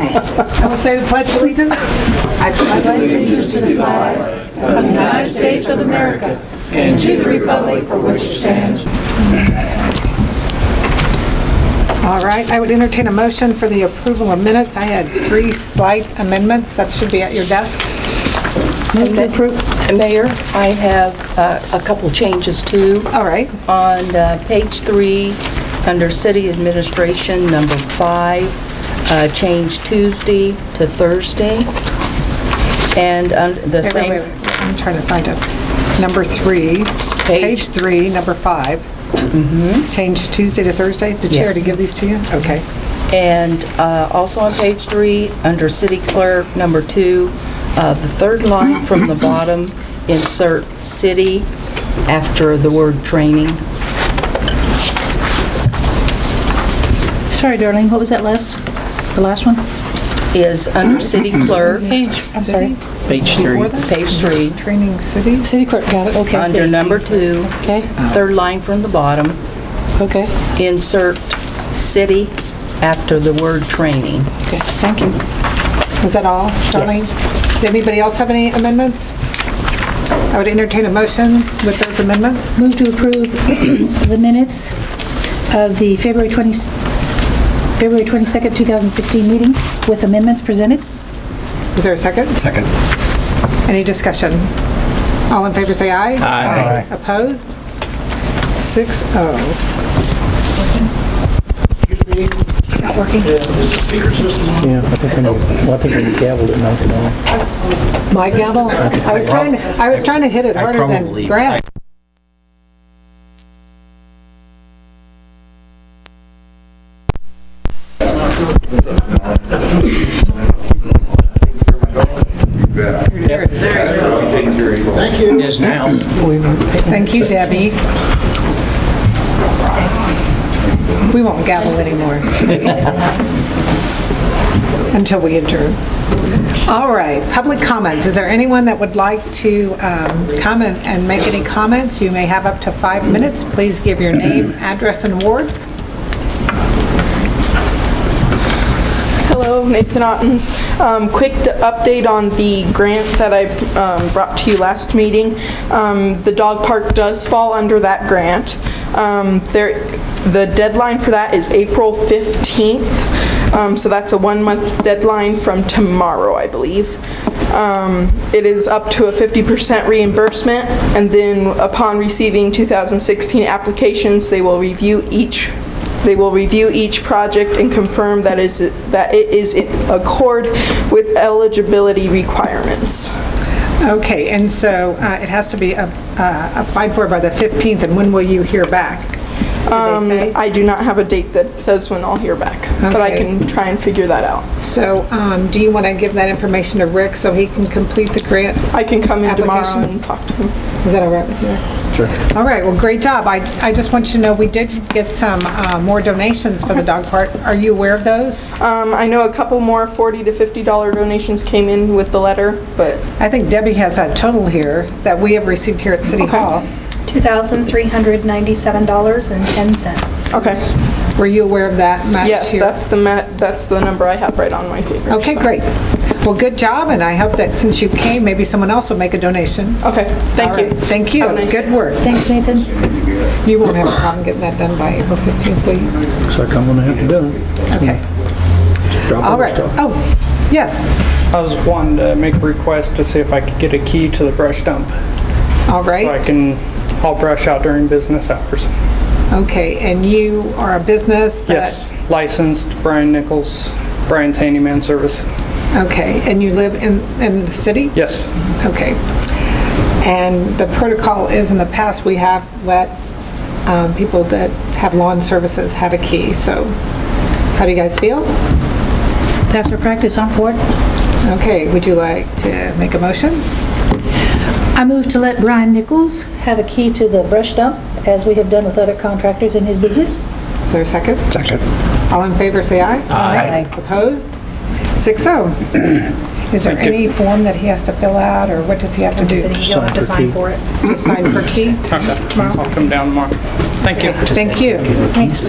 I will say the Pledge of Allegiance. I pledge allegiance to the flag of the United States of America and to the republic for which it stands. All right, I would entertain a motion for the approval of minutes. I had 3 slight amendments that should be at your desk. Move to approve. Mayor, I have a couple changes too. All right. On page 3, under City Administration, number 5, change Tuesday to Thursday. And the same... Wait. I'm trying to find it. Number 3, page 3, number 5. Change Tuesday to Thursday. Did Charity give these to you? Okay. And also on page 3, under City Clerk, number 2, the third line from the bottom, insert city after the word training. Sorry, darling, what was that last? The last one? Is under City Clerk. Sorry. Page 3. Page 3. Training city. City Clerk, got it, okay. Under number 2, Okay. third line from the bottom, Okay, insert city after the word training. okay, thank you. Was that all, Charlene? Yes. Did anybody else have any amendments? I would entertain a motion with those amendments. Move to approve the minutes of the February 22nd, 2016 meeting with amendments presented. Is there a second? Second. Any discussion? All in favor say aye. Aye. Opposed? 6-0. Not working. Yeah, I think when you gavelled it, knocked it off. My gavel? I was trying to hit it harder than Brad. Thank you. Yes, now. Thank you, Debbie. We won't gavel anymore until we adjourn. All right, public comments. Is there anyone that would like to come and make any comments? You may have up to 5 minutes. Please give your name, address, and ward. Hello, Nathan Ottens. Quick update on the grant that I brought to you last meeting. The dog park does fall under that grant. The deadline for that is April 15th, so that's a 1-month deadline from tomorrow, I believe. It is up to a 50% reimbursement, and then upon receiving 2016 applications, they will review each project and confirm that it is in accord with eligibility requirements. Okay, and so it has to be applied for by the 15th, and when will you hear back? I do not have a date that says when I'll hear back, but I can try and figure that out. So do you want to give that information to Rick so he can complete the grant? I can come in tomorrow and talk to him. Is that all right with you? Sure. All right, well, great job. I just want you to know we did get some more donations for the dog park. Are you aware of those? I know a couple more $40 to $50 donations came in with the letter, but... I think Debbie has a total here that we have received here at City Hall. $2,397.10. Okay. Were you aware of that, Matt? Yes, here? that's the number I have right on my paper. Okay, so. Great. Well, good job, and I hope that since you came, maybe someone else will make a donation. Okay, thank you. Thank you. Nice good day. work. Thanks, Nathan. You won't have a problem getting that done by April 15th, will you? Looks like I'm going to have to do it. Okay. All right. Oh, yes. I was wanting to make a request to see if I could get a key to the brush dump. All right. So I'll brush out during business hours. Okay, and you are a business that... Yes, licensed, Brian Nichols, Brian's Handyman Service. Okay, and you live in the city? Yes. Okay. And the protocol is in the past we have let people that have lawn services have a key. So how do you guys feel? That's our practice, I'm for it. Okay, would you like to make a motion? I move to let Brian Nichols have a key to the brush dump, as we have done with other contractors in his business. Is there a second? Second. All in favor say aye. Aye. Opposed? 6-0. Is there any form that he has to fill out, or what does he have to do? You'll have to sign for it. Just sign for key? Okay, I'll come down tomorrow. Thank you. Thank you. Thanks.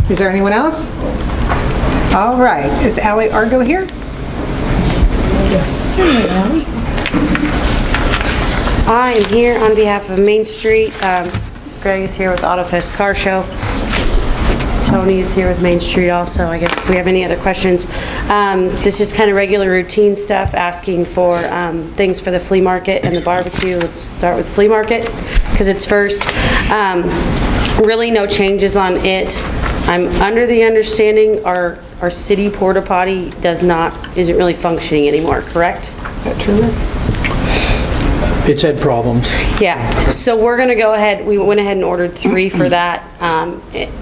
Is there anyone else? All right, is Ally Argo here? I am here on behalf of Main Street. Greg is here with AutoFest Car Show. Tony is here with Main Street also, I guess if we have any other questions. This is kind of regular routine stuff, asking for things for the flea market and the barbecue. Let's start with flea market, because it's first. Really no changes on it. I'm under the understanding our city porta potty isn't really functioning anymore, correct? Is that true? It's had problems. Yeah, so we're gonna go ahead, we went ahead and ordered 3 for that.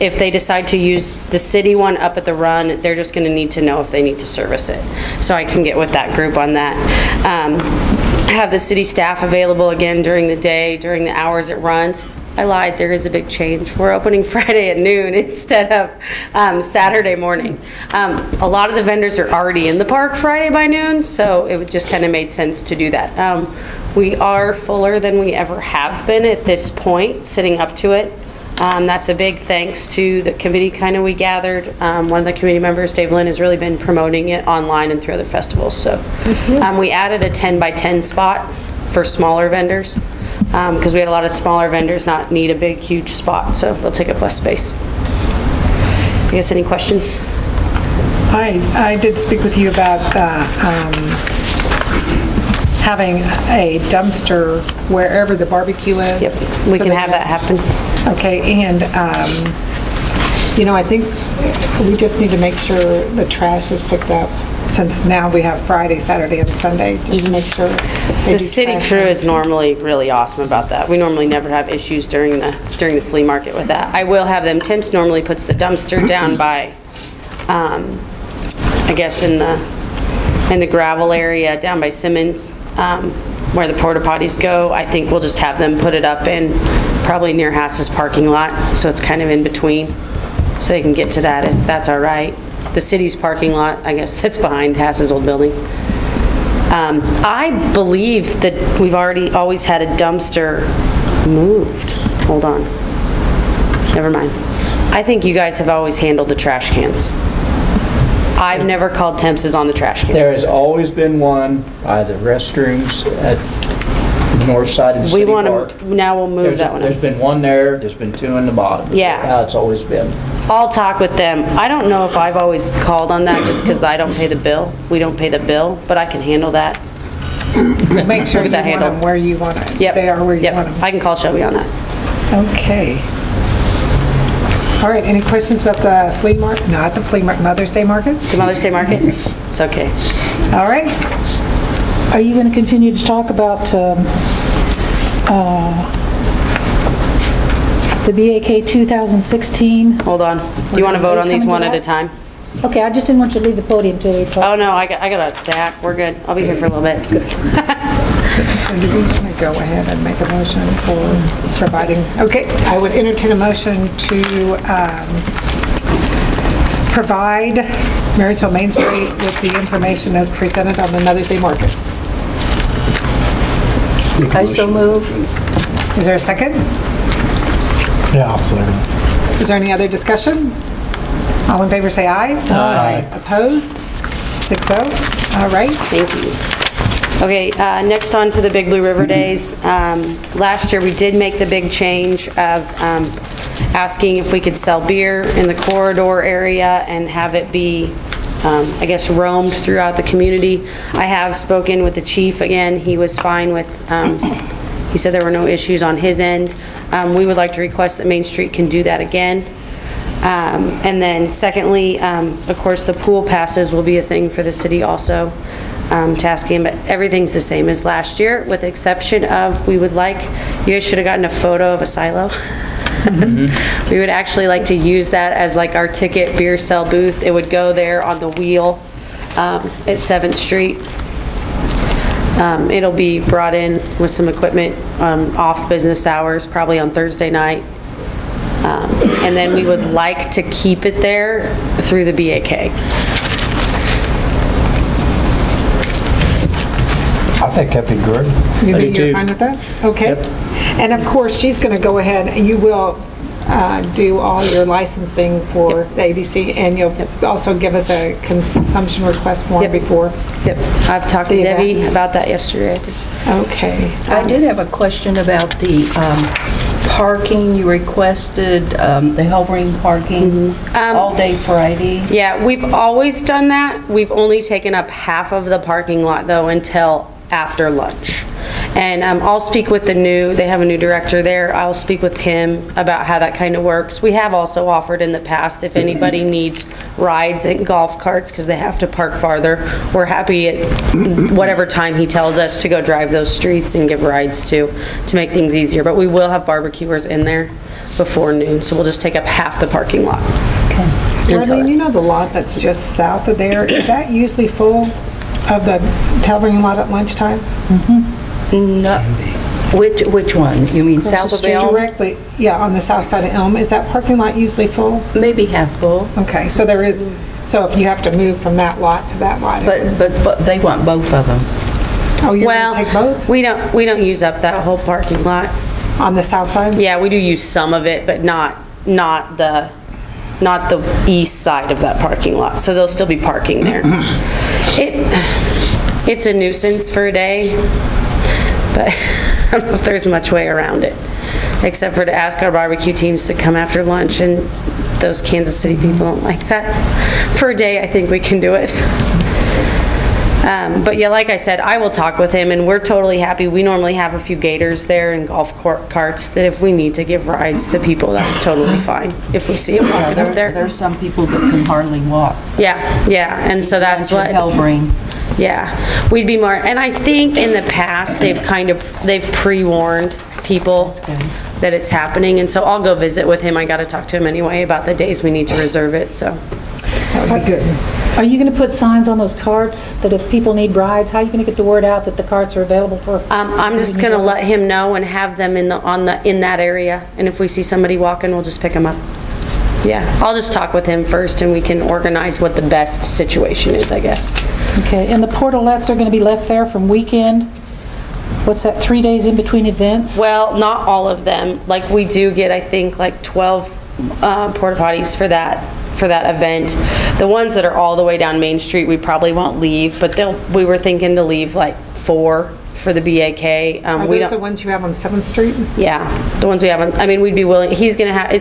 If they decide to use the city one up at the run, they're just gonna need to know if they need to service it. So I can get with that group on that. Have the city staff available again during the day, during the hours it runs. I lied, there is a big change. We're opening Friday at noon instead of Saturday morning. A lot of the vendors are already in the park Friday by noon, so it just kind of made sense to do that. We are fuller than we ever have been at this point, sitting up to it. That's a big thanks to the committee we gathered. One of the committee members, Dave Lynn, has really been promoting it online and through other festivals. So we added a 10 by 10 spot for smaller vendors, because we had a lot of smaller vendors not need a big, huge spot, so they'll take up less space. I guess any questions? I did speak with you about having a dumpster wherever the barbecue is. Yep, we can have that happen. Okay, and I think we just need to make sure the trash is picked up, since now we have Friday, Saturday, and Sunday, just to make sure. The city crew is normally really awesome about that. We normally never have issues during the flea market with that. I will have them, Tim's normally puts the dumpster down by, I guess in the gravel area down by Simmons, where the porta potties go. I think we'll just have them put it up in probably near Hass's parking lot, so it's kind of in between, so they can get to that if that's all right. The city's parking lot, I guess that's behind Hass's old building. I believe that we've always had a dumpster moved. Hold on. Never mind. I think you guys have always handled the trash cans. I've never called Temps's on the trash cans. There has always been one by the restrooms at the north side of the city park. Now we'll move that one up. There's been one there, there's been 2 in the bottom. Yeah. That's how it's always been. I'll talk with them. I don't know if I've always called on that just because I don't pay the bill. We don't pay the bill, but I can handle that. Make sure you that want handled. them where you want it. Yep. They are where you want them. I can call Shelby on that. Okay. All right, any questions about the flea market? Not the flea market, Mother's Day market? The Mother's Day market? It's okay. All right. Are you going to continue to talk about the BAK 2016? Hold on. Do you want to vote on these one at a time? Okay, I just didn't want you to leave the podium till we talk. Oh, no, I got a stack. We're good. I'll be here for a little bit. So do we want to go ahead and make a motion for providing? Okay, I would entertain a motion to provide Marysville Main Street with the information as presented on the Mother's Day market. I so move. Is there a second? Yeah, I'll second. Is there any other discussion? All in favor say aye. Aye. Opposed? 6-0. All right. Thank you. Okay, next on to the Big Blue River Days. Last year we did make the big change of asking if we could sell beer in the corridor area and have it be, I guess, roamed throughout the community. I have spoken with the chief again. He was fine with, he said there were no issues on his end. We would like to request that Main Street can do that again. And then secondly, of course, the pool passes will be a thing for the city also, tasking, but everything's the same as last year, with the exception of, we would like, you guys should have gotten a photo of a silo. Mm-hmm. We would actually like to use that as like our ticket beer sell booth. It would go there on the wheel at 7th Street. It'll be brought in with some equipment off business hours, probably on Thursday night. And then we would like to keep it there through the BAK. I think that'd be good. You think you're fine with that? Okay. Yep. And of course, she's going to go ahead, and you will do all your licensing for the ABC, and you'll also give us a consumption request form before. Yep. I've talked to The Debbie event. about that yesterday, I think. Okay. I did have a question about the parking. You requested the hovering parking all day Friday. Yeah, we've always done that. We've only taken up half of the parking lot though until after lunch. And I'll speak with they have a new director there. I'll speak with him about how that kind of works. We have also offered in the past if anybody needs rides and golf carts because they have to park farther, we're happy at whatever time he tells us to go drive those streets and give rides to make things easier. But we will have barbecuers in there before noon, so we'll just take up half the parking lot. I mean, you know the lot that's just south of there, is that usually full of the tavern lot at lunchtime? No. Which one? You mean south of Elm? Directly, yeah, on the south side of Elm. Is that parking lot usually full? Maybe half full. Okay, so there is, so if you have to move from that lot to that lot. But they want both of them. Oh, you're Well, gonna take both? we don't use up that whole parking lot. On the south side? Yeah, we do use some of it, but not the east side of that parking lot. So they'll still be parking there. It's a nuisance for a day, but I don't know if there's much way around it, except for to ask our barbecue teams to come after lunch, and those Kansas City people don't like that. For a day, I think we can do it. But yeah, like I said, I will talk with him, and we're totally happy. We normally have a few gators there and golf carts that if we need to give rides to people, that's totally fine. If we see them walking up there. There's some people that can hardly walk. Yeah, and so that's what. Hovering. Yeah, we'd be more, and I think in the past, they've pre-warned people that it's happening, and so I'll go visit with him. I gotta talk to him anyway about the days we need to reserve it, so. That would be good. Are you going to put signs on those carts that if people need rides, how are you going to get the word out that the carts are available for? I'm just gonna let him know and have them in that area, and if we see somebody walking, we'll just pick them up. Yeah, I'll just talk with him first, and we can organize what the best situation is, I guess. Okay, and the portalettes are going to be left there from weekend? What's that, 3 days in between events? Well, not all of them. Like, we do get, I think, like 12 porta potties for that event. The ones that are all the way down Main Street, we probably won't leave, but we were thinking to leave like 4 for the BAK. Are those the ones you have on 7th Street? Yeah, the ones we have on, I mean, we'd be willing, it's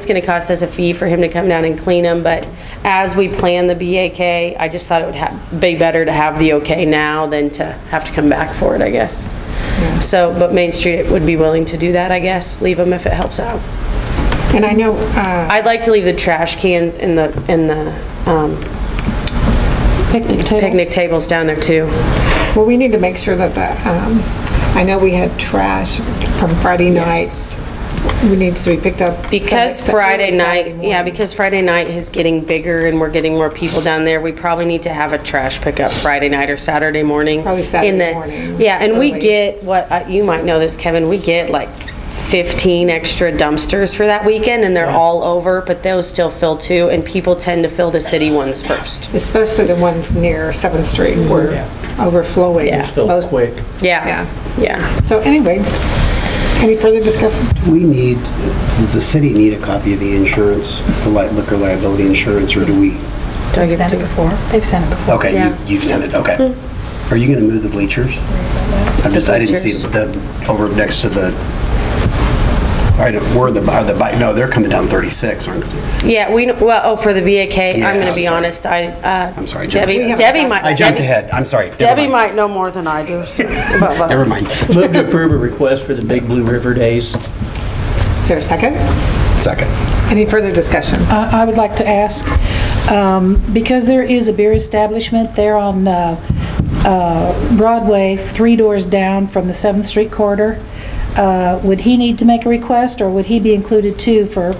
gonna cost us a fee for him to come down and clean them, but as we plan the BAK, I just thought it would be better to have the okay now than to have to come back for it, I guess. Yeah. So, but Main Street would be willing to do that, I guess, leave them if it helps out. And I know, I'd like to leave the trash cans in the picnic tables down there too. well, we need to make sure that I know we had trash from Friday night. It needs to be picked up. Because Friday night, because Friday night is getting bigger and we're getting more people down there, we probably need to have a trash pickup Friday night or Saturday morning. Probably Saturday morning. Yeah, and we get, you might know this, Kevin, we get like 15 extra dumpsters for that weekend, and they're all over, but those still fill too, and people tend to fill the city ones first. Especially the ones near 7th Street were overflowing. Yeah. Still quick. Yeah. So anyway, any further discussion? Does the city need a copy of the insurance, the liquor liability insurance, or do we? They've sent it before. They've sent it before. Okay, you've sent it, okay. Are you gonna move the bleachers? I didn't see the, over next to the, where the bike, no, they're coming down 36, aren't they? Yeah, for the BAK, I'm gonna be honest, I'm sorry, Debbie might. I jumped ahead, I'm sorry. Debbie might know more than I do. So. Never mind. Move to approve a request for the Big Blue River Days. Is there a second? Second. Any further discussion? I would like to ask, because there is a beer establishment there on Broadway, 3 doors down from the 7th Street corridor, would he need to make a request, or would he be included too for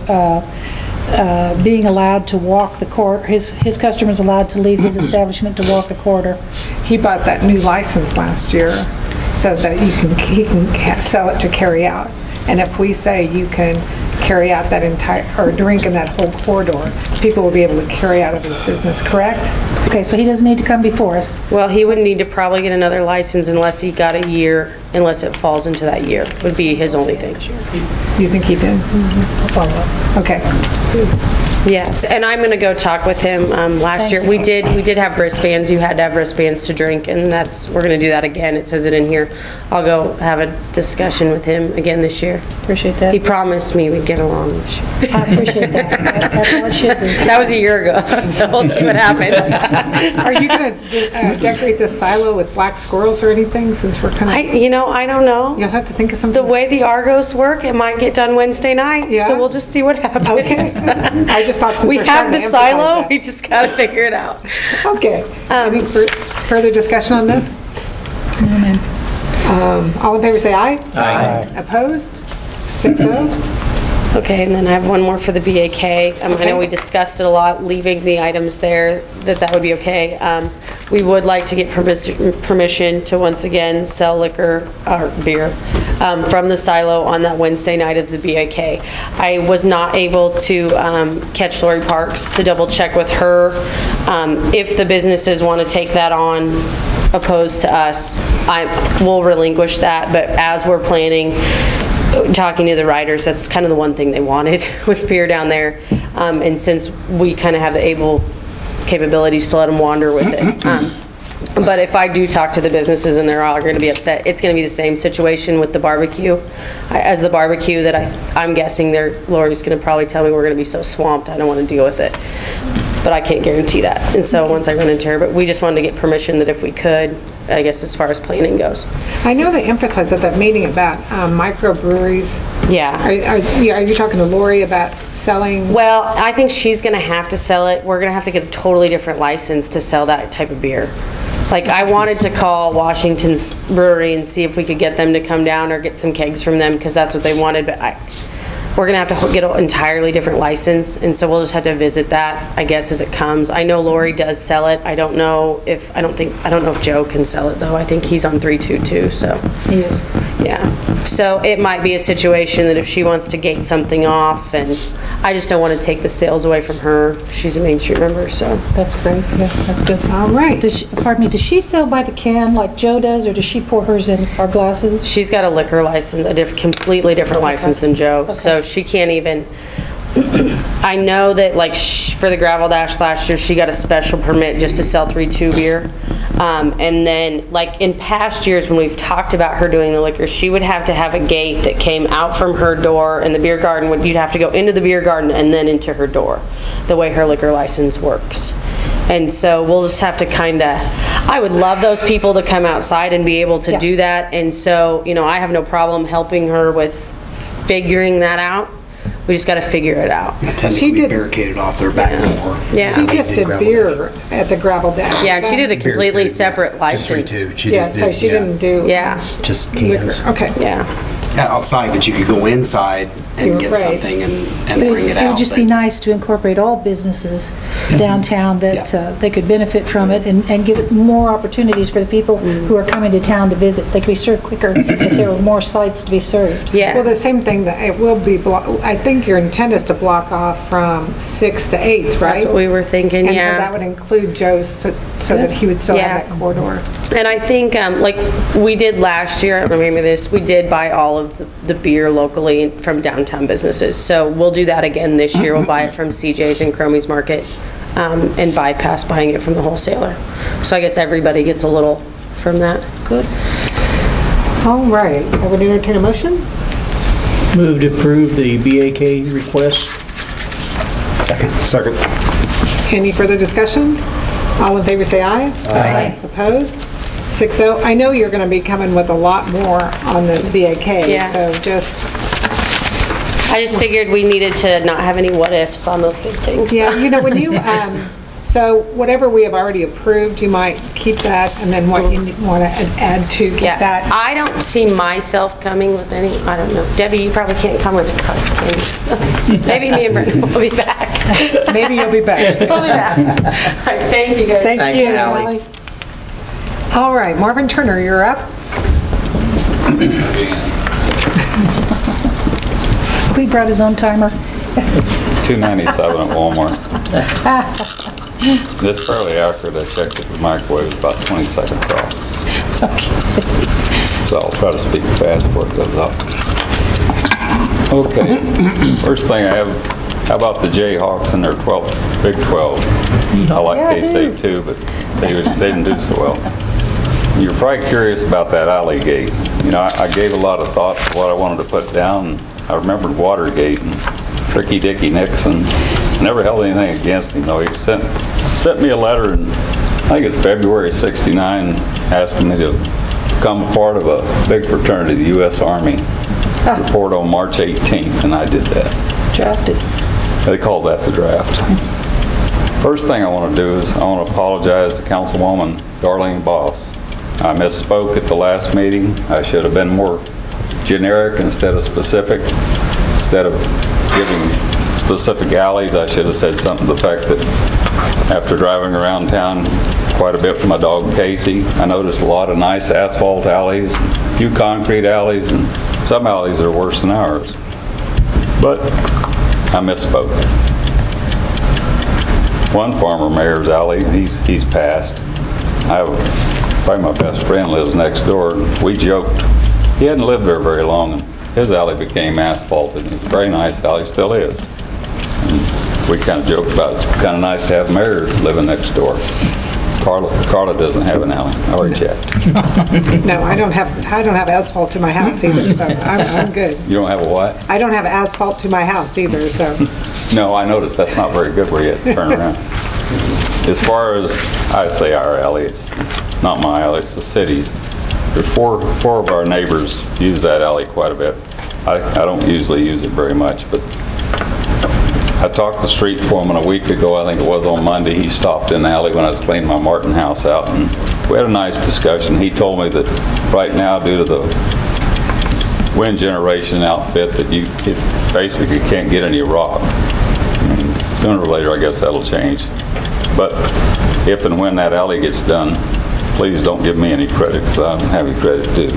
being allowed to walk the corridor? His customers allowed to leave his establishment to walk the corridor? He bought that new license last year so that he can sell it to carry out. And if we say you can carry out that entire, or drink in that whole corridor. People will be able to carry out of his business, correct? Okay, so he doesn't need to come before us. Well, he would need to probably get another license unless he got a year, unless it falls into that year, would be his only thing. You think he did? I'll follow up. Okay. Yes, and I'm gonna go talk with him. Last year, we did have wristbands. You had to have wristbands to drink, and we're gonna do that again. It says it in here. I'll go have a discussion with him again this year. Appreciate that. He promised me we'd get along this year. I appreciate that. That's how it should be. That was a year ago, so we'll see what happens. Are you going to decorate this silo with black squirrels or anything, since we're kind of... I don't know. You'll have to think of something. The way the Argos work, it might get done Wednesday night, Yeah? so we'll just see what happens. Okay. I just thought since We we're have starting the to emphasize silo, that. we just gotta figure it out. Okay. Any further discussion on this? No, ma'am. All in favor, say aye. Aye. Opposed? 6-0. Okay, and then I have one more for the BAK. I know we discussed it a lot, leaving the items there, that would be okay. We would like to get permission to once again sell liquor, or beer, from the silo on that Wednesday night of the BAK. I was not able to catch Lori Parks to double check with her if the businesses want to take that on opposed to us. We'll relinquish that, but as we're planning, talking to the riders, that's kind of the one thing they wanted was beer down there. And since we kind of have the capabilities to let them wander with it. But if I do talk to the businesses and they're all going to be upset, it's going to be the same situation with the barbecue. As the barbecue that I'm guessing Lori's going to probably tell me we're going to be so swamped, I don't want to deal with it. But I can't guarantee that. And so once I run into her, but we just wanted to get permission that if we could, I guess as far as planning goes. I know they emphasized at that meeting about microbreweries. Yeah. Are you talking to Lori about selling? Well, I think she's going to have to sell it. We're going to have to get a totally different license to sell that type of beer. Like, I wanted to call Washington's Brewery and see if we could get them to come down or get some kegs from them, because that's what they wanted, but we're gonna have to get an entirely different license, and so we'll just have to visit that, I guess, as it comes. I know Lori does sell it. I don't know if Joe can sell it, though. I think he's on 322, so. He is. Yeah. So it might be a situation that if she wants to gate something off, and I just don't want to take the sales away from her. She's a Main Street member, so. That's great. Yeah, that's good. All right. Does she sell by the can like Joe does, or does she pour hers in our glasses? She's got a liquor license, a completely different license than Joe, so she can't even, I know that like for the Gravel Dash last year, she got a special permit just to sell 3-2 beer. And then like in past years when we've talked about her doing the liquor, she would have to have a gate that came out from her door, and the beer garden you'd have to go into the beer garden and then into her door, the way her liquor license works. And so we'll just have to I would love those people to come outside and be able to do that. And so, I have no problem helping her with figuring that out. We just got to figure it out. She did barricaded off their back door. Yeah. She just did beer at the Gravel Dash. Yeah, and she did a completely separate license. Just 3-2. She didn't do. Yeah. Just cans. Okay. Yeah. Outside, but you could go inside and get something and bring it out. It would just be nice to incorporate all businesses downtown that they could benefit from it and give it more opportunities for the people who are coming to town to visit. They could be served quicker if there were more sites to be served. Yeah. Well, the same thing that it will be, I think your intent is to block off from 6th to 8th, right? That's what we were thinking, And yeah. so that would include Joe's so that he would still have that corridor. And I think, like we did last year, I don't remember this, we did buy all of the beer locally from downtown businesses. So we'll do that again this year. We'll buy it from CJ's and Cromie's Market and bypass buying it from the wholesaler. So I guess everybody gets a little from that. Good. All right. I would entertain a motion. Move to approve the BAK request. Second. Any further discussion? All in favor say aye. Aye. Opposed? 6-0. I know you're going to be coming with a lot more on this BAK, Yeah. so I just figured we needed to not have any what-ifs on those big things. Yeah, when you, so whatever we have already approved, you might keep that, and then what you want to add to get that. I don't see myself coming with any, I don't know. Debbie, you probably can't come with costumes. So maybe me and Brendan will be back. Maybe you'll be back. We'll be back. All right, thank you guys. Thank you, Ally. All right, Marvin Turner, you're up. He brought his own timer. $2.97 at Walmart. This fairly accurate. I checked it with microwave, about 20 seconds off. Okay. So I'll try to speak fast before it goes up. Okay, first thing I have, how about the Jayhawks and their 12th, Big 12? I like K-State too, but they didn't do so well. You're probably curious about that alley gate. You know, I gave a lot of thought to what I wanted to put down. I remembered Watergate and Tricky Dicky Nixon. Never held anything against him, though. He sent me a letter in, I think it's February '69, asking me to become a part of a big fraternity, the U.S. Army. Report on March 18th, and I did that. Drafted. They called that the draft. First thing I want to do is I want to apologize to Councilwoman Darlene Boss. I misspoke at the last meeting. I should have been more generic instead of specific. Instead of giving specific alleys, I should have said something to the fact that after driving around town quite a bit with my dog Casey, I noticed a lot of nice asphalt alleys, a few concrete alleys, and some alleys are worse than ours. But I misspoke. One former mayor's alley, he's passed. Probably my best friend lives next door. We joked. He hadn't lived there very long, and his alley became asphalted. It's a very nice alley, still is. And we kind of joked about it's kind of nice to have mayor living next door. Carla doesn't have an alley. I already checked. No, I don't have asphalt to my house either, so I'm good. You don't have a what? I don't have asphalt to my house either, so. No, I noticed that's not very good where you have to turn around. As far as, I say our alley, it's not my alley, it's the city's. There's four of our neighbors use that alley quite a bit. I don't usually use it very much, but I talked to the street foreman a week ago, I think it was on Monday. He stopped in the alley when I was cleaning my Martin house out, and we had a nice discussion. He told me that right now, due to the wind generation outfit, that you basically can't get any rock. And sooner or later, I guess that'll change. But if and when that alley gets done, please don't give me any credit, because I don't have any credit due.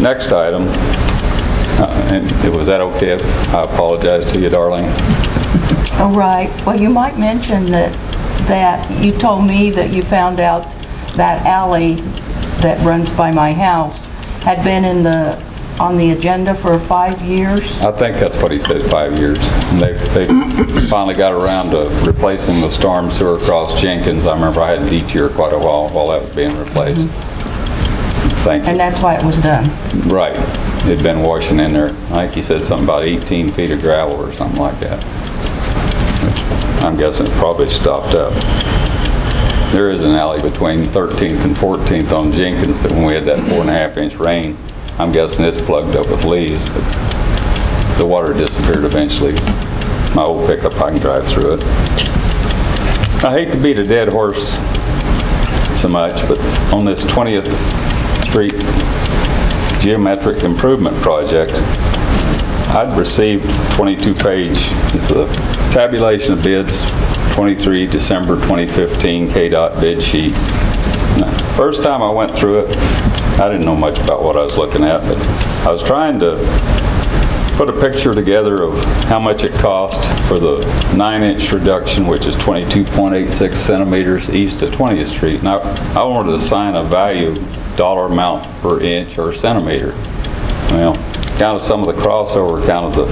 Next item. And was that okay if I apologize to you, Darlene? All right. Well, you might mention that you told me that you found out that alley that runs by my house had been on the agenda for 5 years. I think that's what he said, 5 years. And they finally got around to replacing the storm sewer across Jenkins. I remember I had to detour quite a while that was being replaced. Thank you. And that's why it was done. Right. It'd been washing in there. I think he said something about 18 feet of gravel or something like that. I'm guessing it probably stopped up. There is an alley between 13th and 14th on Jenkins that when we had that 4.5-inch rain, I'm guessing it's plugged up with leaves, but the water disappeared eventually. My old pickup, I can drive through it. I hate to beat a dead horse so much, but on this 20th Street geometric improvement project, I'd received 22-page, it's a tabulation of bids, 23 December 2015 KDOT bid sheet. First time I went through it, I didn't know much about what I was looking at, but I was trying to put a picture together of how much it cost for the 9-inch reduction, which is 22.86 centimeters east of 20th Street. And I wanted to assign a value, dollar amount per inch or centimeter. Well, counted some of the crossover, counted the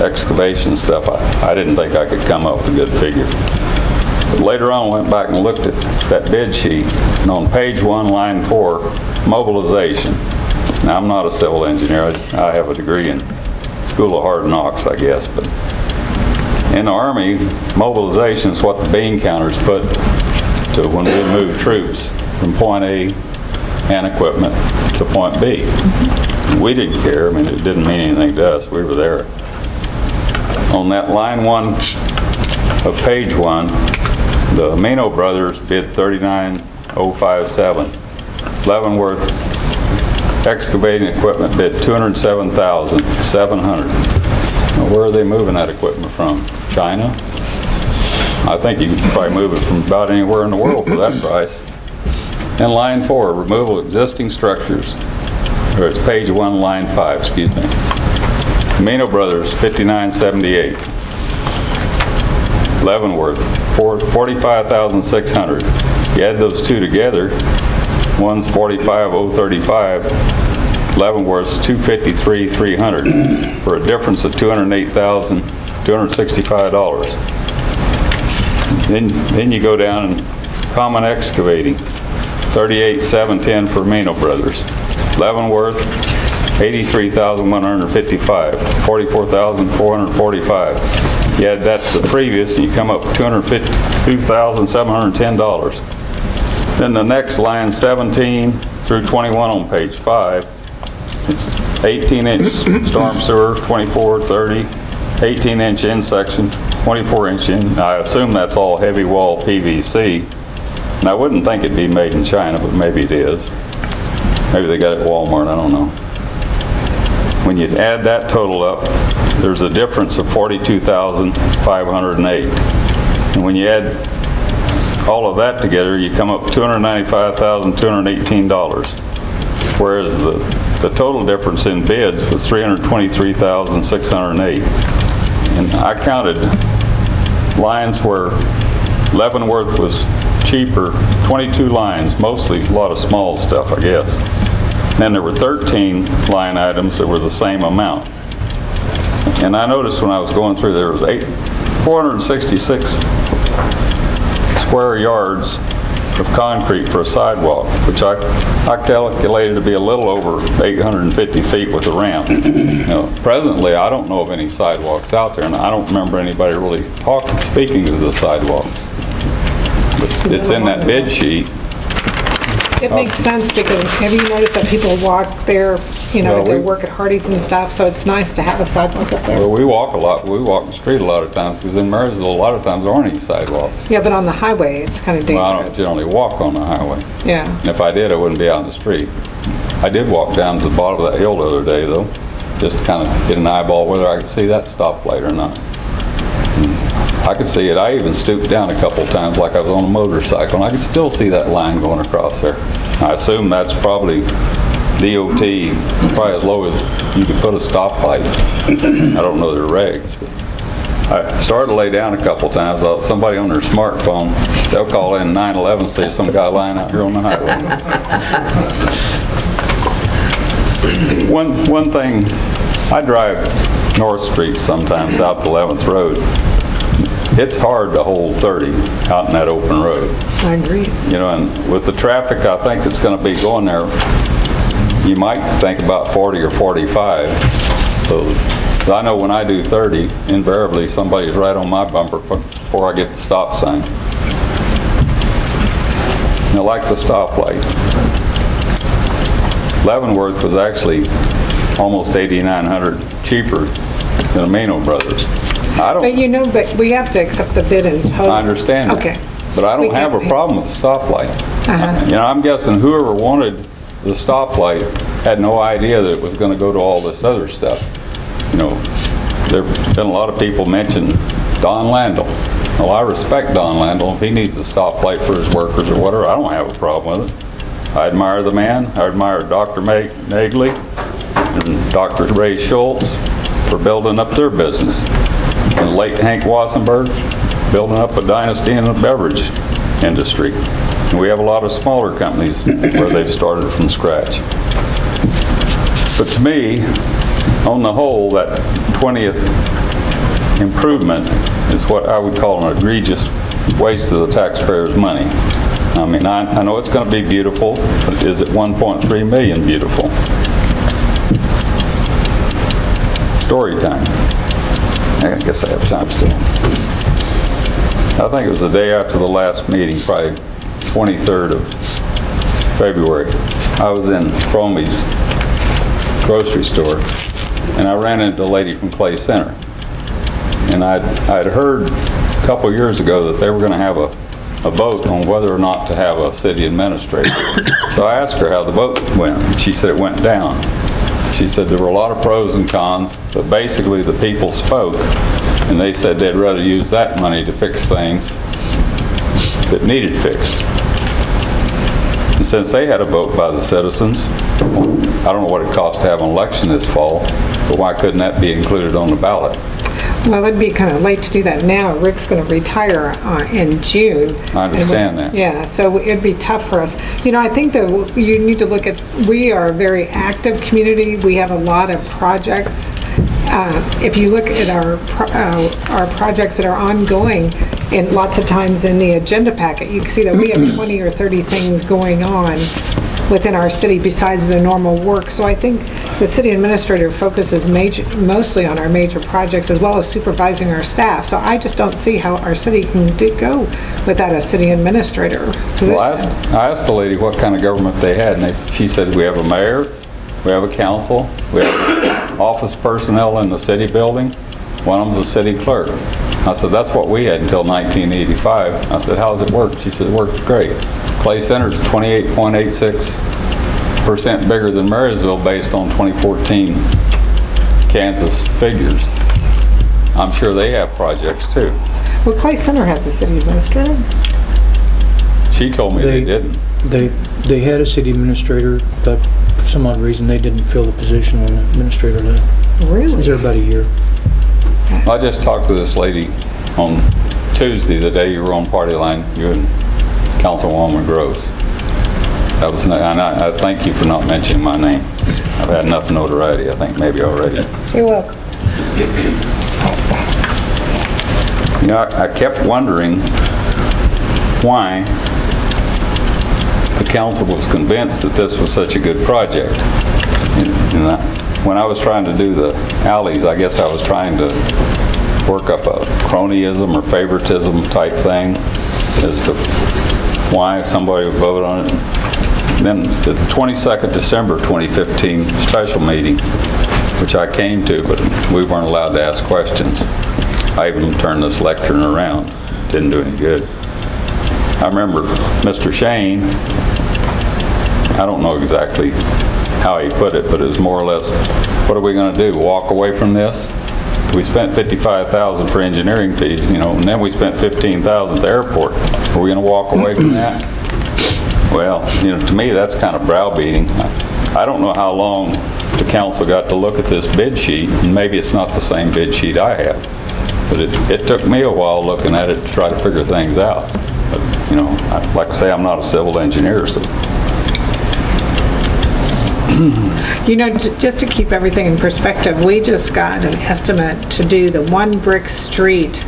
excavation stuff. I didn't think I could come up with a good figure. But later on, I went back and looked at that bid sheet, and on page 1, line 4, mobilization. Now, I'm not a civil engineer. I have a degree in School of Hard Knocks, I guess. But in the Army, mobilization is what the bean counters put to when we move troops from point A and equipment to point B. We didn't care. I mean, it didn't mean anything to us. We were there. On that line 1 of page 1, the Amino brothers bid $39,057. Leavenworth excavating equipment bid $207,700. Now, where are they moving that equipment from? China? I think you can probably move it from about anywhere in the world for that price. And line 4, removal of existing structures. Or it's page 1, line 5, excuse me. Amino Brothers, $59.78. Leavenworth, $45,600. You add those two together, one's $45,035. Leavenworth's $253,300 for a difference of $208,265. Then you go down and Common Excavating, $38,710 for Amino Brothers. Leavenworth, $83,155, $44,445. You add that to the previous, and you come up with $252,710. Then the next line, 17 through 21 on page 5, it's 18-inch storm sewer, 24, 30, 18-inch in section, 24-inch in. I assume that's all heavy wall PVC. And I wouldn't think it'd be made in China, but maybe it is. Maybe they got it at Walmart, I don't know. When you add that total up, there's a difference of $42,508. And when you add all of that together, you come up $295,218. Whereas the total difference in bids was $323,608. And I counted lines where Leavenworth was cheaper, 22 lines, mostly a lot of small stuff, I guess. Then there were 13 line items that were the same amount. And I noticed when I was going through, there was 466 square yards of concrete for a sidewalk, which I calculated to be a little over 850 feet with a ramp. Now, presently, I don't know of any sidewalks out there, and I don't remember anybody really speaking to the sidewalks. But it's in that bid sheet. It makes sense because have you noticed that people walk there, you know, Well, they work at Hardee's and stuff, so it's nice to have a sidewalk up there. Well, we walk a lot. We walk the street a lot of times because in Marysville, a lot of times there aren't any sidewalks. Yeah, but on the highway, it's kind of Well, I don't dangerous. generally walk on the highway. Yeah. And if I did, I wouldn't be out in the street. I did walk down to the bottom of that hill the other day, though, just to kind of get an eyeball whether I could see that stoplight or not. I could see it. I even stooped down a couple times like I was on a motorcycle, and I could still see that line going across there. I assume that's probably DOT, probably as low as you could put a stoplight. I don't know their regs, but I started to lay down a couple times. Somebody on their smartphone, they'll call in 911 say some guy lying out here on the highway. One thing, I drive North Street sometimes out to 11th Road. It's hard to hold 30 out in that open road. I agree. You know, and with the traffic I think that's going to be going there, you might think about 40 or 45. So I know when I do 30, invariably somebody's right on my bumper before I get the stop sign. And I like the stoplight. Leavenworth was actually almost $8,900 cheaper than Amino Brothers. But you know, but we have to accept the bid in total. I understand that. Okay. But I don't have a problem with the stoplight. You know, I'm guessing whoever wanted the stoplight had no idea that it was going to go to all this other stuff. You know, there have been a lot of people mention Don Landell. Well, I respect Don Landell. If he needs a stoplight for his workers or whatever, I don't have a problem with it. I admire the man. I admire Dr. Nagley and Dr. Ray Schultz for building up their business. And late Hank Wassenberg building up a dynasty in the beverage industry. And we have a lot of smaller companies where they've started from scratch. But to me, on the whole, that 20th improvement is what I would call an egregious waste of the taxpayers' money. I mean, I know it's going to be beautiful, but is it 1.3 million beautiful? Story time. I guess I have time still. I think it was the day after the last meeting, probably 23rd of February. I was in Cromie's grocery store, and I ran into a lady from Clay Center. And I'd heard a couple years ago that they were going to have a vote on whether or not to have a city administrator. So I asked her how the vote went. She said it went down. She said there were a lot of pros and cons, but basically the people spoke, and they said they'd rather use that money to fix things that needed fixed. And since they had a vote by the citizens, I don't know what it cost to have an election this fall, But why couldn't that be included on the ballot? Well, it'd be kind of late to do that now. Rick's going to retire in June. I understand that. Yeah, so it'd be tough for us. You know, I think that you need to look at, we are a very active community. We have a lot of projects. If you look at our projects that are ongoing, and lots of times in the agenda packet, you can see that we have 20 or 30 things going on within our city besides the normal work. So I think the city administrator focuses mostly on our major projects as well as supervising our staff. So I just don't see how our city can go without a city administrator position. Well, I asked the lady what kind of government they had, and she said, we have a mayor, we have a council, we have office personnel in the city building, one of them's a city clerk. I said, that's what we had until 1985. I said, how does it work? She said, it works great. Clay Center's 28.86% bigger than Marysville based on 2014 Kansas figures. I'm sure they have projects too. Well, Clay Center has a city administrator. She told me they didn't. They had a city administrator, but for some odd reason they didn't fill the position when the administrator left. Really? It was there about a year. I just talked to this lady on Tuesday, the day you were on party line, you and Councilwoman Gross. That was, and I thank you for not mentioning my name. I've had enough notoriety, I think, maybe already. You're welcome. You know, I kept wondering why the council was convinced that this was such a good project. And when I was trying to do the alleys, I guess I was trying to work up a cronyism or favoritism type thing as to why somebody would vote on it. Then the 22nd December 2015 special meeting, which I came to, but we weren't allowed to ask questions. I even turned this lectern around. Didn't do any good. I remember Mr. Shane, I don't know exactly how he put it, but it was more or less, what are we going to do, walk away from this? We spent $55,000 for engineering fees, you know, and then we spent $15,000 at the airport. Are we going to walk away from that? Well, you know, to me, that's kind of browbeating. I don't know how long the council got to look at this bid sheet, and maybe it's not the same bid sheet I have, but it took me a while looking at it to try to figure things out. But, you know, like I say, I'm not a civil engineer, so. You know, just to keep everything in perspective, we just got an estimate to do the one brick street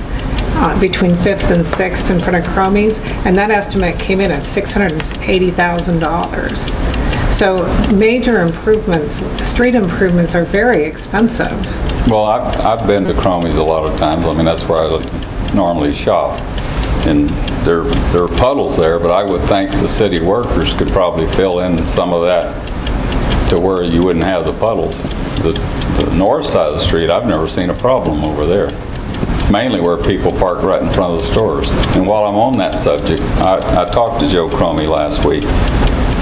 between 5th and 6th in front of Cromie's, and that estimate came in at $680,000. So major improvements, street improvements are very expensive. Well, I've been to Cromie's a lot of times. I mean, that's where I normally shop. And there are puddles there, but I would think the city workers could probably fill in some of that to where you wouldn't have the puddles. The north side of the street, I've never seen a problem over there. It's mainly where people park right in front of the stores. And while I'm on that subject, I talked to Joe Cromie last week,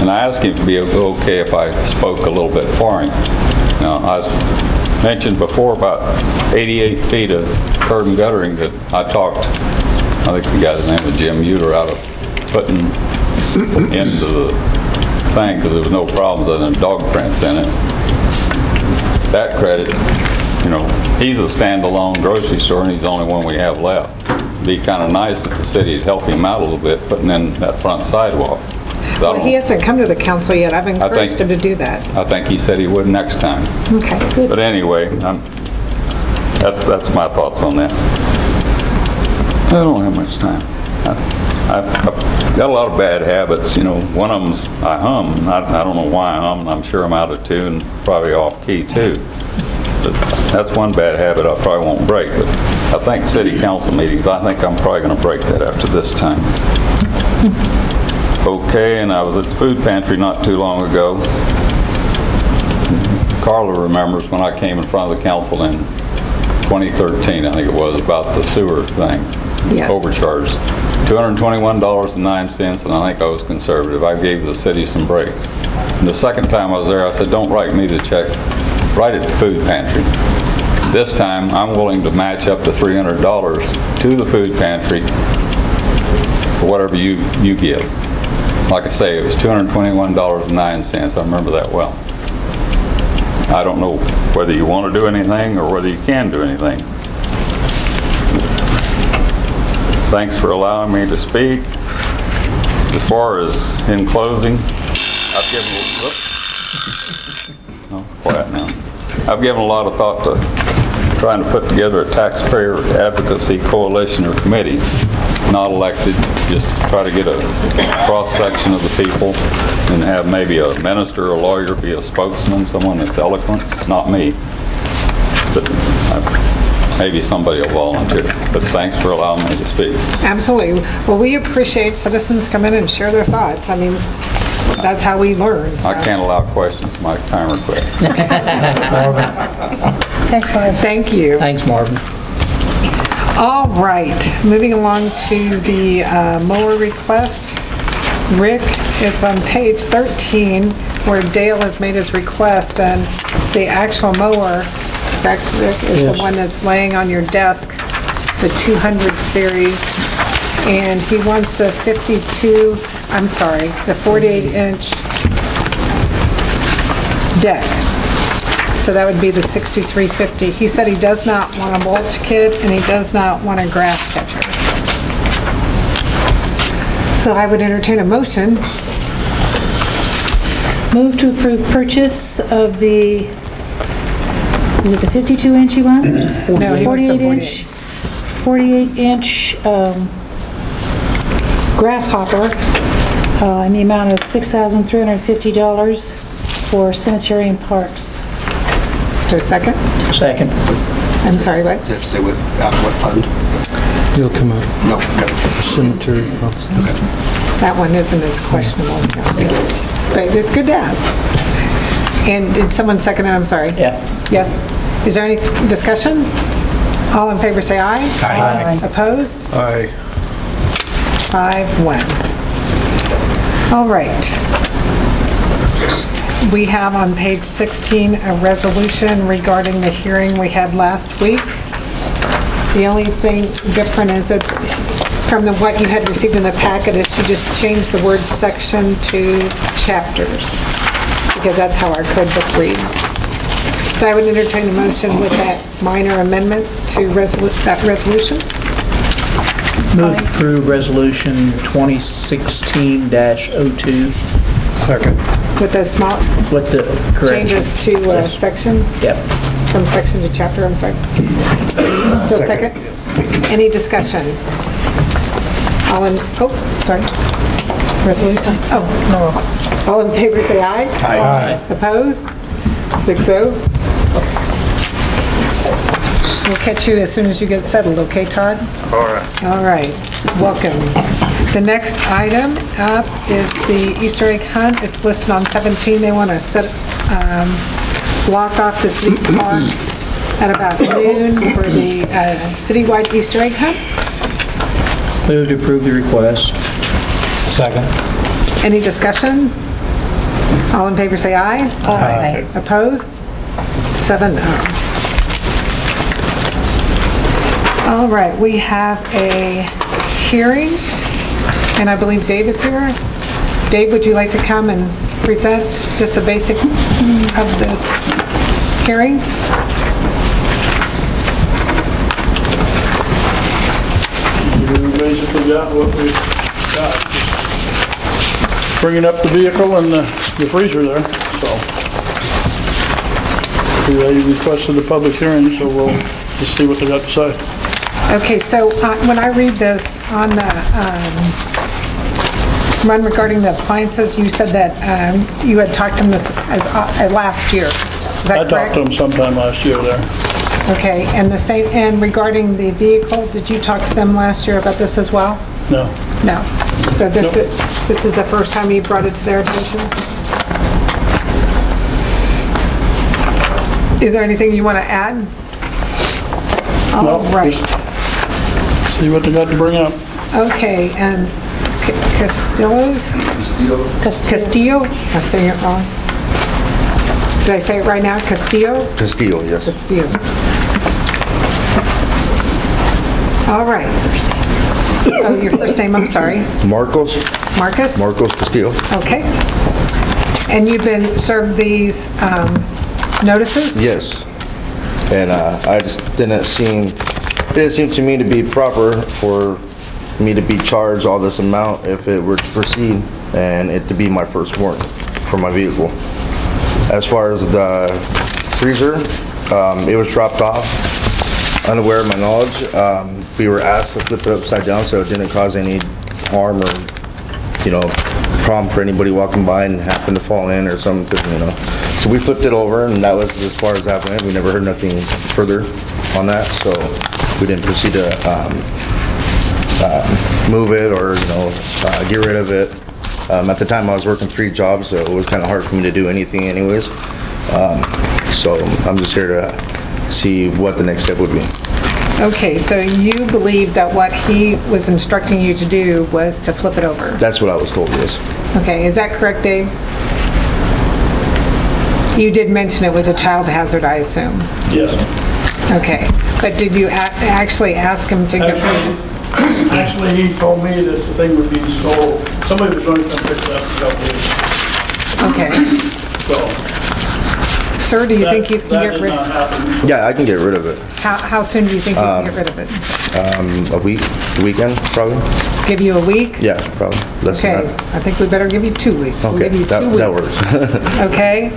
and I asked him if it would be okay if I spoke a little bit for him. Now, I mentioned before about 88 feet of curb and guttering that I talked, I think the guy's name was Jim Euler, out of putting into the thing because there was no problems other than dog prints in it. That credit, you know, he's a standalone grocery store and he's the only one we have left. It'd be kind of nice if the city'd help him out a little bit putting in that front sidewalk. Well, he hasn't come to the council yet. I've encouraged him to do that. I think he said he would next time. Okay, good. But anyway, that's my thoughts on that. I don't have much time. I've got a lot of bad habits, you know. One of them's I hum. I don't know why I hum, and I'm sure I'm out of tune, probably off key too. But that's one bad habit I probably won't break. But I think city council meetings, I think I'm probably going to break that after this time. Okay, and I was at the food pantry not too long ago. Carla remembers when I came in front of the council in 2013, I think it was, about the sewer thing. Yes. Overcharged. $221.09, and I think I was conservative. I gave the city some breaks. And the second time I was there, I said, don't write me the check, write it to food pantry. This time, I'm willing to match up to $300 to the food pantry for whatever you give. Like I say, it was $221.09. I remember that well. I don't know whether you want to do anything or whether you can do anything. Thanks for allowing me to speak. As far as in closing, I've given it's quiet now. I've given a lot of thought to trying to put together a taxpayer advocacy coalition or committee, not elected, just to try to get a cross-section of the people and have maybe a minister or a lawyer be a spokesman, someone that's eloquent, not me. But maybe somebody will volunteer. But thanks for allowing me to speak. Absolutely. Well, we appreciate citizens come in and share their thoughts. I mean, that's how we learn. So. I can't allow questions. My timer quit. Thanks, Marvin. Thank you. Thanks, Marvin. All right, moving along to the mower request. Rick, it's on page 13 where Dale has made his request, and the actual mower, correct, Rick, is the one that's laying on your desk, the 200 series, and he wants the 48-inch deck. So that would be the 6350. He said he does not want a mulch kit and he does not want a grass catcher. So I would entertain a motion. Move to approve purchase of the, is it the 52-inch he wants? No, he wants the 48-inch grasshopper in the amount of $6,350 for cemetery and parks. Is there a second? Second. I'm sorry, what? You have to say what, out of what fund? You'll come out No. cemetery. That one isn't as questionable. But it's good to ask. And did someone second it? I'm sorry. Yeah. Yes. Is there any discussion? All in favor say aye. Aye. Opposed? Aye. 5-1. All right. We have on page 16 a resolution regarding the hearing we had last week. The only thing different is that from what you had received in the packet is you just changed the word section to chapters, because that's how our code book reads. So I would entertain a motion with that minor amendment to that resolution. Move to approve resolution 2016-02 Second. With those small with the correction. changes to section, Yep. from section to chapter, I'm sorry. Still second? Any discussion? All in, sorry. Resolution? Oh, no. All in favor say aye. Aye. Opposed? 6-0. We'll catch you as soon as you get settled, okay, Todd? All right. All right, welcome. The next item up is the Easter egg hunt. It's listed on 17. They want to block off the city park at about noon for the citywide Easter egg hunt. Move to approve the request. Second. Any discussion? All in favor say aye. Aye. Opposed? 7-0. All right, we have a hearing, and I believe Dave is here. Dave, would you like to come and present just the basic of this hearing? We basically got what we got. Bringing up the vehicle and the freezer there, so. They requested a public hearing, so we'll just see what they got to say. Okay, so when I read this on the run regarding the appliances, you said that you had talked to them this as last year. Is that I talked to them sometime last year there. Okay, and the same, and regarding the vehicle, did you talk to them last year about this as well? No. No. So this Nope. this is the first time you brought it to their attention? Is there anything you want to add? All right. Just see what they got to bring up. Okay, and Castillo? I'm saying it wrong. Did I say it right now? Castillo? Castillo, yes. Castillo. All right. Oh, your first name, I'm sorry. Marcos. Marcus? Marcos Castillo. Okay. And you've been served these notices? Yes. And I just it didn't seem to me to be proper for me to be charged all this amount if it were to proceed and it to be my first warrant for my vehicle. As far as the freezer, it was dropped off, unaware of my knowledge. We were asked to flip it upside down so it didn't cause any harm or, problem for anybody walking by and happened to fall in or something, So we flipped it over and that was as far as that went. We never heard nothing further on that, so we didn't proceed to move it or, get rid of it. At the time I was working 3 jobs, so it was kind of hard for me to do anything anyways. So I'm just here to see what the next step would be. Okay, so you believe that what he was instructing you to do was to flip it over? That's what I was told, yes. Okay, is that correct, Dave? You did mention it was a child hazard, I assume? Yes. Okay, but did you actually ask him to get... Actually, he told me that the thing would be sold. Somebody was going to come pick it up in a couple weeks. Okay. So. Sir, do you think you can get rid of it? Yeah, I can get rid of it. How soon do you think you can get rid of it? A weekend, probably. Give you a week? Yeah, probably. Less Okay, than that. I think we better give you 2 weeks. We'll Okay, give you 2 weeks. that works. Okay.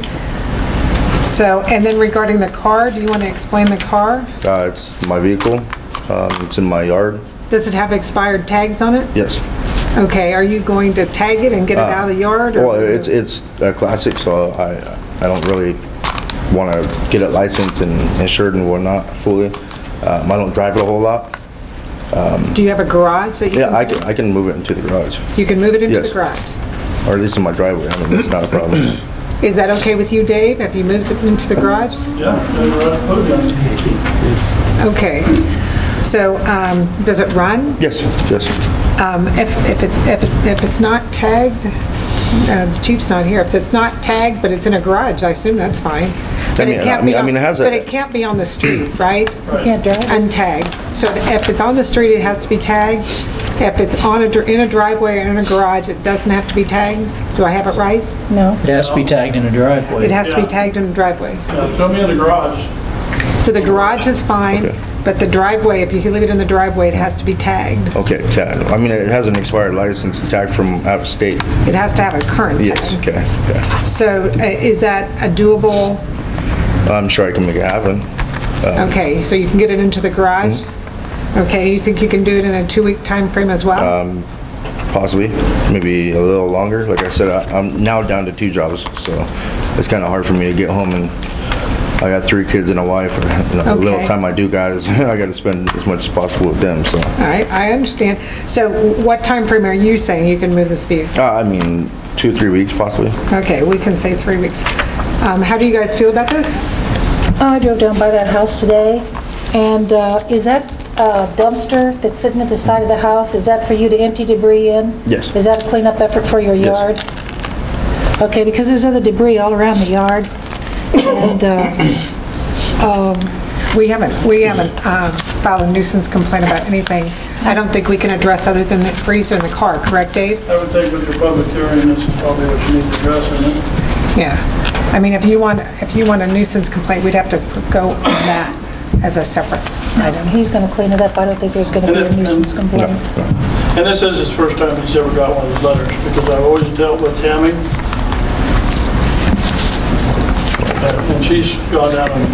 So, and then regarding the car, do you want to explain the car? It's my vehicle. It's in my yard. Does it have expired tags on it? Yes. Okay, are you going to tag it and get it out of the yard? Or Well, it's a classic, so I don't really want to get it licensed and insured and whatnot fully. I don't drive it a whole lot. Do you have a garage that you Yeah, can... I can move it into the garage. You can move it into Yes. the garage? Or at least in my driveway. I mean, that's not a problem. Is that okay with you, Dave, if he moves it into the garage? Yeah, they were right, put it in. Okay. So, does it run? Yes, yes. If it's not tagged, the chief's not here. If it's not tagged, but it's in a garage, I assume that's fine. But it can't be on the street, right? You can't drive it? Untagged. So if it's on the street, it has to be tagged. If it's in a driveway or in a garage, it doesn't have to be tagged. Do I have it right? No. It has to be tagged in a driveway. It has to be tagged in the driveway. Yeah, throw me in the garage. So the garage is fine, Okay. but the driveway, if you leave it in the driveway, it has to be tagged. Okay, tag. I mean, it has an expired license tagged from out of state. It has to have a current tag. Yes, okay. So is that a doable? I'm sure I can make it happen. Okay, so you can get it into the garage? Okay, you think you can do it in a 2-week time frame as well? Possibly, maybe a little longer. Like I said, I'm now down to 2 jobs, so it's kind of hard for me to get home, and I got 3 kids and a wife. The little time I do got is I got to spend as much as possible with them. So. All right, I understand. So what time frame are you saying you can move this vehicle? I mean, 2 or 3 weeks possibly. Okay, we can say 3 weeks. How do you guys feel about this? I drove down by that house today, and is that dumpster that's sitting at the side of the house, is that for you to empty debris in? Yes. Is that a cleanup effort for your yard? Yes. Okay, because there's other debris all around the yard, and We haven't filed a nuisance complaint about anything. I don't think we can address other than the freezer in the car, correct, Dave? I would think with your public hearing, this is probably what you need to address, isn't it? Yeah. I mean, if you want a nuisance complaint, we'd have to go on that as a separate item. he's going to clean it up. I don't think there's going to be a nuisance complaint. And this is his first time he's ever got one of these letters, because I've always dealt with Tammy. And she's gone down and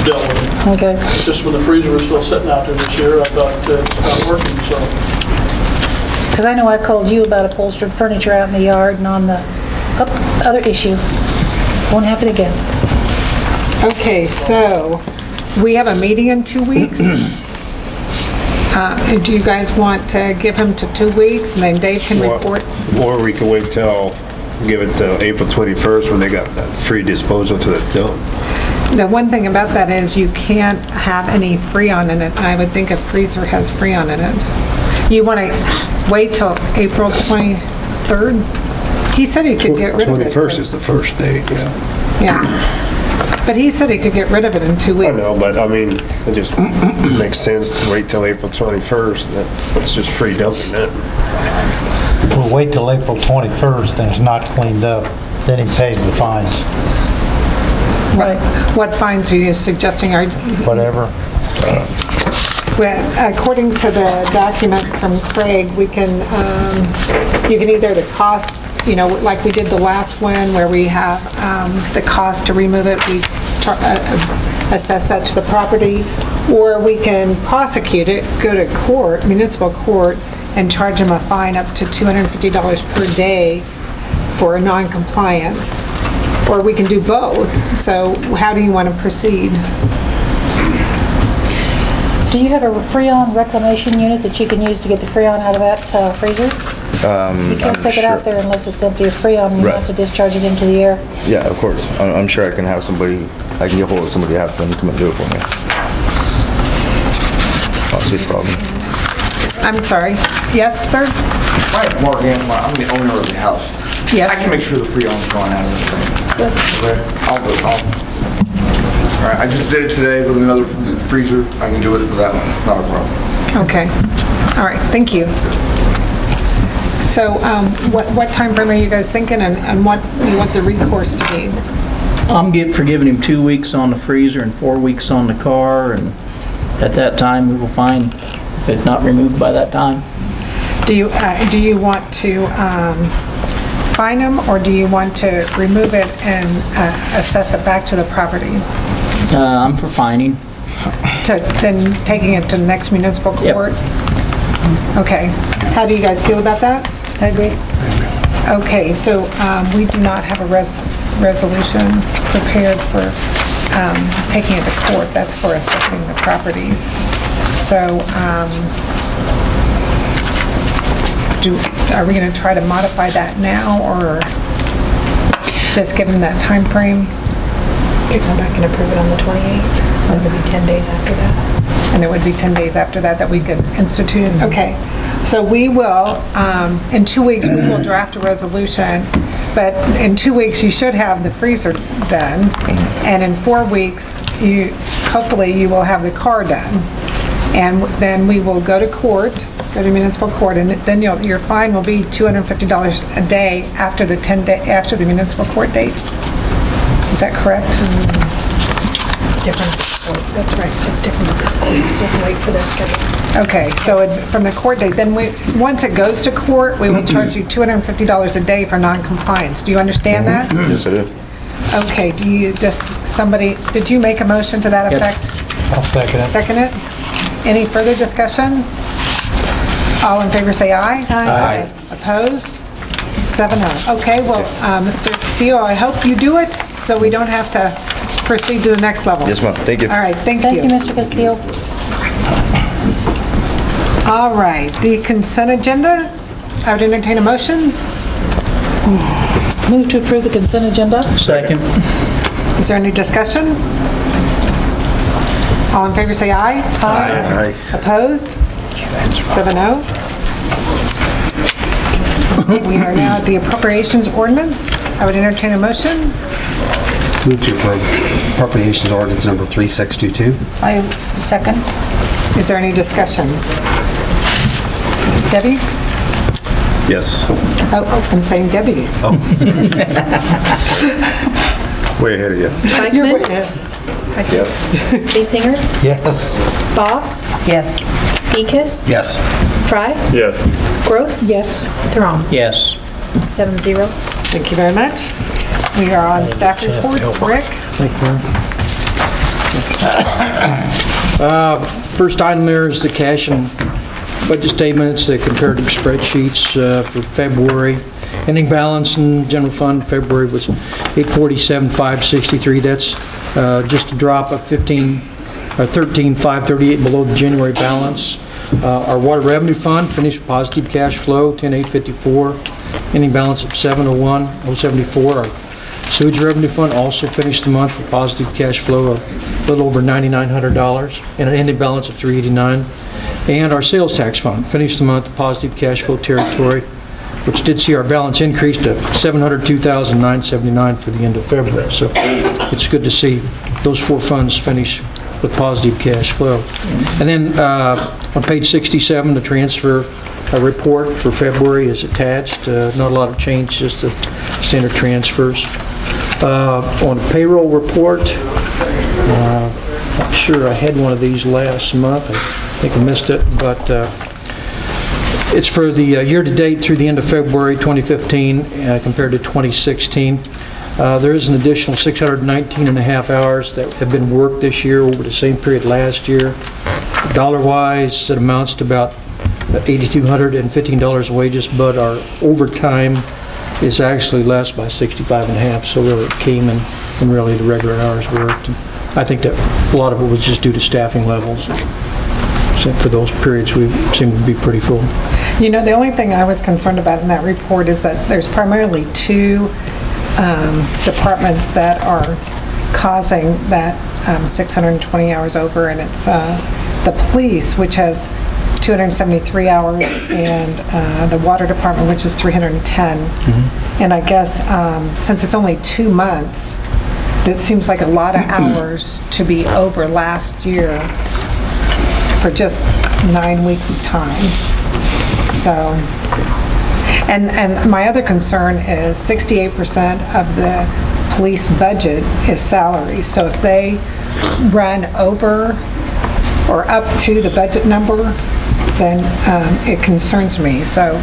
dealt with it. Okay. Just when the freezer was still sitting out there this year, I thought it's not working, so. Because I know I've called you about upholstered furniture out in the yard and on the other issue. Won't happen again. Okay, so we have a meeting in 2 weeks. Do you guys want to give him to 2 weeks and then Dave can report? Or we can wait till, give it till April 21st when they got that free disposal to the dump. The one thing about that is you can't have any Freon in it. I would think a freezer has Freon in it. You want to wait till April 23rd? He said he could get rid of it. 21st is the first date, yeah. Yeah. But he said he could get rid of it in 2 weeks. I know, but I mean, it just makes sense to wait till April 21st. It's just free dumping then. We'll wait till April 21st and it's not cleaned up, then he pays the fines. What fines are you suggesting? Whatever. Well, according to the document from Craig, we can, you can either the cost, like we did the last one where we have the cost to remove it, we assess that to the property, or we can prosecute it, go to court, municipal court, and charge them a fine up to $250 per day for non-compliance. Or we can do both. So how do you want to proceed? Do you have a Freon reclamation unit that you can use to get the Freon out of that freezer? You can't take it out there unless it's empty of Freon. You have to discharge it into the air. Yeah, of course. I'm sure I can have somebody, I can get hold of somebody to have them come and do it for me. I don't see a problem. I'm sorry. Yes, sir? Hi, Mark Hanlon. I'm the owner of the house. Yes. I can make sure the Freon's gone out of this thing. Okay? All right, I just did it today with another freezer. I can do it with that one. Not a problem. Okay. All right, thank you. So what time frame are you guys thinking, and what you want the recourse to be? I'm for giving him 2 weeks on the freezer and 4 weeks on the car, and at that time we will find if it's not removed by that time. Do you want to fine them, or do you want to remove it and assess it back to the property? I'm for fining. Then taking it to the next municipal court? Yep. Okay. How do you guys feel about that? I agree. Okay, so we do not have a resolution prepared for taking it to court. That's for assessing the properties. So are we going to try to modify that now, or just give them that time frame? You come back and approve it on the 28th. That would be 10 days after that. And it would be 10 days after that we could institute it? Okay. So we will, in 2 weeks, we will draft a resolution, but in 2 weeks, you should have the freezer done, and in 4 weeks, hopefully you will have the car done. And then we will go to court, go to municipal court, and then your fine will be $250 a day after the after the municipal court date. Is that correct? It's different. That's right. It's different if it's court. You have to wait for their schedule. Okay, so from the court date, then once it goes to court, we will charge you $250 a day for non-compliance. Do you understand that? Yes, I do. Okay, did you make a motion to that effect? I'll second it. Second it? Any further discussion? All in favor say aye. Aye. Opposed? 7-0. Okay, well, Mr. CEO, I hope you do it so we don't have to proceed to the next level. Yes, ma'am. Thank you. All right, thank you. Thank you, Mr. Castillo. All right, the consent agenda. I would entertain a motion. Move to approve the consent agenda. Second. Is there any discussion? All in favor say aye. Aye. Opposed? 7-0. We are now at the appropriations ordinance. I would entertain a motion. Move to approve appropriations ordinance number 3622. I second. Is there any discussion? Debbie? Yes. Oh, I'm saying Debbie. Oh. Way ahead of you. You're way Beichman? ahead. Yes. Basinger? Yes. Boss? Yes. Bekes? Yes. Fry? Yes. Gross? Yes. Throm? Yes. 7-0. Thank you very much. We are on staff reports. Rick? Thank you. First item there is the cash and budget statements, the comparative spreadsheets for February. Ending balance in general fund February was $847,563. That's just a drop of $13,538 below the January balance. Our water revenue fund finished with positive cash flow, $10,854. Ending balance of $701,074. Our sewage revenue fund also finished the month with positive cash flow of a little over $9,900 and an ending balance of $389. And our sales tax fund finished the month with positive cash flow territory, which did see our balance increase to $702,979 for the end of February. So it's good to see those four funds finish with positive cash flow. And then on page 67, the transfer report for February is attached. Not a lot of change, just the standard transfers. On payroll report, not sure I had one of these last month. I think I missed it, but it's for the year-to-date through the end of February 2015 compared to 2016. There is an additional 619 and a half hours that have been worked this year over the same period last year. Dollar-wise, it amounts to about $8,215 wages, but our overtime is actually less by 65 and a half, so really it came in really the regular hours worked. And I think that a lot of it was just due to staffing levels. So for those periods, we seem to be pretty full. You know, the only thing I was concerned about in that report is that there's primarily two departments that are causing that 620 hours over, and it's the police, which has 273 hours, and the water department, which is 310. And I guess since it's only 2 months, it seems like a lot of hours to be over last year for just 9 weeks of time. So, and my other concern is 68% of the police budget is salary. So if they run over or up to the budget number, then it concerns me. So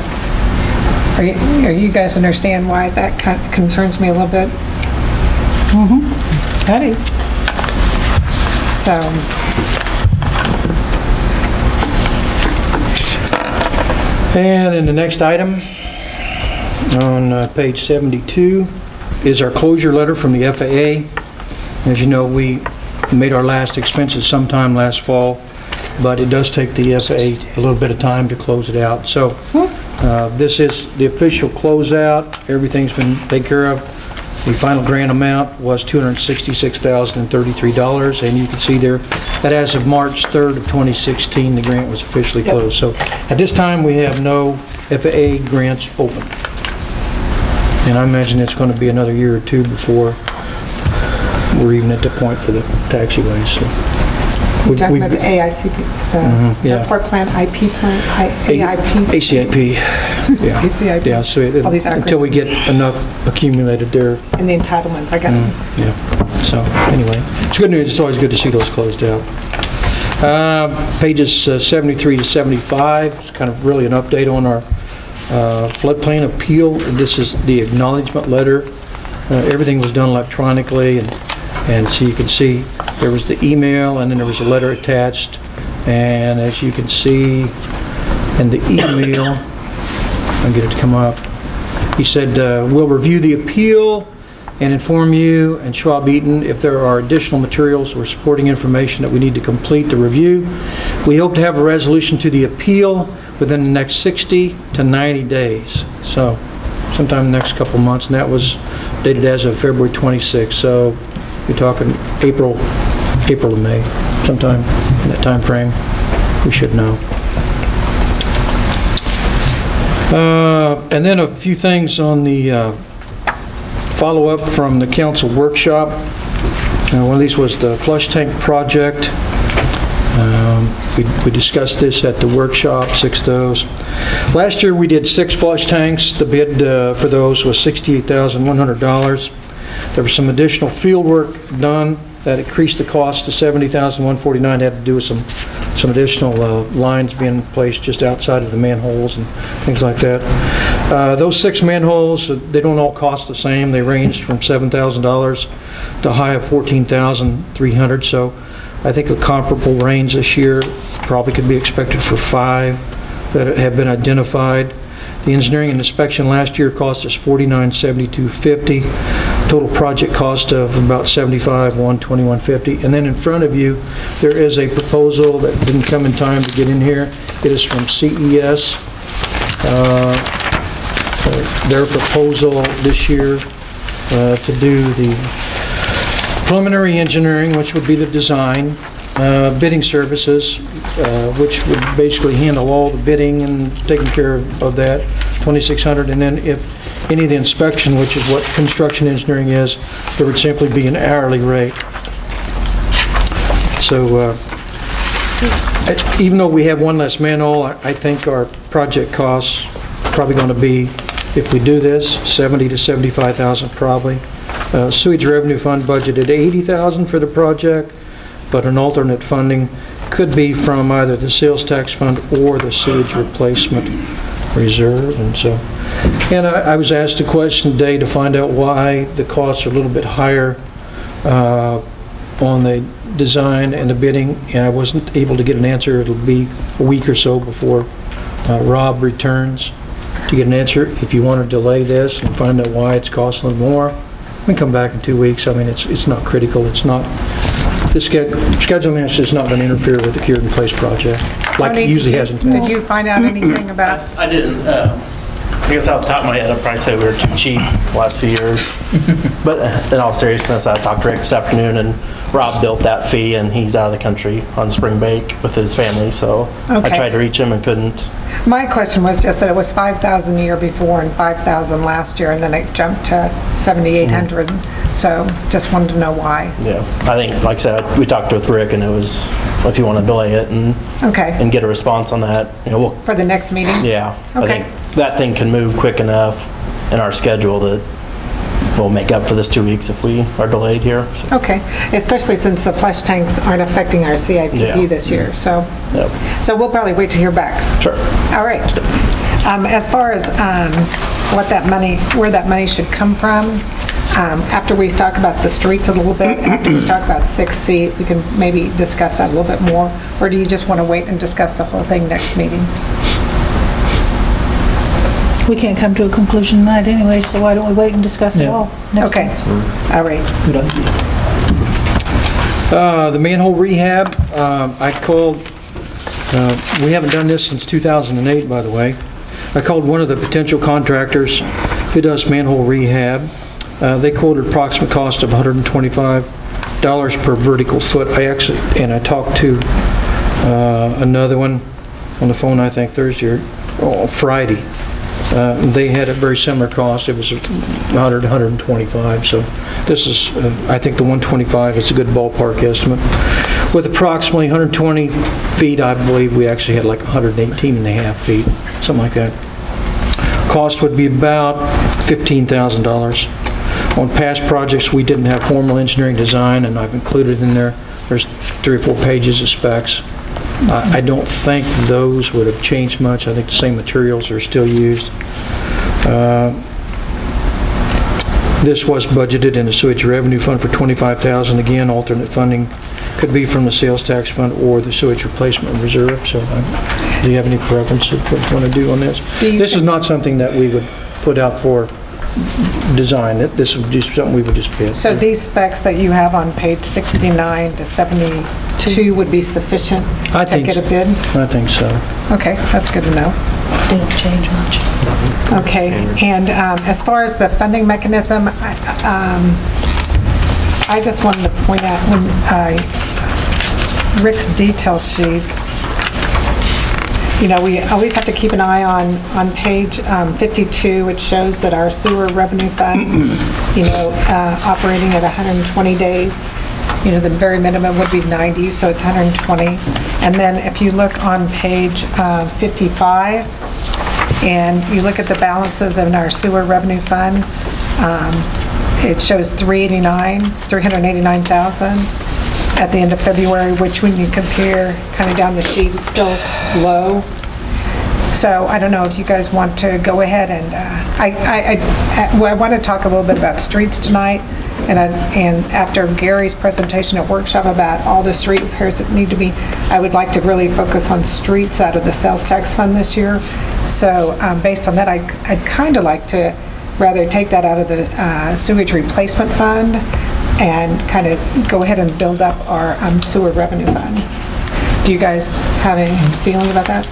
are you guys understand why that concerns me a little bit? I do. So. And in the next item, on page 72, is our closure letter from the FAA. As you know, we made our last expenses sometime last fall, but it does take the FAA a little bit of time to close it out. So this is the official closeout. Everything's been taken care of. The final grant amount was $266,033, and you can see there that as of March 3rd of 2016, the grant was officially closed. So at this time, we have no FAA grants open. And I imagine it's going to be another year or two before we're even at the point for the taxiways. So We're talking about the AICP, the airport plan, IP plan, AIP? ACIP. Yeah. ACIP. Yeah, so all these until we get enough accumulated there. And the entitlements, I got them. Yeah. So anyway, it's good news. It's always good to see those closed out. Pages 73 to 75, it's kind of really an update on our floodplain appeal. This is the acknowledgement letter. Everything was done electronically, and so you can see there was the email, and then there was a letter attached. And as you can see in the email, I'll get it to come up. He said, we'll review the appeal and inform you and Schwab Eaton if there are additional materials or supporting information that we need to complete the review. We hope to have a resolution to the appeal within the next 60 to 90 days. So sometime in the next couple months, and that was dated as of February 26th. So you're talking April to May, sometime in that time frame, we should know. And then a few things on the follow-up from the council workshop. One of these was the flush tank project. We discussed this at the workshop, 6 of those. Last year we did 6 flush tanks. The bid for those was $68,100. There was some additional field work done that increased the cost to $70,149. Had to do with some additional lines being placed just outside of the manholes and things like that. Those 6 manholes, they don't all cost the same. They ranged from $7,000 to a high of $14,300. So I think a comparable range this year probably could be expected for 5 that have been identified. The engineering and inspection last year cost us $49,7250. Total project cost of about $75,121.50. And then in front of you, there is a proposal that didn't come in time to get in here. It is from CES. Their proposal this year to do the preliminary engineering, which would be the design, bidding services, which would basically handle all the bidding and taking care of that, $2,600, and then if any of the inspection, which is what construction engineering is, there would simply be an hourly rate. So even though we have one less manhole, I think our project costs probably going to be, if we do this, $70,000 to $75,000 probably. Sewage revenue fund budgeted $80,000 for the project, but an alternate funding could be from either the sales tax fund or the sewage replacement reserve. And I was asked a question today to find out why the costs are a little bit higher on the design and the bidding, and I wasn't able to get an answer. It'll be a week or so before Rob returns to get an answer. If you want to delay this and find out why it's costing a little more, we can come back in 2 weeks. I mean, it's not critical. It's not, the scheduling is just not going to interfere with the cured in place project, like it usually hasn't been. Did you find out anything about? I didn't. I guess off the top of my head, I'd probably say we were too cheap the last few years. But in all seriousness, I talked to Rick this afternoon, and Rob built that fee, and he's out of the country on spring break with his family, so I tried to reach him and couldn't. My question was just that it was $5,000 the year before and $5,000 last year, and then it jumped to $7,800. So just wanted to know why. Yeah, I think, like I said, we talked with Rick, and it was if you want to delay it and get a response on that, for the next meeting. Yeah, okay. I think that thing can move quick enough in our schedule that we'll make up for this 2 weeks if we are delayed here. So. Okay, especially since the flush tanks aren't affecting our CIPP this year, so so we'll probably wait to hear back. Sure. All right. As far as where that money should come from, after we talk about the streets a little bit, after we talk about 6C, we can maybe discuss that a little bit more, or do you just want to wait and discuss the whole thing next meeting? We can't come to a conclusion tonight anyway, so why don't we wait and discuss it all next time? All right. Good idea. The manhole rehab, I called, we haven't done this since 2008, by the way. I called one of the potential contractors who does manhole rehab. They quoted approximate cost of $125 per vertical foot. I talked to another one on the phone, I think Thursday or Friday. They had a very similar cost. It was 100, 125. So this is, I think the 125 is a good ballpark estimate. With approximately 120 feet, I believe we actually had like 118 and a half feet, something like that. Cost would be about $15,000. On past projects, we didn't have formal engineering design, and I've included in there's 3 or 4 pages of specs. I don't think those would have changed much. I think the same materials are still used. This was budgeted in the sewage revenue fund for $25,000. Again, alternate funding could be from the sales tax fund or the sewage replacement reserve. So do you have any preference of what you want to do on this? This is not something that we would put out for design. This would just something we would just bid. So these specs that you have on page 69 to 72 would be sufficient to get a bid? I think so. Okay, that's good to know. They don't change much. Okay, and as far as the funding mechanism, I just wanted to point out when Rick's detail sheets, you know, we always have to keep an eye on page 52, which shows that our sewer revenue fund, you know, operating at 120 days. You know, the very minimum would be 90, so it's 120. And then if you look on page 55, and you look at the balances in our sewer revenue fund, it shows $389,000 at the end of February, which when you compare kind of down the sheet, it's still low. So I don't know if you guys want to go ahead and, I want to talk a little bit about streets tonight, and after Gary's presentation at workshop about all the street repairs that need to be, I would like to really focus on streets out of the sales tax fund this year. So based on that, I'd kind of like to rather take that out of the sewage replacement fund and kind of go ahead and build up our sewer revenue fund. Do you guys have any feeling about that?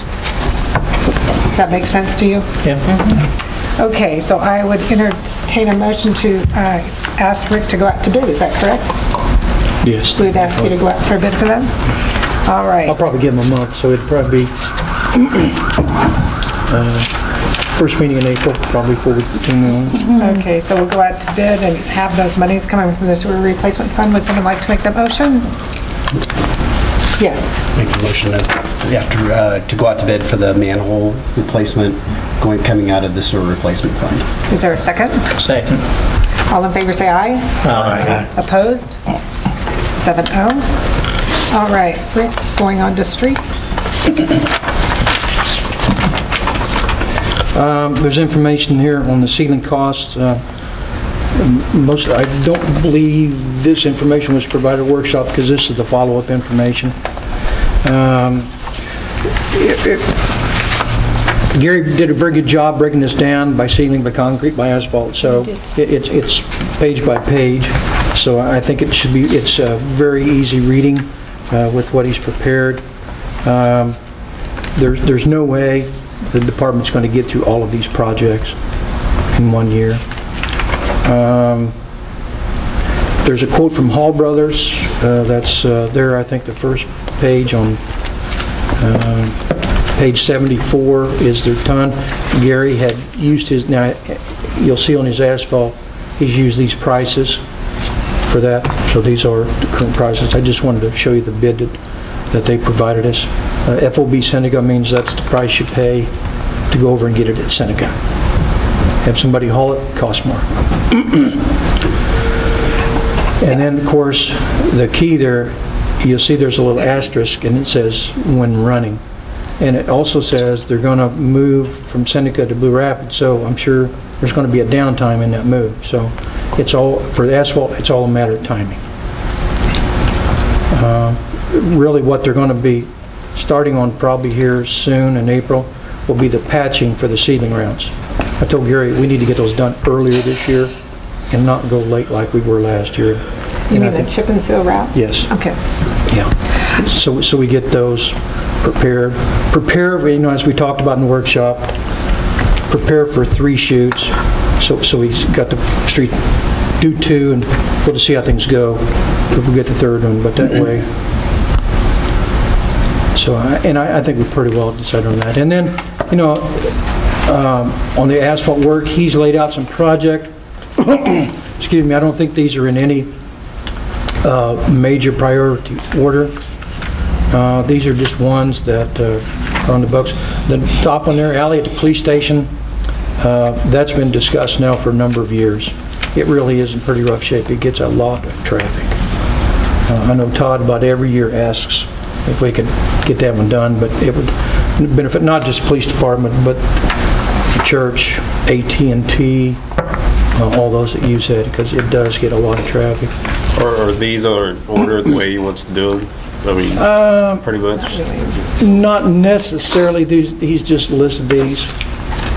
Does that make sense to you? Yeah. Mm-hmm. Okay, so I would entertain a motion to ask Rick to go out to bid. Is that correct? Yes. We would ask you to go out for a bid for them? All right. I'll probably give them a month, so it'd probably be first meeting in April, probably 4 weeks between now. Okay, so we'll go out to bid and have those monies coming from the sewer replacement fund. Would someone like to make that motion? Yes. Make a motion to go out to bid for the manhole replacement coming out of the sewer replacement fund. Is there a second? Second. All in favor, say aye. Aye. Opposed? 7-0. All right, Rick, going on to streets. There's information here on the ceiling costs. I don't believe this information was provided at workshop because this is the follow-up information. Gary did a very good job breaking this down by ceiling, by concrete, by asphalt, so it's page by page. So I think it's very easy reading with what he's prepared. There's no way the department's going to get through all of these projects in 1 year. There's a quote from Hall Brothers that's there, I think the first page on page 74 is their ton. Gary had used his, now you'll see on his asphalt, he's used these prices for that, so these are the current prices. I just wanted to show you the bid that they provided us. FOB Seneca means that's the price you pay to go over and get it at Seneca. Have somebody haul it, costs more. And then, of course, the key there, you'll see there's a little asterisk and it says when running. And it also says they're going to move from Seneca to Blue Rapids, so I'm sure there's going to be a downtime in that move. So it's all, for the asphalt, it's all a matter of timing. Really what they're going to be starting on probably here soon in April will be the patching for the seedling rounds. I told Gary we need to get those done earlier this year and not go late like we were last year. You mean the chip and seal routes? Yes. Okay. Yeah. So we get those prepared. Prepare, you know, as we talked about in the workshop, prepare for 3 shoots. So we got the street, do 2, and we'll just see how things go if we get the 3rd one, but that way. So, I think we're pretty well decided on that. And then, you know, on the asphalt work, he's laid out some project. Excuse me, I don't think these are in any major priority order. These are just ones that are on the books. The top one there, alley at the police station, that's been discussed now for a number of years. It really is in pretty rough shape. It gets a lot of traffic. I know Todd about every year asks if we could get that one done, but it would benefit not just the police department, but the church, AT&T, all those that use it, because it does get a lot of traffic. Or these are ordered the way he wants to do them? I mean, pretty much? Not necessarily. He's just listed these.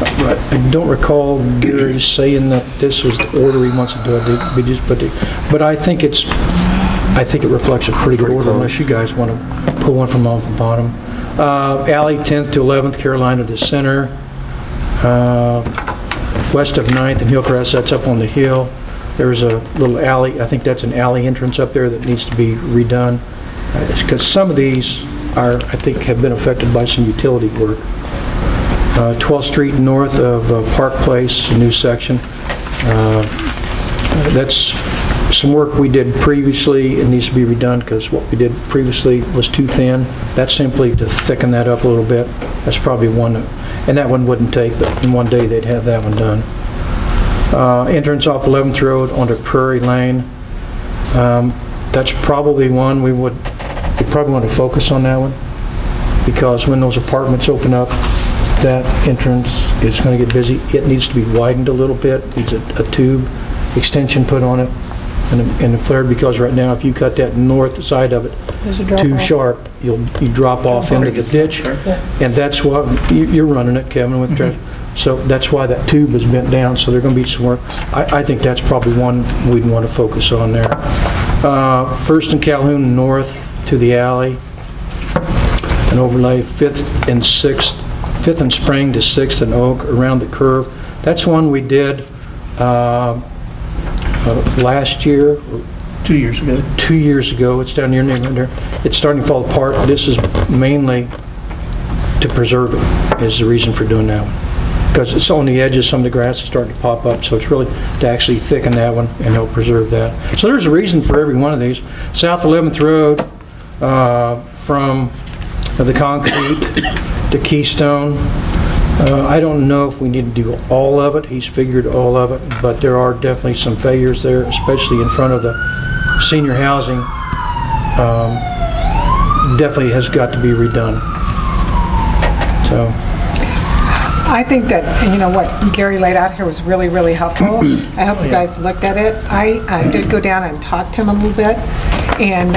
I don't recall Gary saying that this was the order he wants to do it. We just put it, but I think it reflects a pretty good order, unless you guys want to pull one from off the bottom. Alley 10th to 11th, Carolina to Center. West of 9th and Hillcrest, that's up on the hill. There's a little alley, I think that's an alley entrance up there that needs to be redone. Because some of these are, I think, have been affected by some utility work. 12th Street north of Park Place, a new section. That's some work we did previously. It needs to be redone because what we did previously was too thin. That's simply to thicken that up a little bit. That's probably one, and that one wouldn't take, but in one day they'd have that one done. Entrance off 11th Road onto Prairie Lane. That's probably one we probably want to focus on that one, because when those apartments open up, that entrance is going to get busy. It needs to be widened a little bit. Needs a tube extension put on it and a flare, because right now if you cut that north side of it too sharp, you drop off into the ditch, and that's what you're running it, Kevin, with traffic. So that's why that tube is bent down, so there's going to be some work. I think that's probably one we'd want to focus on there. First and Calhoun north to the alley, an overlay 5th and 6th, 5th and Spring to 6th and Oak around the curve. That's one we did last year. 2 years ago. 2 years ago. It's down near there. It's starting to fall apart. This is mainly to preserve it, is the reason for doing that one. Because it's on the edges, some of the grass is starting to pop up, so it's really to actually thicken that one and help preserve that. So there's a reason for every one of these. South 11th Road, from the concrete to Keystone, I don't know if we need to do all of it. He's figured all of it, but there are definitely some failures there, especially in front of the senior housing. Definitely has got to be redone. So. I think that, you know, what Gary laid out here was really, really helpful. I hope you guys looked at it. I did go down and talk to him a little bit, and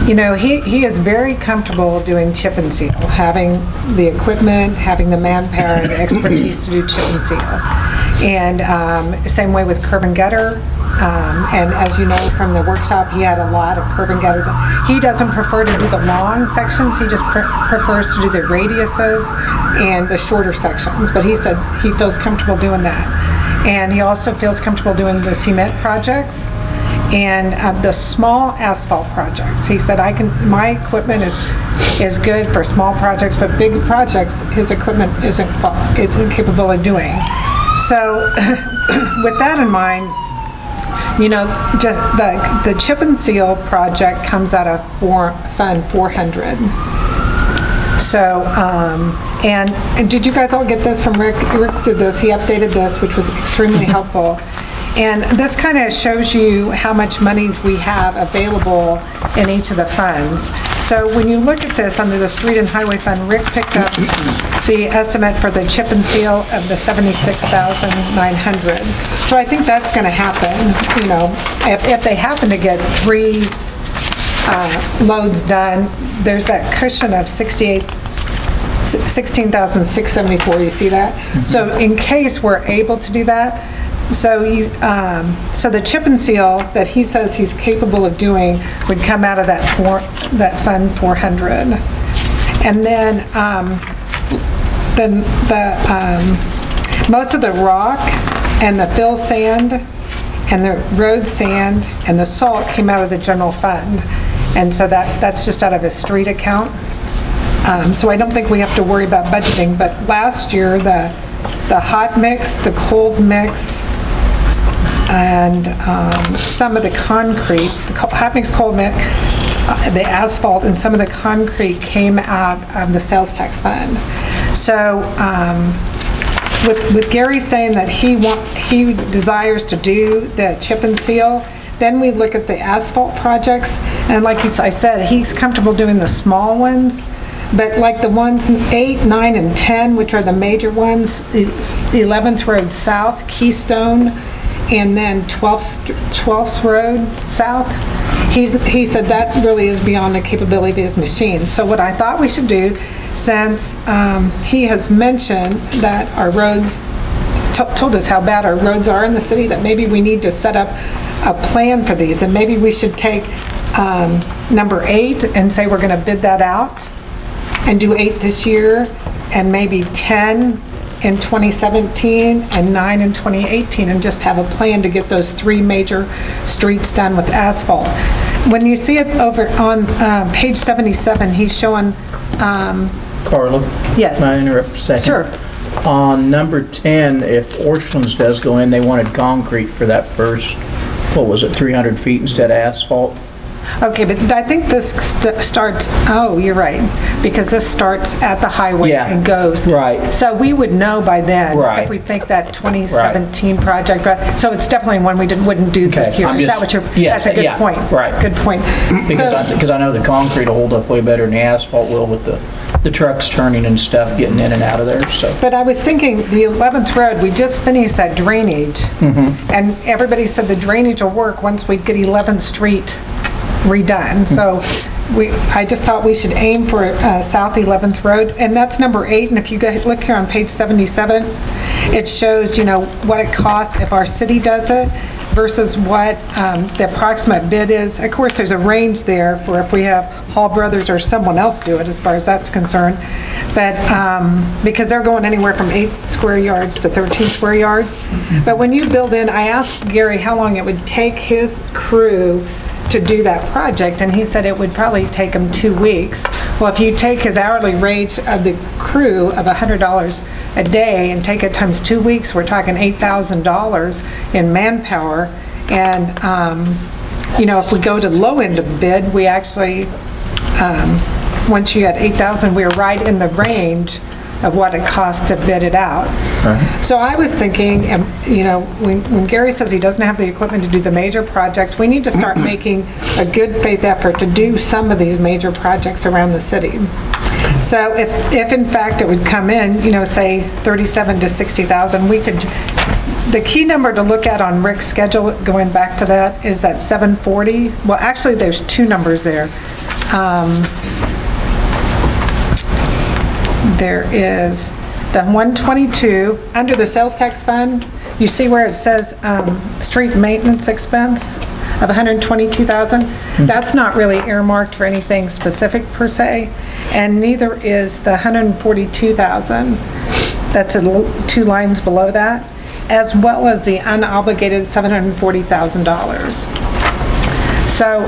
you know, he is very comfortable doing chip and seal, having the equipment, having the manpower and the expertise to do chip and seal. And same way with curb and gutter. And as you know from the workshop, he had a lot of curb and gutter. He doesn't prefer to do the long sections. He just prefers to do the radiuses and the shorter sections. But he said he feels comfortable doing that. And he also feels comfortable doing the cement projects and the small asphalt projects. He said, my equipment is good for small projects, but big projects, his equipment isn't capable of doing. So with that in mind, you know, just the chip and seal project comes out of Fund 400. So, and did you guys all get this from Rick? Rick did this, he updated this, which was extremely helpful. And this kind of shows you how much monies we have available in each of the funds. So when you look at this under the Street and Highway Fund, Rick picked up the estimate for the chip and seal of the $76,900. So I think that's going to happen. You know, if they happen to get 3 loads done, there's that cushion of $16,674. You see that? So in case we're able to do that, so so the chip and seal that he says he's capable of doing would come out of that Fund 400, and then most of the rock and the fill sand and the road sand and the salt came out of the general fund, and so that's just out of his street account. So I don't think we have to worry about budgeting. But last year the hot mix, the cold mix, and some of the concrete, the hot mix, cold mix, the asphalt, and some of the concrete came out of the sales tax fund. So with Gary saying that he desires to do the chip and seal, then we look at the asphalt projects, and like I said, he's comfortable doing the small ones. But like the ones 8, 9, and 10, which are the major ones, 11th Road South, Keystone, and then 12th Road South, he said that really is beyond the capability of his machine. So what I thought we should do, since he has mentioned that our roads, told us how bad our roads are in the city, that maybe we need to set up a plan for these, and maybe we should take number 8 and say we're going to bid that out and do 8 this year, and maybe 10 in 2017 and 9 in 2018, and just have a plan to get those 3 major streets done with asphalt. When you see it over on page 77, he's showing... Carla? Yes. May I interrupt for a second? Sure. On number 10, if Orchlands does go in, they wanted concrete for that first, what was it, 300 feet instead of asphalt? Okay, but I think this starts, oh, you're right, because this starts at the highway and goes. Right. So we would know by then Right. if we make that 2017 project. Right. So it's definitely one we wouldn't do this year. Is that what you're, that's a good point. Right. Good point. Because I know the concrete will hold up way better than the asphalt will with the trucks turning and stuff getting in and out of there, so. But I was thinking, the 11th Road, we just finished that drainage, and everybody said the drainage will work once we get 11th Street redone. So I just thought we should aim for South 11th Road, and that's number 8. And if you look here on page 77, it shows, you know, what it costs if our city does it versus what the approximate bid is. Of course, there's a range there for if we have Hall Brothers or someone else do it, as far as that's concerned. But because they're going anywhere from 8 square yards to 13 square yards. But when you build in, I asked Gary how long it would take his crew to do that project, and he said it would probably take him 2 weeks. Well, if you take his hourly rate of the crew of $100 a day and take it times 2 weeks, we're talking $8,000 in manpower. And you know, if we go to low end of the bid, we actually once you had 8,000, we were right in the range of what it costs to bid it out. So I was thinking, you know, when Gary says he doesn't have the equipment to do the major projects, we need to start making a good faith effort to do some of these major projects around the city. So if in fact it would come in, you know, say 37 to 60,000, we could, the key number to look at on Rick's schedule, going back to that, is that 740. Well, actually, there's two numbers there. There is the 122, under the sales tax fund, you see where it says street maintenance expense of 122,000? That's not really earmarked for anything specific per se, and neither is the 142,000. That's two lines below that, as well as the unobligated $740,000. So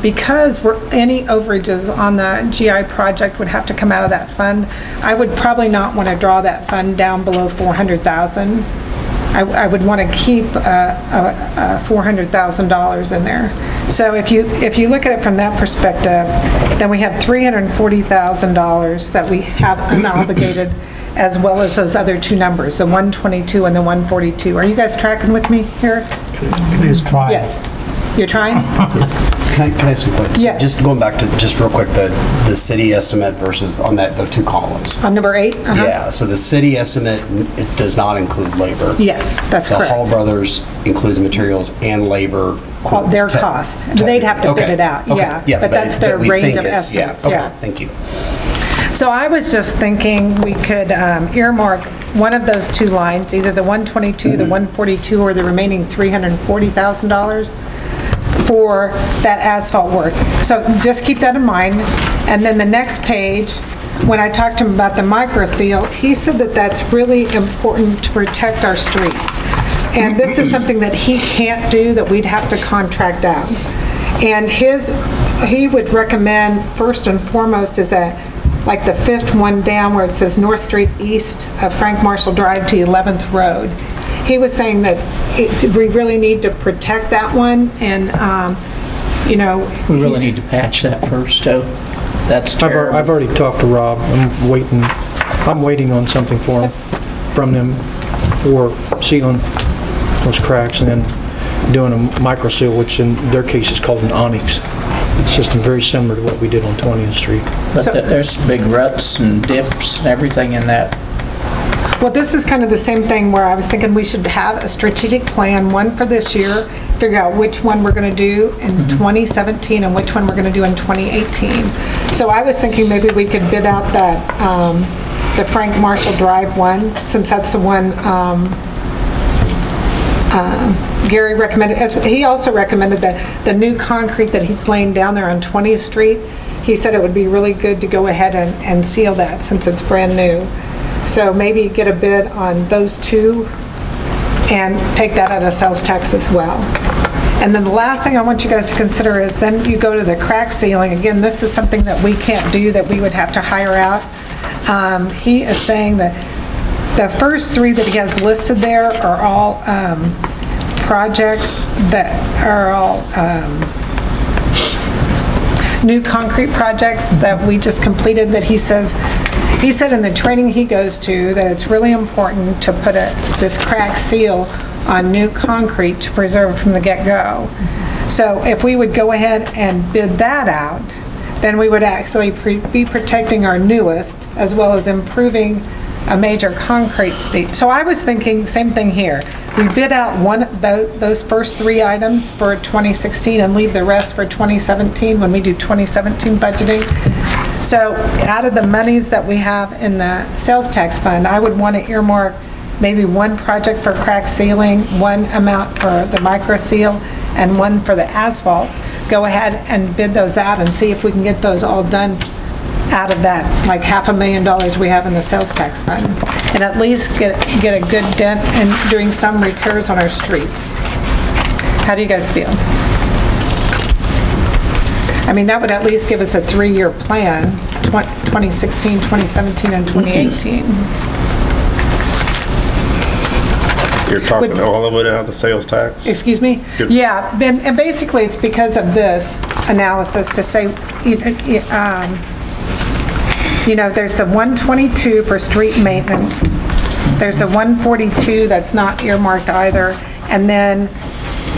because any overages on the GI project would have to come out of that fund, I would probably not want to draw that fund down below 400,000. I would want to keep $400,000 in there. So if you look at it from that perspective, then we have $340,000 that we have unobligated, as well as those other two numbers, the 122 and the 142. Are you guys tracking with me here? Can I just try? Yes. You're trying? Can I ask you a question? Yes. Just going back to, just real quick, the city estimate versus on those two columns. On number 8? Yeah, so the city estimate, it does not include labor. Yes, that's correct. The Hall Brothers includes materials and labor. Their cost. They'd have to bid it out, yeah. But that's their range of estimates, yeah. Thank you. So I was just thinking we could earmark one of those two lines, either the 122, the 142, or the remaining $340,000 for that asphalt work. So just keep that in mind. And then the next page, when I talked to him about the micro seal, he said that that's really important to protect our streets. And this is something that he can't do, that we'd have to contract out. And he would recommend, first and foremost, is that like the 5th one down where it says North Street east of Frank Marshall Drive to 11th Road. He was saying that we really need to protect that one, and you know, we really need to patch that first, so that's terrible. I've already talked to Rob. I'm waiting on something from them for sealing those cracks and then doing a micro seal, which in their case is called an onyx system, very similar to what we did on 20th Street. But there's big ruts and dips and everything in that. Well, this is kind of the same thing where I was thinking we should have a strategic plan, one for this year, figure out which one we're going to do in 2017 and which one we're going to do in 2018. So I was thinking maybe we could bid out that, the Frank Marshall Drive one, since that's the one Gary recommended. He also recommended that the new concrete that he's laying down there on 20th Street, he said it would be really good to go ahead and seal that since it's brand new. So maybe get a bid on those two and take that out of sales tax as well. And then the last thing I want you guys to consider is then you go to the crack sealing. Again, this is something that we can't do, that we would have to hire out. He is saying that the first 3 that he has listed there are all projects that are all new concrete projects that we just completed, that he said in the training he goes to that it's really important to put this crack seal on new concrete to preserve it from the get-go. So if we would go ahead and bid that out, then we would actually be protecting our newest as well as improving a major concrete state. So I was thinking same thing here. We bid out those first 3 items for 2016 and leave the rest for 2017 when we do 2017 budgeting. So out of the monies that we have in the sales tax fund, I would want to earmark maybe 1 project for crack sealing, 1 amount for the micro seal, and 1 for the asphalt. Go ahead and bid those out and see if we can get those all done out of that, like $500,000 we have in the sales tax fund, and at least get a good dent in doing some repairs on our streets. How do you guys feel? I mean, that would at least give us a 3-year plan, 2016, 2017, and 2018. You're talking all of it out of the sales tax? Excuse me? Yeah, and basically it's because of this analysis to say, you know, there's the 122 for street maintenance. There's a 142 that's not earmarked either. And then,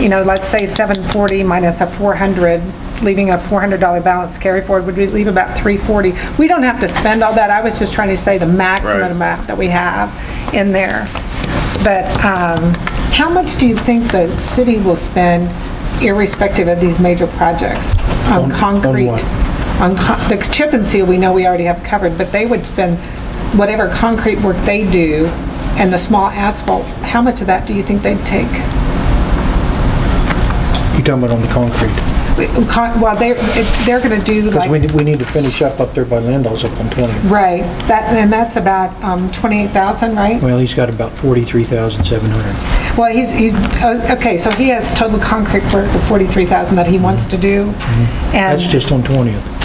you know, let's say 740 minus a 400, leaving a $400 balance carry forward, would we leave about 340? We don't have to spend all that. I was just trying to say the maximum amount that we have in there. But how much do you think the city will spend irrespective of these major projects on concrete? On the chip and seal, we know we already have covered, but they would spend whatever concrete work they do and the small asphalt, how much of that do you think they'd take? You talking about on the concrete? Well, they're going to do like... Because we need to finish up there by Landau's up on 20. Right, and that's about 28,000, right? Well, he's got about 43,700. Well, he's okay, so he has total concrete work of 43,000 that he wants to do. And that's just on 20th.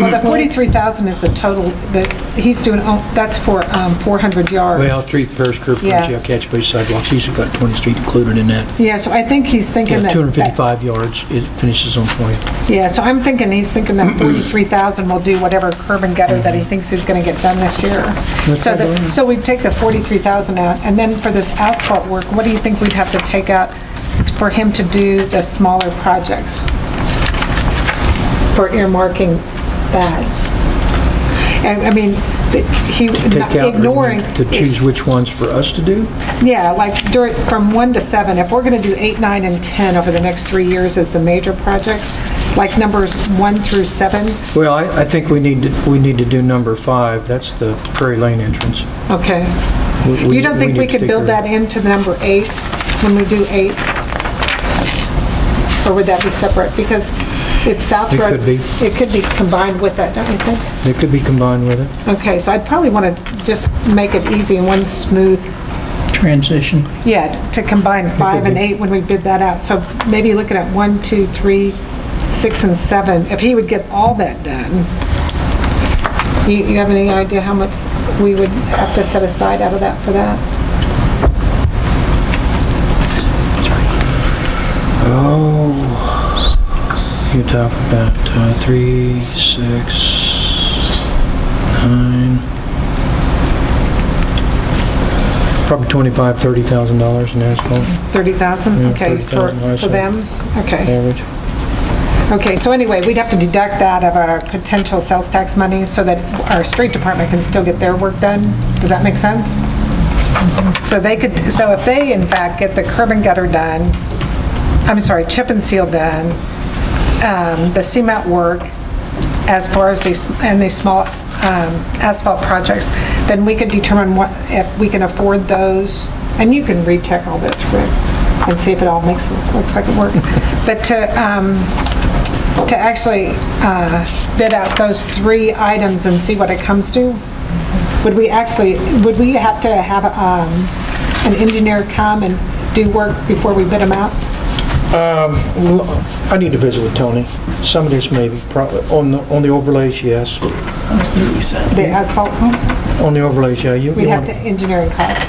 Well, the 43,000 is the total that he's doing, that's for 400 yards. Well, 3 pairs, curb cuts, Yeah. catch base, sidewalks, he's got 20th Street included in that. Yeah, so I think he's thinking Yeah, that... 255 yards, it finishes on 20th. Yeah, so I'm thinking he's thinking that 43,000 will do whatever curb and gutter that he thinks is going to get done this year. So we'd take the 43,000 out, and then for this asphalt work, what do you think we'd have to take out for him to do the smaller projects? For earmarking that. And I mean, he Take out, ignoring... To choose which ones for us to do? Yeah, like from 1 to 7, if we're going to do 8, 9, and 10 over the next 3 years as the major projects, like numbers 1 through 7? Well, I think we need to do number 5. That's the Prairie Lane entrance. Okay. You don't think we could build that into number 8 when we do 8? Or would that be separate? Because it's South Road. It could be. It could be combined with that, don't you think? It could be combined with it. Okay, so I'd probably want to just make it easy and one smooth transition. Yeah, to combine 5 and 8 when we bid that out. So maybe looking at 1, 2, 3, 6, and 7. If he would get all that done, you have any idea how much we would have to set aside out of that for that? Oh, you talk about 3, 6, 9, probably $25,000, $30,000 in asphalt. 30,000? Yeah, Okay, 30,000 for them? Okay. Average. Okay, so anyway, we'd have to deduct that of our potential sales tax money so that our street department can still get their work done. Does that make sense? So they could, so if they in fact get the curb and gutter done, I'm sorry, chip and seal done, the cement work, as far as these small asphalt projects, then we could determine what, if we can afford those. And you can recheck all this, Rick, and see if it all looks like it works. But to actually bid out those 3 items and see what it comes to, would we have to have an engineer come and do work before we bid them out? I need to visit with Tony. Some of this maybe, on the overlays, yes. The asphalt? On the overlays, yeah. We have to engineering costs.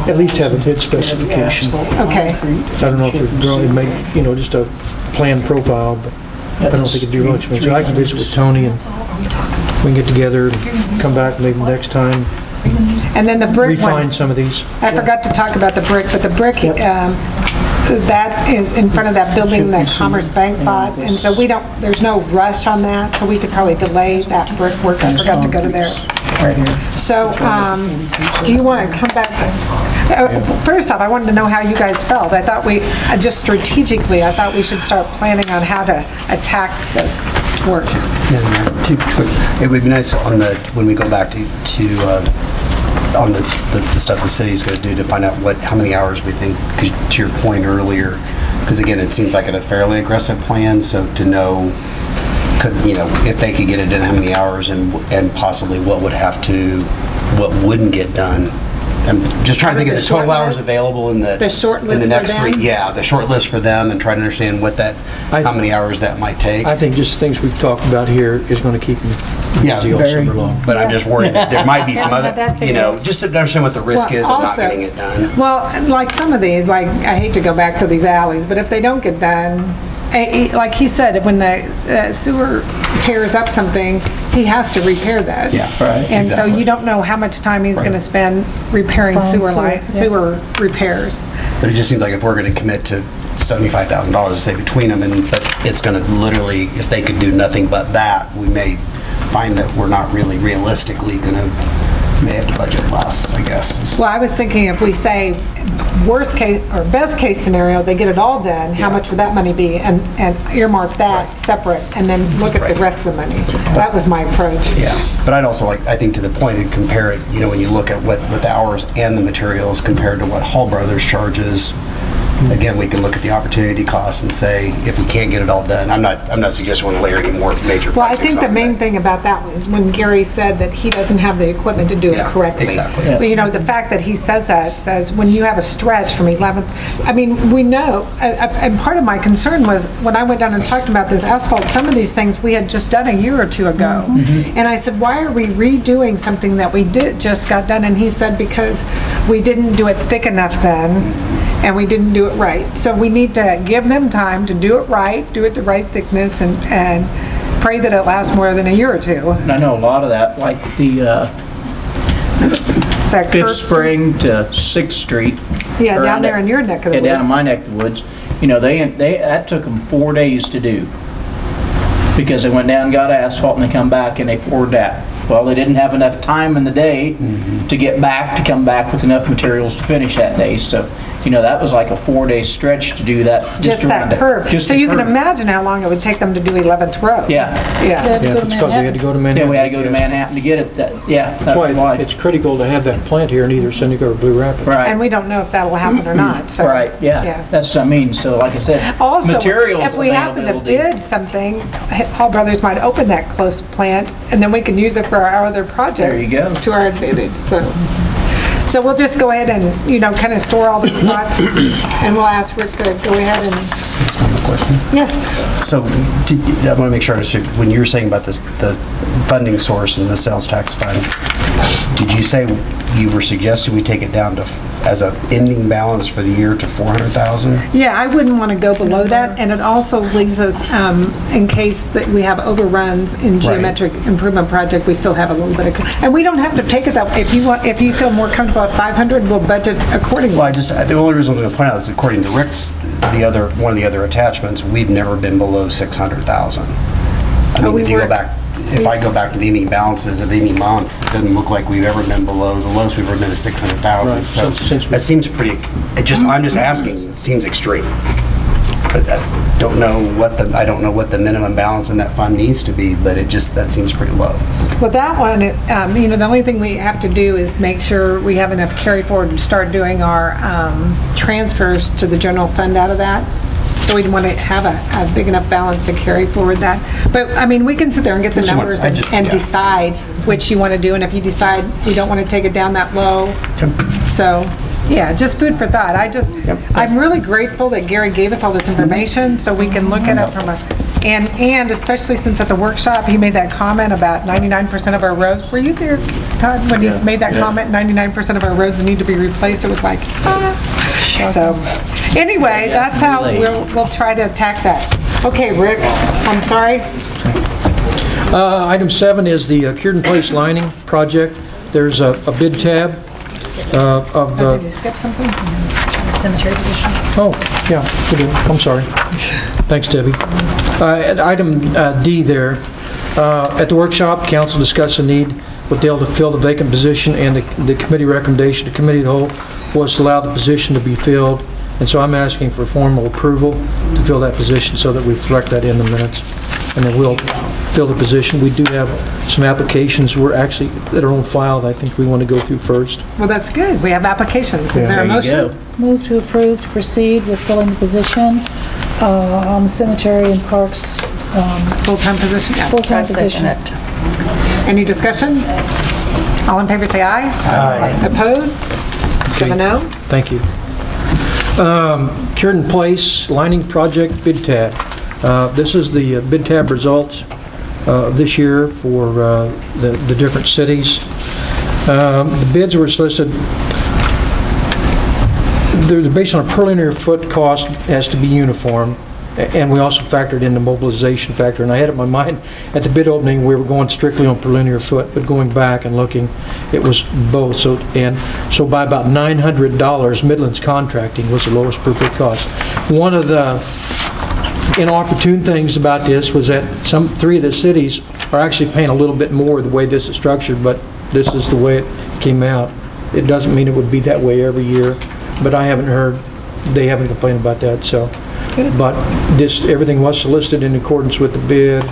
At least have a bid specification. Okay. I don't know if we're going to make, just a planned profile, but I don't think it'd be real expensive. I can visit with Tony and we can get together and come back maybe next time. And then the brick refine ones. some of these. I forgot to talk about the brick, but the brick, that is in front of that building that Commerce Bank bought, and so there's no rush on that, so we could probably delay that brick work. I forgot to go to there. Right here. So, do you want to come back? First off, I wanted to know how you guys felt. I thought just strategically, I thought we should start planning on how to attack this work. Yeah, too quick. It would be nice when we go back on the stuff the city's going to do to find out how many hours we think, because to your point earlier, because again, it seems like a fairly aggressive plan, so to know, if they could get it done, how many hours and possibly what wouldn't get done. I'm just trying to think of the total hours available in the short list in the next for them? 3. Yeah, the short list for them, and try to understand how many hours that might take. I think just things we've talked about here is going to keep them busy all summer long. But I'm just worried that there might be some other, just to understand what the risk is of not getting it done. Well, like some of these, I hate to go back to these alleys, but if they don't get done, like he said, when the sewer tears up something, he has to repair that. Yeah, right. And so Exactly. you don't know how much time he's going to spend repairing Phone, sewer repairs. But it just seems like if we're going to commit to $75,000 to say between them, but it's going to literally, if they could do nothing but that, we may find that we're not really realistically going to, may have to budget less, I guess. Well, I was thinking if we say worst case or best case scenario, they get it all done, how much would that money be? And earmark that separate and then look at the rest of the money. That was my approach. Yeah, but I'd also like, I think to the point, and compare it, when you look at what the hours and the materials compared to what Hall Brothers charges, again, we can look at the opportunity costs and say, if we can't get it all done, I'm not suggesting we want to layer any more major Well, I projects think the on main that. thing about that was when Gary said that he doesn't have the equipment to do it Yeah, correctly. exactly. But, the fact that he says that, says when you have a stretch from 11th, I mean, we know, and part of my concern was when I went down and talked about this asphalt, some of these things we had just done a year or two ago. And I said, why are we redoing something that we just got done? And he said, because we didn't do it thick enough then, and we didn't do it right. So we need to give them time to do it right, do it the right thickness, and pray that it lasts more than a year or two. And I know a lot of that, like the That 5th curb- Spring to 6th Street. Yeah, or down there in your neck of the Yeah, down in woods. my neck of the woods. That took them 4 days to do. Because they went down and got asphalt and they come back and they poured that. Well, they didn't have enough time in the day to get back, to come back with enough materials to finish that day. So, that was like a 4-day stretch to do that. Just around that it. curb. Just So the you can curb. imagine how long it would take them to do 11th Road. Yeah. Yeah. They had to go to It's because they had to go to Manhattan. Yeah, we had to go to Manhattan to get it. That's That's why it's critical to have that plant here in either Seneca or Blue Rapids. Right. And we don't know if that'll happen or not, so. Right, yeah. That's what I mean. So like I said, Also, materials if we happen to availability. bid something, Hall Brothers might open that close plant, and then we can use it for our other projects. There you go. To our advantage, so we'll just go ahead and, kind of store all these thoughts, and we'll ask Rick to go ahead and, Just one more question. yes. So, I want to make sure I understood, when you were saying about this, the funding source and the sales tax fund, did you say you were suggesting we take it down to, as a ending balance for the year to 400,000? Yeah, I wouldn't want to go below that, and it also leaves us, in case that we have overruns in geometric improvement project, we still have a little bit of, and we don't have to take it that way. If you feel more comfortable at 500, we'll budget accordingly. Well, the only reason I'm going to point out is according to Rick's, one of the other attachments, we've never been below 600,000. I mean, if I go back to the ending balances of any month, it doesn't look like we've ever been below, the lowest we've ever been is 600,000. Right. So that seems pretty, I'm just asking, it seems extreme. But I don't know what the minimum balance in that fund needs to be, but that seems pretty low. Well, that one, the only thing we have to do is make sure we have enough carry forward to start doing our transfers to the general fund out of that. So we'd want to have a big enough balance to carry forward that. But, we can sit there and get the numbers and decide which you want to do, and if you decide we don't want to take it down that low. So, yeah, just food for thought. I'm really grateful that Gary gave us all this information so we can look at it from and especially since at the workshop, he made that comment about 99% of our roads. Were you there, Todd, when he made that comment, 99% of our roads need to be replaced? It was like, So, anyway, that's how we'll try to attack that. Okay, Rick, I'm sorry. Item 7 is the cured in place lining project. There's a bid tab of... Did you skip something? Cemetery position. Oh, yeah, we did. I'm sorry. Thanks, Debbie. At item D there, at the workshop, council discussed the need with Dale to fill the vacant position, and the committee recommendation, the committee of the whole, was to allow the position to be filled. And so I'm asking for formal approval to fill that position so that we reflect that in the minutes. And then we'll fill the position. We do have some applications that are on file that I think we want to go through first. Well, that's good. We have applications. Is there a motion? Move to approve to proceed with filling the position on the cemetery and parks. Full-time position? Yeah. Full-time position. Any discussion? All in favor say aye. Aye. Opposed? 7-0. Thank you. Cured in place lining project bid tab. This is the bid tab results this year for the different cities. The bids were solicited. They're based on a per linear foot cost, has to be uniform, And we also factored in the mobilization factor. And I had it in my mind, at the bid opening, we were going strictly on per linear foot, but going back and looking, it was both. So by about $900, Midlands Contracting was the lowest per foot cost. One of the inopportune things about this was that three of the cities are actually paying a little bit more the way this is structured, but this is the way it came out. It doesn't mean it would be that way every year, but I haven't heard, they haven't complained about that, so. Good. But everything was solicited in accordance with the bid.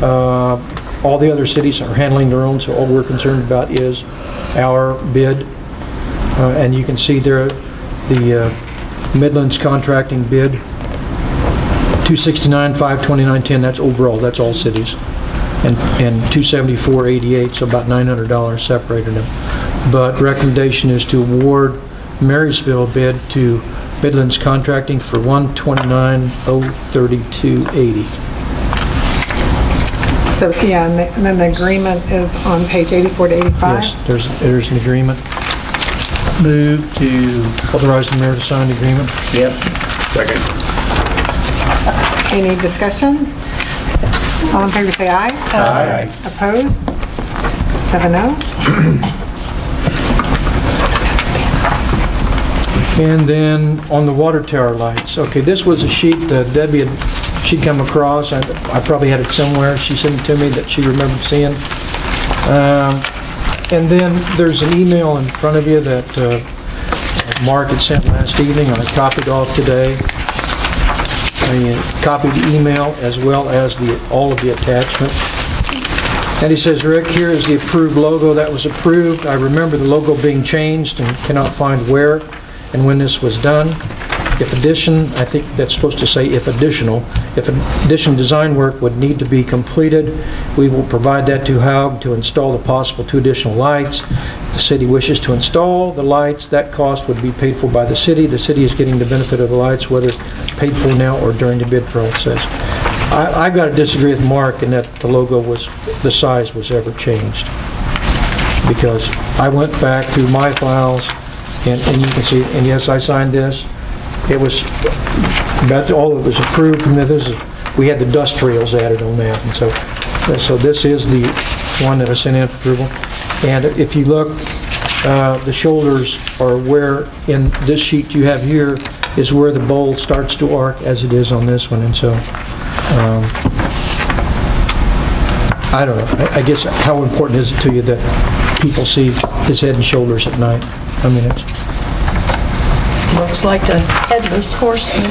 All the other cities are handling their own, so all we're concerned about is our bid. And you can see there the Midlands Contracting bid, $269, $529.10, that's overall, that's all cities. And $274.88, so about $900 separated them. But recommendation is to award Marysville bid to Midlands Contracting for $129,032.80. So, yeah, and then the agreement is on page 84 to 85? Yes, there's an agreement. Move to authorize the mayor to sign the agreement. Yep. Second. Any discussion? All in favor say aye. Aye. Opposed? 7-0. And then on the water tower lights, okay, this was a sheet that Debbie she'd come across. I probably had it somewhere. She sent it to me that she remembered seeing. And then there's an email in front of you that Mark had sent last evening, and I copied off today. I copied the email as well as all of the attachment. And he says, Rick, here is the approved logo that was approved. I remember the logo being changed and cannot find where and when this was done. If addition, I think that's supposed to say if additional design work would need to be completed, we will provide that to Haug to install the possible 2 additional lights. If the city wishes to install the lights, that cost would be paid for by the city. The city is getting the benefit of the lights, whether paid for now or during the bid process. I've got to disagree with Mark in that the size was ever changed. Because I went back through my files, and you can see, and yes, I signed this. It was about all that was approved from this. We had the dust trails added on that, and so this is the one that I sent in for approval. And if you look, the shoulders are where in this sheet you have here is where the bowl starts to arc as it is on this one, and so I don't know. I guess how important is it to you that people see his head and shoulders at night? I mean, it's looks like a headless horseman.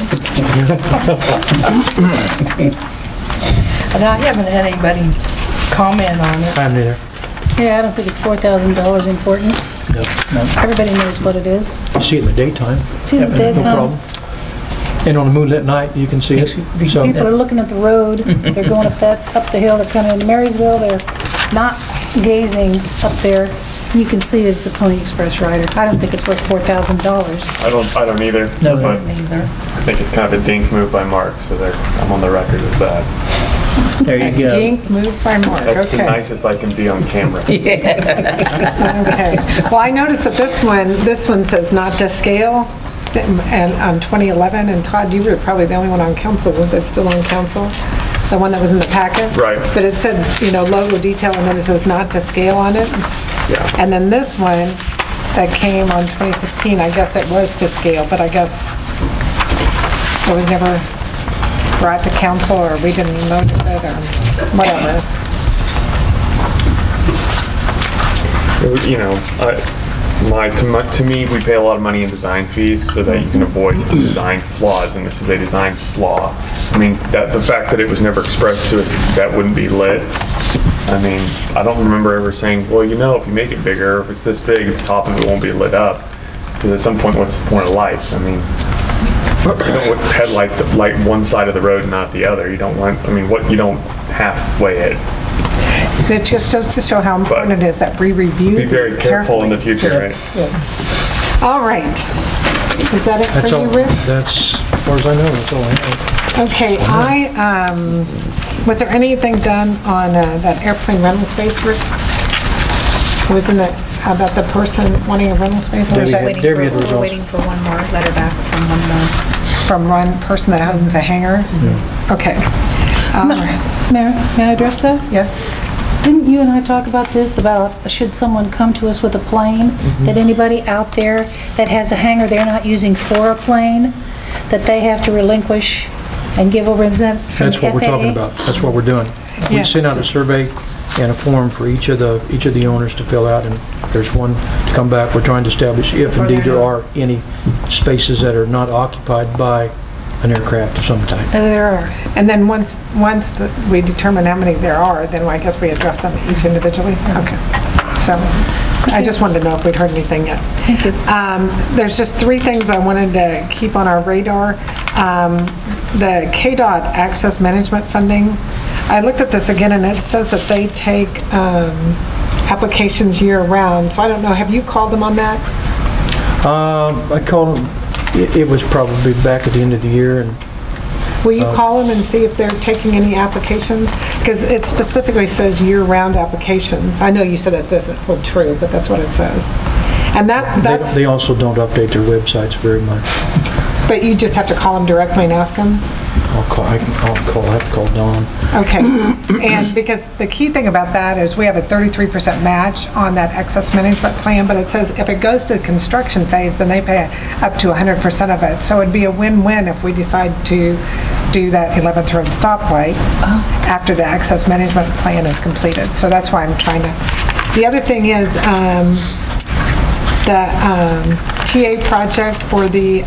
And I haven't had anybody comment on it. I haven't either. Yeah, I don't think it's $4,000 important. No. Everybody knows what it is. You see it in the daytime. See it in the daytime. No problem. And on a moonlit night, you can see it. So, people are looking at the road. They're going up the hill. They're coming into Marysville. They're not gazing up there. You can see that it's a Pony Express rider. I don't think it's worth $4,000. I don't either. No, but neither. I think it's kind of a dink move by Mark, so I'm on the record with that. There you go. Dink move by Mark. That's okay. the nicest I can be on camera. Okay. Well, I noticed that this one says not to scale, and on 2011. And Todd, you were probably the only one on council that's still on council. The one that was in the packet. Right. But it said, logo detail, and then it says not to scale on it. Yeah. And then this one that came on 2015, I guess it was to scale, but I guess it was never brought to council, or we didn't notice it, or whatever. To me, we pay a lot of money in design fees so that you can avoid design flaws, and this is a design flaw. I mean, the fact that it was never expressed to us that wouldn't be lit. I mean, I don't remember ever saying, well, if you make it bigger, if it's this big, the top of it won't be lit up. Because at some point, what's the point of lights? I mean, you don't want headlights that light one side of the road and not the other. You don't want, you don't halfway it. It just goes to show how important it is that we review Be very careful in the future, right? Yeah. All right. Is that it for you, Rick? That's, as far as I know, that's all I have. Okay, was there anything done on that airplane rental space, Rick? Was in about the person wanting a rental space? We're waiting for one more letter back from one more from one person that owns a hangar? Okay. May I address that? Yes. Didn't you and I talk about this, about should someone come to us with a plane, that anybody out there that has a hangar they're not using for a plane, that they have to relinquish and give over? That's what we're talking about. That's what we're doing. We sent out a survey and a form for each of the owners to fill out, and there's one to come back. We're trying to establish if indeed there are any spaces that are not occupied by an aircraft of some type. There are. And then once we determine how many there are, then I guess we address them each individually? Okay. So I just wanted to know if we'd heard anything yet. Thank you. There's just 3 things I wanted to keep on our radar. The KDOT access management funding. I looked at this again, and it says that they take applications year-round. So I don't know, have you called them on that? I called them. It was probably back at the end of the year. And will you call them and see if they're taking any applications? Because it specifically says year-round applications. I know you said it doesn't hold true, but that's what it says. And that's... They also don't update their websites very much. But you just have to call them directly and ask them? I have to call Dawn. Okay. And because the key thing about that is we have a 33% match on that access management plan, but it says if it goes to the construction phase, then they pay up to 100% of it. So it'd be a win-win if we decide to do that 11th Road stoplight after the access management plan is completed. So that's why I'm trying to... The other thing is the TA project for the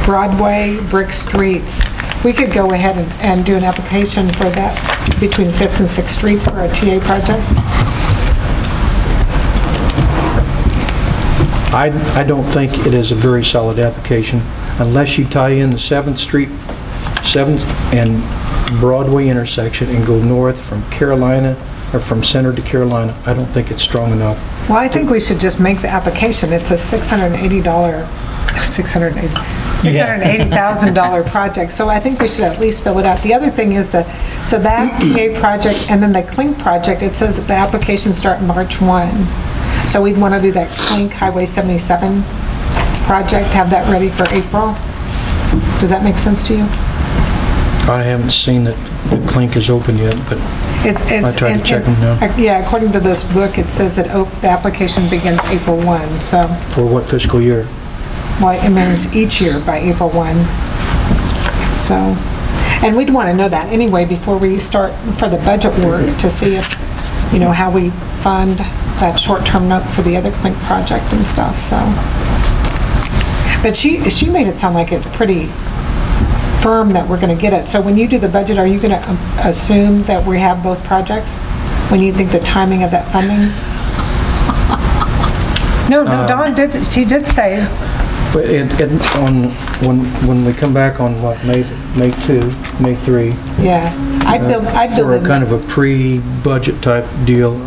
Broadway brick streets. We could go ahead and do an application for that between 5th and 6th Street for a TA project. I don't think it is a very solid application unless you tie in the 7th Street, 7th and Broadway intersection and go north from Carolina or from Center to Carolina. I don't think it's strong enough. Well, I think we should just make the application. It's a $680,000 project, so I think we should at least fill it out. The other thing is that TA project and then the Clink project, it says that the applications start March 1. So we'd want to do that Clink Highway 77 project, have that ready for April. Does that make sense to you? I haven't seen that the Clink is open yet, but I tried to check them now. Yeah, according to this book, it says that the application begins April 1, so. For what fiscal year? Well, it means each year by April 1. So, and we'd want to know that anyway before we start for the budget work to see if, how we fund that short-term note for the other Clink project and stuff, so. But she made it sound like it's pretty firm that we're going to get it. So when you do the budget, are you going to assume that we have both projects when you think the timing of that funding? No, Dawn did, she did say. But when we come back on what, May 2, May 3. Yeah, I'd build for a kind of a pre-budget type deal,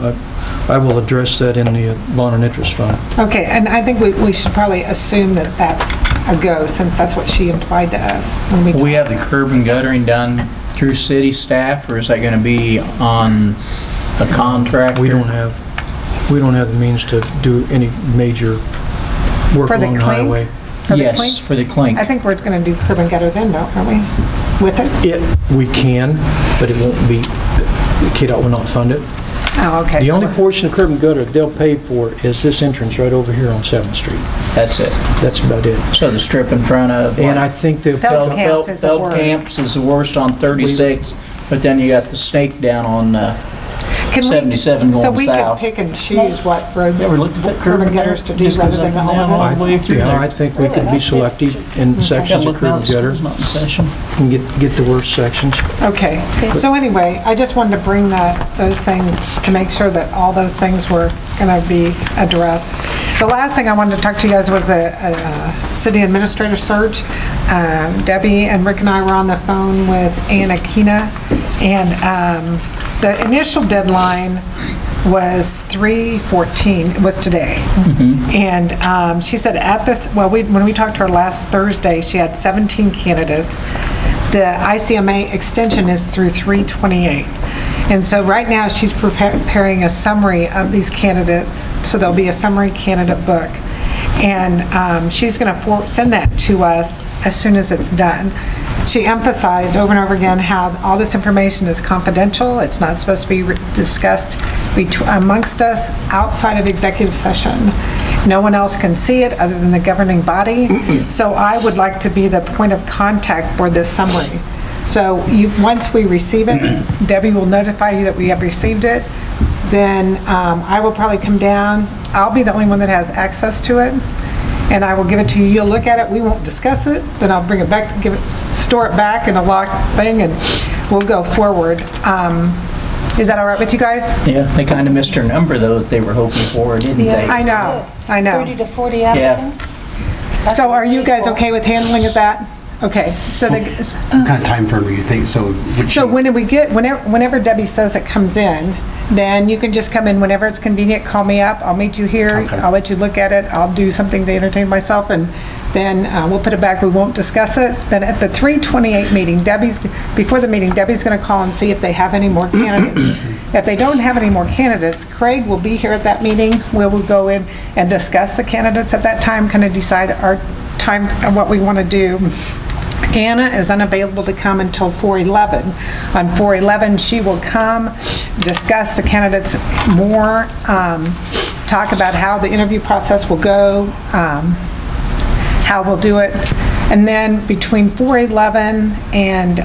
I will address that in the bond and interest fund. Okay, and I think we should probably assume that that's a go, since that's what she implied to us when we talked. We have the curb and guttering done through city staff, or is that going to be on a contract? We don't have the means to do any major work along the highway. Yes, for the Clink. I think we're going to do curb and gutter then, aren't we? With it? We can, but it won't be, KDOT will not fund it. Oh, okay. The only portion of curb and gutter they'll pay for is this entrance right over here on 7th Street. That's it. That's about it. So the strip in front of... And I think the... Feldkamps is the worst. Feldkamps is the worst on 36, but then you got the snake down on 77 going south. So we could pick and choose what roads, curb and gutters to do rather than all of them? Yeah, I think we could be selective in sections of curb and gutter and get the worst sections. Okay, so anyway, I just wanted to bring those things to make sure that all those things were going to be addressed. The last thing I wanted to talk to you guys was a city administrator search. Debbie and Rick and I were on the phone with Anna Kina, and the initial deadline was 3/14, it was today. And she said when we talked to her last Thursday, she had 17 candidates. The ICMA extension is through 3/28. And so right now she's preparing a summary of these candidates, so there'll be a summary candidate book. and she's going to send that to us as soon as it's done. She emphasized over and over again how all this information is confidential. It's not supposed to be discussed amongst us outside of executive session. No one else can see it other than the governing body. So I would like to be the point of contact for this summary. So once we receive it, Debbie will notify you that we have received it. Then I will probably come down. I'll be the only one that has access to it, and I will give it to you. You'll look at it. We won't discuss it. Then I'll bring it back to store it back in a locked thing, and we'll go forward. Is that all right with you guys? Yeah, they kind of missed her number though that they were hoping for, didn't they? I know. 30 to 40 applicants. Yeah. So are you guys okay with handling of that? Okay. So what kind of time frame do you think? So whenever Debbie says it comes in, then you can just come in whenever it's convenient. Call me up. I'll meet you here. Okay. I'll let you look at it. I'll do something to entertain myself, and then we'll put it back. We won't discuss it. Then at the 3/28 meeting, before the meeting, Debbie's going to call and see if they have any more candidates. If they don't have any more candidates, Craig will be here at that meeting. We will go in and discuss the candidates at that time, kind of decide our time and what we want to do. Anna is unavailable to come until 4/11. On 4/11, she will come, discuss the candidates more, talk about how the interview process will go, how we'll do it. And then between 4/11 and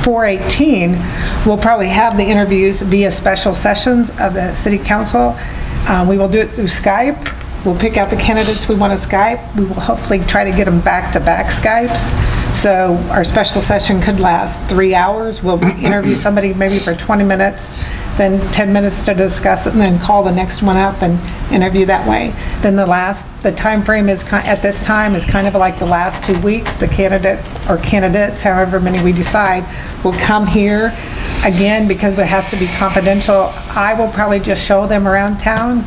4/18, we'll probably have the interviews via special sessions of the City Council. We will do it through Skype. We'll pick out the candidates we want to Skype. We will hopefully try to get them back-to-back Skypes. So our special session could last 3 hours. We'll interview somebody maybe for 20 minutes, then 10 minutes to discuss it, and then call the next one up and interview that way. Then the time frame is at this time is kind of like the last 2 weeks. The candidate or candidates, however many we decide, will come here. Again, because it has to be confidential, I will probably just show them around town.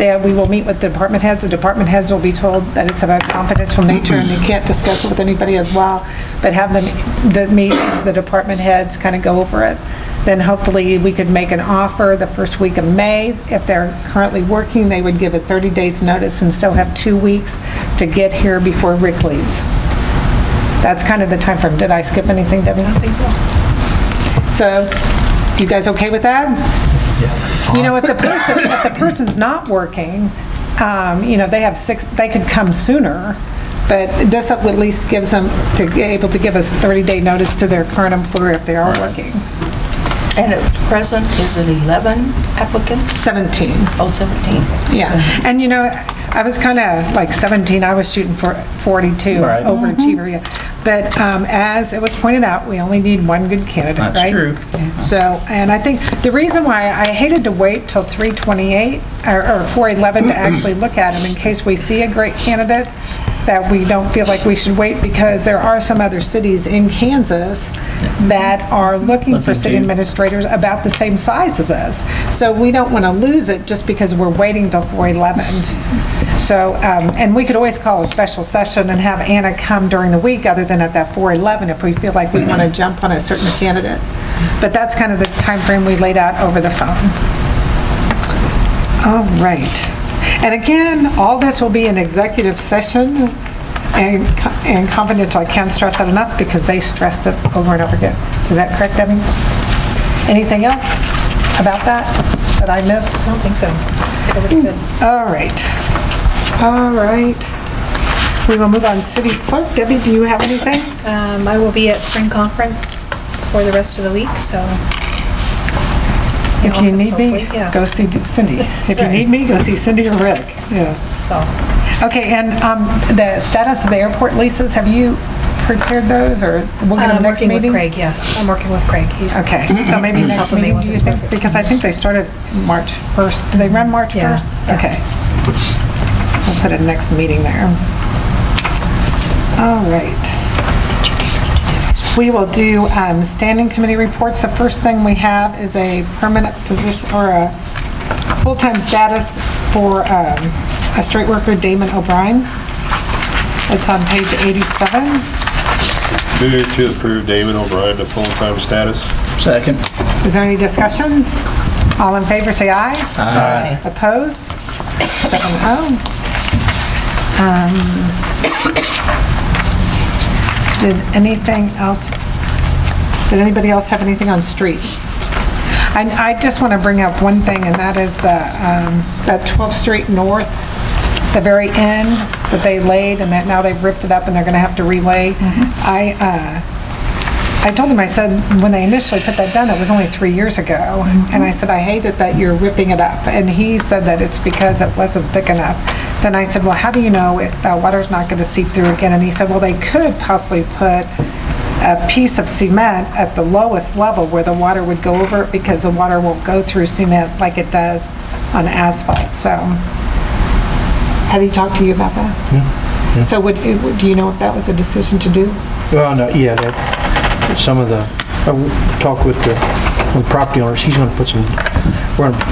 We will meet with the department heads. The department heads will be told that it's of a confidential nature and they can't discuss it with anybody as well, but have the meetings, the department heads kind of go over it. Then hopefully we could make an offer the first week of May. If they're currently working, they would give a 30 days notice and still have 2 weeks to get here before Rick leaves. That's kind of the time frame. Did I skip anything, Debbie? I don't think so. So, you guys okay with that? You know, if the person's not working, you know, they could come sooner, but this at least gives them to be able to give us 30-day notice to their current employer if they are working. And at present, is it 11 applicants? 17. Oh, 17. Yeah. And you know, I was kind of like 17, I was shooting for 42, right. Overachiever, yeah. But as it was pointed out, we only need one good candidate, That's right? true. So, and I think the reason why I hated to wait till 3/28 or 4/11 to actually look at them in case we see a great candidate, that we don't feel like we should wait, because there are some other cities in Kansas that are looking for city administrators about the same size as us. So we don't want to lose it just because we're waiting till 4/11. So, and we could always call a special session and have Anna come during the week other than at that 4/11 if we feel like we want to jump on a certain candidate. But that's kind of the time frame we laid out over the phone. All right. And again, all this will be an executive session and confidential. I can't stress that enough because they stressed it over and over again. Is that correct, Debbie? Anything else about that I missed? I don't think so. Covered it good. All right. All right. We will move on. City Clerk, Debbie, do you have anything? I will be at spring conference for the rest of the week, so. If you need me, yeah. go see Cindy. If you need me, go see Cindy or Rick. Yeah. So. Okay, and the status of the airport leases, have you prepared those, or we'll get them next meeting? I'm working with Craig, yes. I'm working with Craig. He's okay, so maybe next meeting, do you think? Because I think they started March 1st. Do they run March 1st? Yeah. Okay. We'll put a next meeting there. All right. We will do standing committee reports. The first thing we have is a permanent position or a full-time status for a street worker, Damon O'Brien. It's on page 87. Move to approve Damon O'Brien to full-time status. Second. Is there any discussion? All in favor say aye. Aye. Opposed? 7-0. Did anybody else have anything on street? I just want to bring up one thing, and that is that 12th Street North, the very end that they laid, and that now they've ripped it up and they're going to have to relay. I told him, I said, when they initially put that done, it was only 3 years ago. And I said, I hate it that you're ripping it up. And he said that it's because it wasn't thick enough. Then I said, well, how do you know the water's not going to seep through again? And he said, well, they could possibly put a piece of cement at the lowest level where the water would go over it, because the water won't go through cement like it does on asphalt. So, had he talked to you about that? Yeah. So do you know if that was a decision to do? Well, no, yeah, I talked with the property owners. He's going to we're going to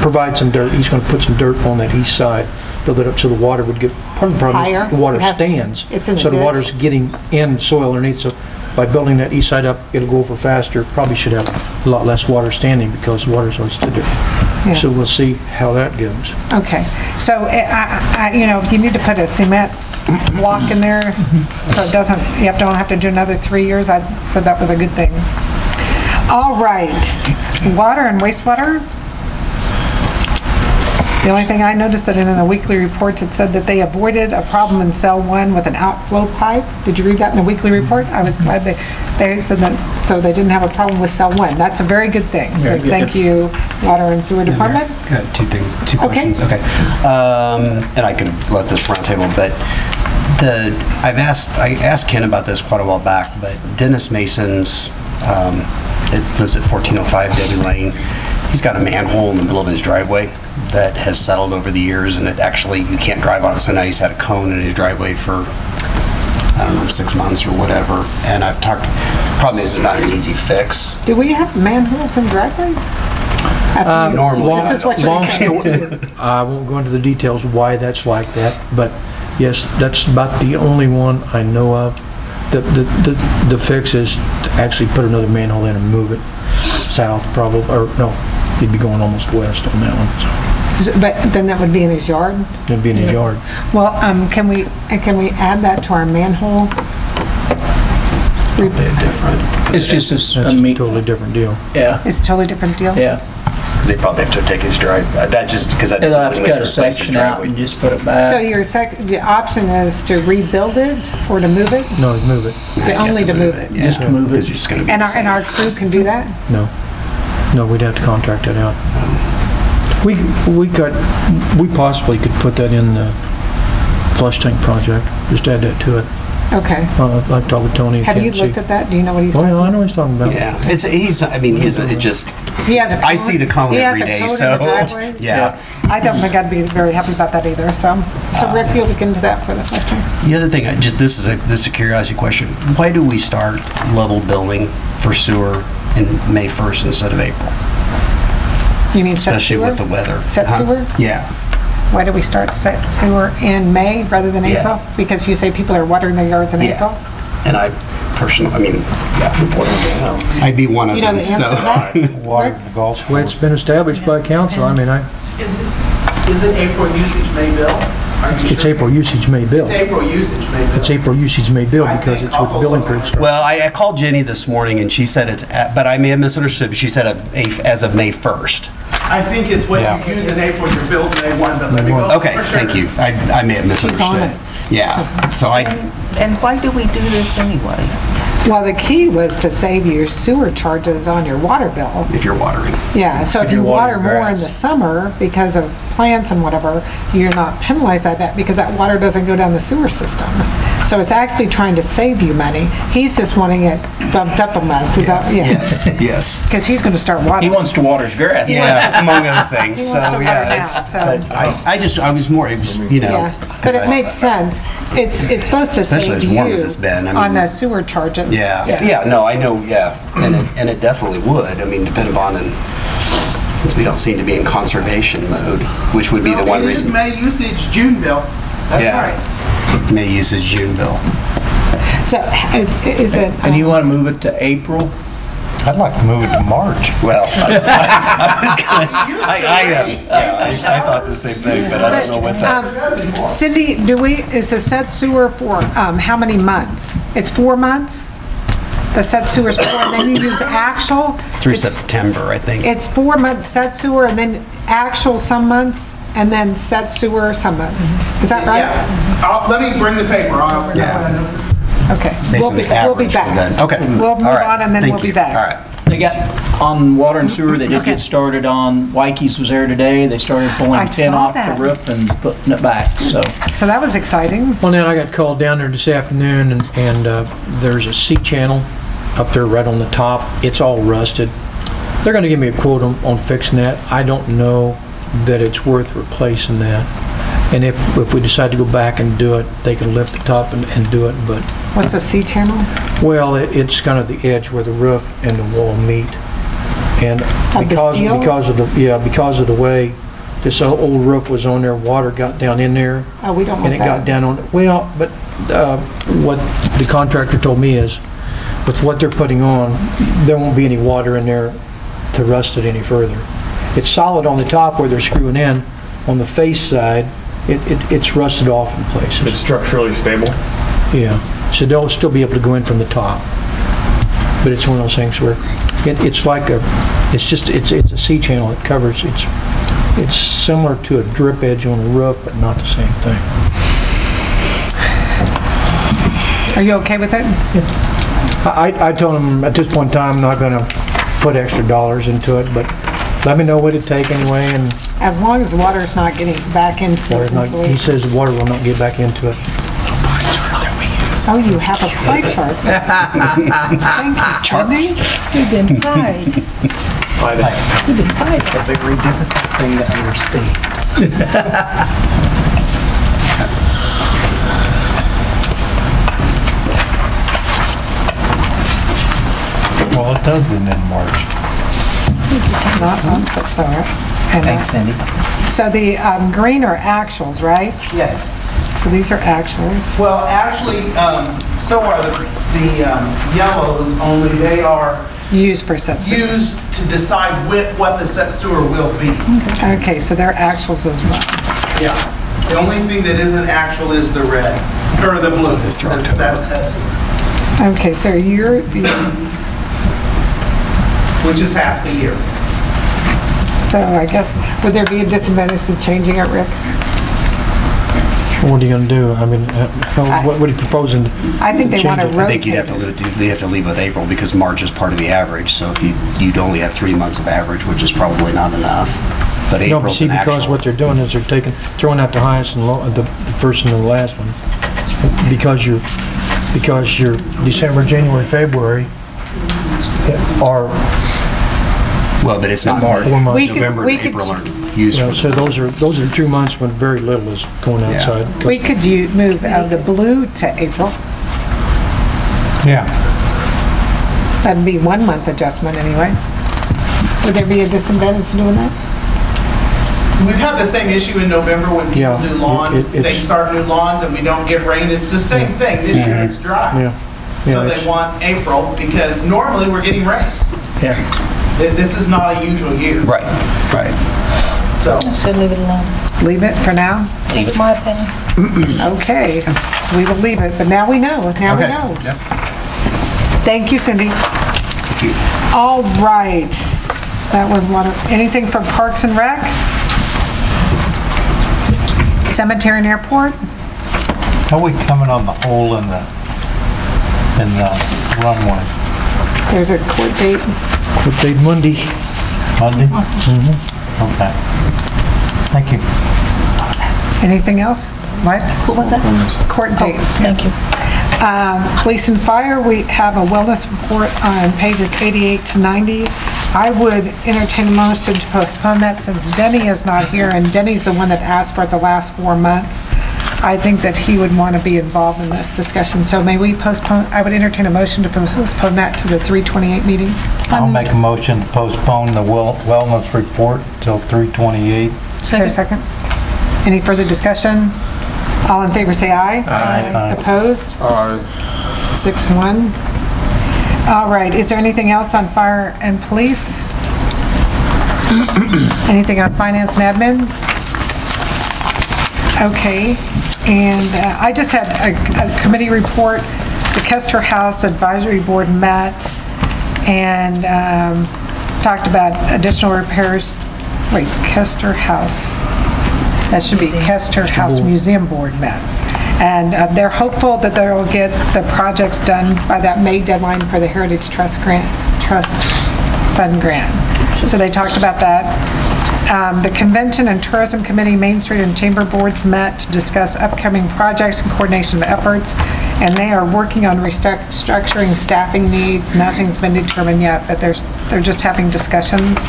provide some dirt. He's going to put some dirt on that east side, build it up so the water would get, part of the problem higher? is the water stands. It's in the so the ditch. water's getting in soil underneath. So by building that east side up, it'll go over faster. Probably should have a lot less water standing because the water's always stood there. Yeah. So we'll see how that goes. Okay. So, if you need to put a cement block in there, so it doesn't, don't have to do another 3 years, I said that was a good thing. All right. Water and wastewater. The only thing I noticed that in the weekly reports, it said that they avoided a problem in cell 1 with an outflow pipe. Did you read that in the weekly report? I was glad they said that, so they didn't have a problem with cell 1. That's a very good thing. So thank you, Water and Sewer Department. Got two questions. Okay. And I could have left this roundtable, but I asked Ken about this quite a while back, but Dennis Mason's, it lives at 1405 Debbie Lane. He's got a manhole in the middle of his driveway that has settled over the years, and it actually, you can't drive on it. So now he's had a cone in his driveway for, 6 months or whatever. And I've talked, problem is it's not an easy fix. Do we have manholes in driveways? Normally. This is what you're saying. I won't go into the details why that's like that, but yes, that's about the only one I know of. The fix is to actually put another manhole in and move it south, probably, or no, he'd be going almost west on that one. So. But then that would be in his yard? It'd be in his yard. Well, can we add that to our manhole? Different. It's just a totally different deal. Yeah. It's a totally different deal? Yeah. Because they probably have to take his drive. That just because they'll have to cut a section out and just put it back. So the option is to rebuild it or to move it? No, to move it. Only to move it. Yeah. Just to move it. Just gonna be and our crew can do that? No, we'd have to contract that out. We possibly could put that in the flush tank project. Just add that to it. Okay. Like talk with Tony. Have you looked at that? Do you know what he's talking about? I know what he's talking about. Yeah, he has a cone. I see the cone every day, so yeah. I don't think I'd be very happy about that either. So Rick, you'll look into that for the flush tank. The other thing, this is a curiosity question. Why do we start level billing for sewer in May 1st instead of April? You mean set especially sewer? With the weather? Set sewer? Yeah. Why do we start set sewer in May rather than April? Because you say people are watering their yards in April? And I personally, I'd be one of them. You know the answer to that? Water the Gulf. The way it's been established by council, Is it April usage May bill? It's April usage May bill. It's April usage May bill. It's April usage May bill because it's with the billing period starts. Well, I called Jenny this morning and she said but I may have misunderstood, but she said as of May 1st. I think it's what you use in April, your bill May 1, but let me go. Okay, thank you. I may have misunderstood. Yeah, so And why do we do this anyway? Well, the key was to save your sewer charges on your water bill. If you're watering. Yeah, so if you water more in the summer because of plants and whatever, you're not penalized by that because that water doesn't go down the sewer system. So it's actually trying to save you money. He's just wanting it bumped up a month. Yes. Because he's going to start watering. He wants to water his grass. Yeah, among other things. He So wants to yeah, water but I was more, it was, but it makes sense. It's supposed to especially save as warm you as it's been. I mean, on the sewer charges. No, I know, and it definitely would. I mean, depending upon, since we don't seem to be in conservation mode, which would be the one reason. May usage June bill. That's right. May usage June bill. So is it? And you want to move it to April? I'd like to move it to March. Well, I thought the same thing, but I don't know what that. Cindy, is the set sewer for how many months? It's 4 months? The set sewer's 4, and then you use actual? Through September, I think. It's 4 months set sewer, and then actual some months, and then set sewer some months. Is that right? Yeah. Let me bring the paper. I'll figure out what I know. Okay. Based on the We'll be average for back. then. Okay. We'll move All right. on, and then Thank we'll be you. back. All right. They got, on water and sewer, they did get started on, Wykes was there today, they started I pulling tin saw off that. the roof and putting it back, so. So that was exciting. Well, then I got called down there this afternoon, and there's a C channel up there right on the top. It's all rusted. They're gonna give me a quote on fixing that. I don't know that it's worth replacing that. And if we decide to go back and do it, they can lift the top and do it, but, What's a C channel? well, it's kind of the edge where the roof and the wall meet. And Of the steel? because of the way this old roof was on there, water got down in there. Oh, we don't And want it got that. down on, well, but what the contractor told me is, with what they're putting on, there won't be any water in there to rust it any further. It's solid on the top where they're screwing in. On the face side, it's rusted off in places. It's structurally stable? Yeah, so they'll still be able to go in from the top. But it's one of those things where it's like it's a C channel. It covers, it's similar to a drip edge on a roof, but not the same thing. Are you okay with it? I told them at this point in time, I'm not gonna put extra dollars into it, but let me know what it'd take anyway, and As long as the water's not getting back into it. he says the water will not get back into it. Oh, you have a pie chart. Thank you, Cindy. We've been pied. We've been pied. A very difficult thing to understand. Well, it does end in March. Not months, that's all right. And, Thanks, Cindy. So the green are actuals, right? Yes. So these are actuals. Well, actually, so are the yellows, only they are Used for set sewer. used to decide what the set sewer will be. Okay, so they're actuals as well. Yeah. The only thing that isn't actual is the red, or the blue. That's set sewer, Okay, so you're, which is half the year. so I guess, would there be a disadvantage to changing it, Rick? What are you gonna do? I mean, what are you proposing? I think they want to change it? I think you'd have to leave with April because March is part of the average. So if you'd only have 3 months of average, which is probably not enough. But No, but April's see, an because actual. what they're doing is they're throwing out the highest and low, the first and the last one. Because your December, January, February are Well, but it's not March. 4 months. November and April are used for. So those are 2 months when very little is going outside. We could move the blue to April. Yeah. That'd be 1 month adjustment anyway. Would there be a disadvantage to doing that? We've had the same issue in November when people Yeah, do lawns. They it's- start new lawns and we don't get rain. It's the same thing. This year it's dry. Yeah. So Yeah, they want April because normally we're getting rain. Yeah. This is not a usual year. Right, right. So. So leave it alone. Leave it for now? That's my opinion. Okay, we will leave it, but now we know, now we Okay. know. Yep. Thank you, Cindy. Thank you. All right. That was anything from Parks and Rec? Cemetery and Airport? How are we coming on the hole in the runway? There's a court date. Court date Monday. Monday? Mm-hmm. Okay. Thank you. Anything else? What? What was that? Court date. Thank you. Police and Fire, we have a wellness report on pages 88 to 90. I would entertain a motion to postpone that since Denny is not here, and Denny's the one that asked for it the last 4 months. I think that he would want to be involved in this discussion, so may we postpone, I would entertain a motion to postpone that to the 3/28 meeting. I'll make a motion to postpone the wellness report till 3/28. Is there a second? Any further discussion? All in favor say aye. Aye. Opposed? Aye. 6-1. All right, is there anything else on fire and police? Anything on finance and admin? Okay, and I just had a committee report. The Kester House Advisory Board met and talked about additional repairs. Wait, Kester House. That should be Kester House Museum Board met. And they're hopeful that they will get the projects done by that May deadline for the Heritage Trust Fund grant. So they talked about that. The Convention and Tourism Committee, Main Street and Chamber Boards met to discuss upcoming projects and coordination of efforts, and they are working on restructuring staffing needs. Nothing's been determined yet, but they're just having discussions.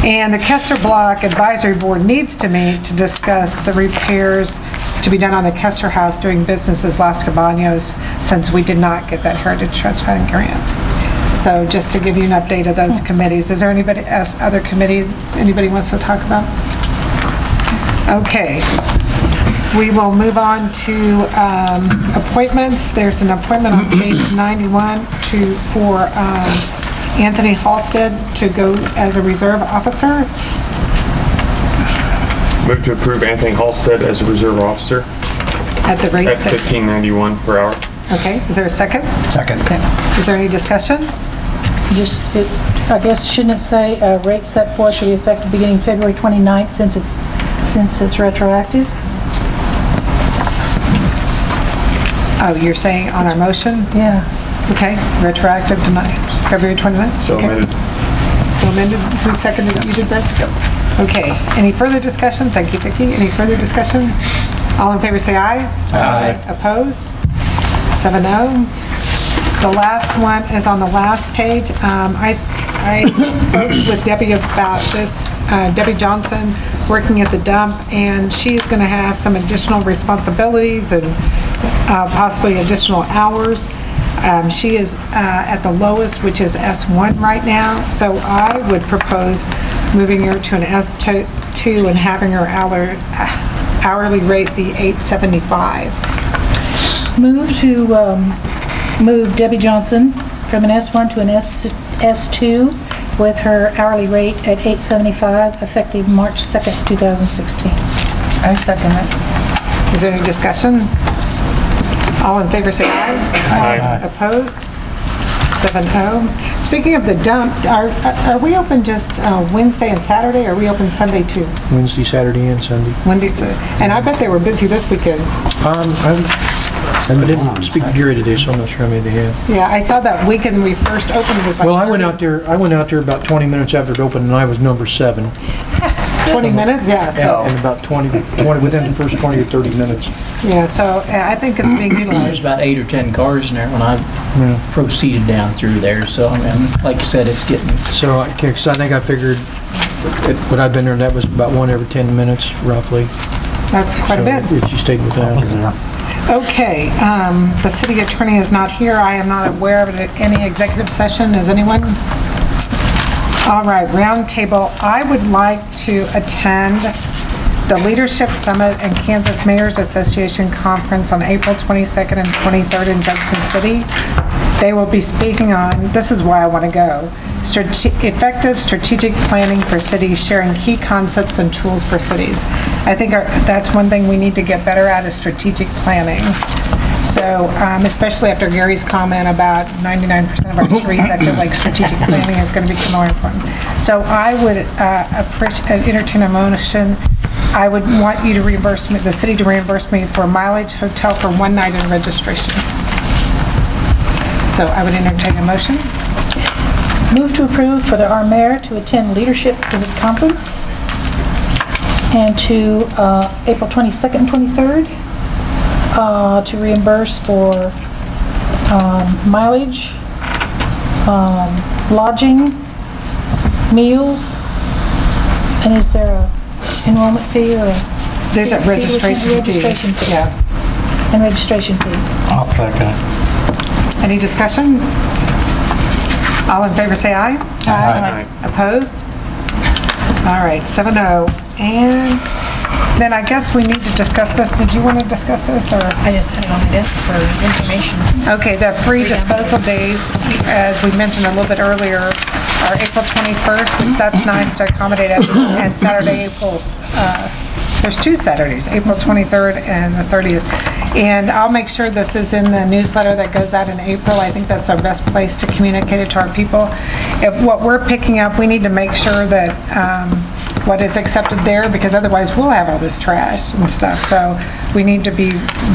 And the Kester Block Advisory Board needs to meet to discuss the repairs to be done on the Kester House doing business as Las Cabaños, since we did not get that Heritage Trust Fund grant. So just to give you an update of those committees. Is there anybody else, other committee, anybody wants to talk about? Okay. We will move on to appointments. There's an appointment on page 91 for Anthony Halstead to go as a reserve officer. Move to approve Anthony Halstead as a reserve officer. At the rate? At $15.91 per hour. Okay, is there a second? Second. Okay. Is there any discussion? I guess, shouldn't it say rate set for should be effective beginning February 29th since it's retroactive? Oh, you're saying on our motion? Yeah. Okay, retroactive to February 29th? So okay. amended. So amended. Who seconded it? You did that? Yep. Okay. Any further discussion? Thank you, Vicki. Any further discussion? All in favor say aye. Aye. Opposed? 7-0. The last one is on the last page. I spoke with Debbie about this, Debbie Johnson, working at the dump, and she's going to have some additional responsibilities and possibly additional hours. She is at the lowest, which is S1 right now, so I would propose moving her to an S2 and having her hourly rate be $8.75. Move Debbie Johnson from an S1 to an S2 with her hourly rate at $8.75 effective March 2nd, 2016. I second it. Is there any discussion? All in favor say aye. Aye. Opposed? 7-0. Speaking of the dump, are we open just Wednesday and Saturday, or are we open Sunday too? Wednesday, Saturday, and Sunday. And I bet they were busy this weekend. I didn't speak to Gary today, so I'm not sure how many they have. Yeah, I saw that weekend we first opened, it was like... Well, I went out there about 20 minutes after it opened, and I was number 7. 20 minutes? Yeah. So, And about 20 within the first 20 or 30 minutes. yeah, so I think it's being There's utilized. about 8 or 10 cars in there when I proceeded down through there, so I mean, like you said, it's getting... So I think I figured when I've been there, that was about 1 every 10 minutes, roughly. That's quite a bit. If you stayed with that. Okay, the city attorney is not here. I am not aware of any executive session. Is anyone? All right, roundtable. I would like to attend the Leadership Summit and Kansas Mayors Association Conference on April 22nd and 23rd in Junction City. They will be speaking on, this is why I want to go, effective strategic planning for cities, sharing key concepts and tools for cities. I think that's one thing we need to get better at is strategic planning. So, especially after Gary's comment about 99% of our streets, I feel like strategic planning is going to become more important. So I would entertain a motion. I would want you to reimburse me, the city to reimburse me for mileage, hotel for 1 night and registration. So I would entertain a motion. Move to approve for our mayor to attend Leadership Visit Conference and to April 22nd and 23rd to reimburse for mileage, lodging, meals, and is there a enrollment fee or there's a registration fee? Yeah. And registration fee. I'll second it. Any discussion? All in favor say aye. Aye. Opposed? All right, 7-0. And Then I guess we need to discuss this. Did you want to discuss this, or? I just had it on my desk for information. Okay, the free disposal days, as we mentioned a little bit earlier, are April 21st, which that's nice to accommodate us, and Saturday, there's 2 Saturdays, April 23rd and the 30th. And I'll make sure this is in the newsletter that goes out in April. I think that's our best place to communicate it to our people. If what we're picking up, we need to make sure that what is accepted there, because otherwise we'll have all this trash and stuff. So we need to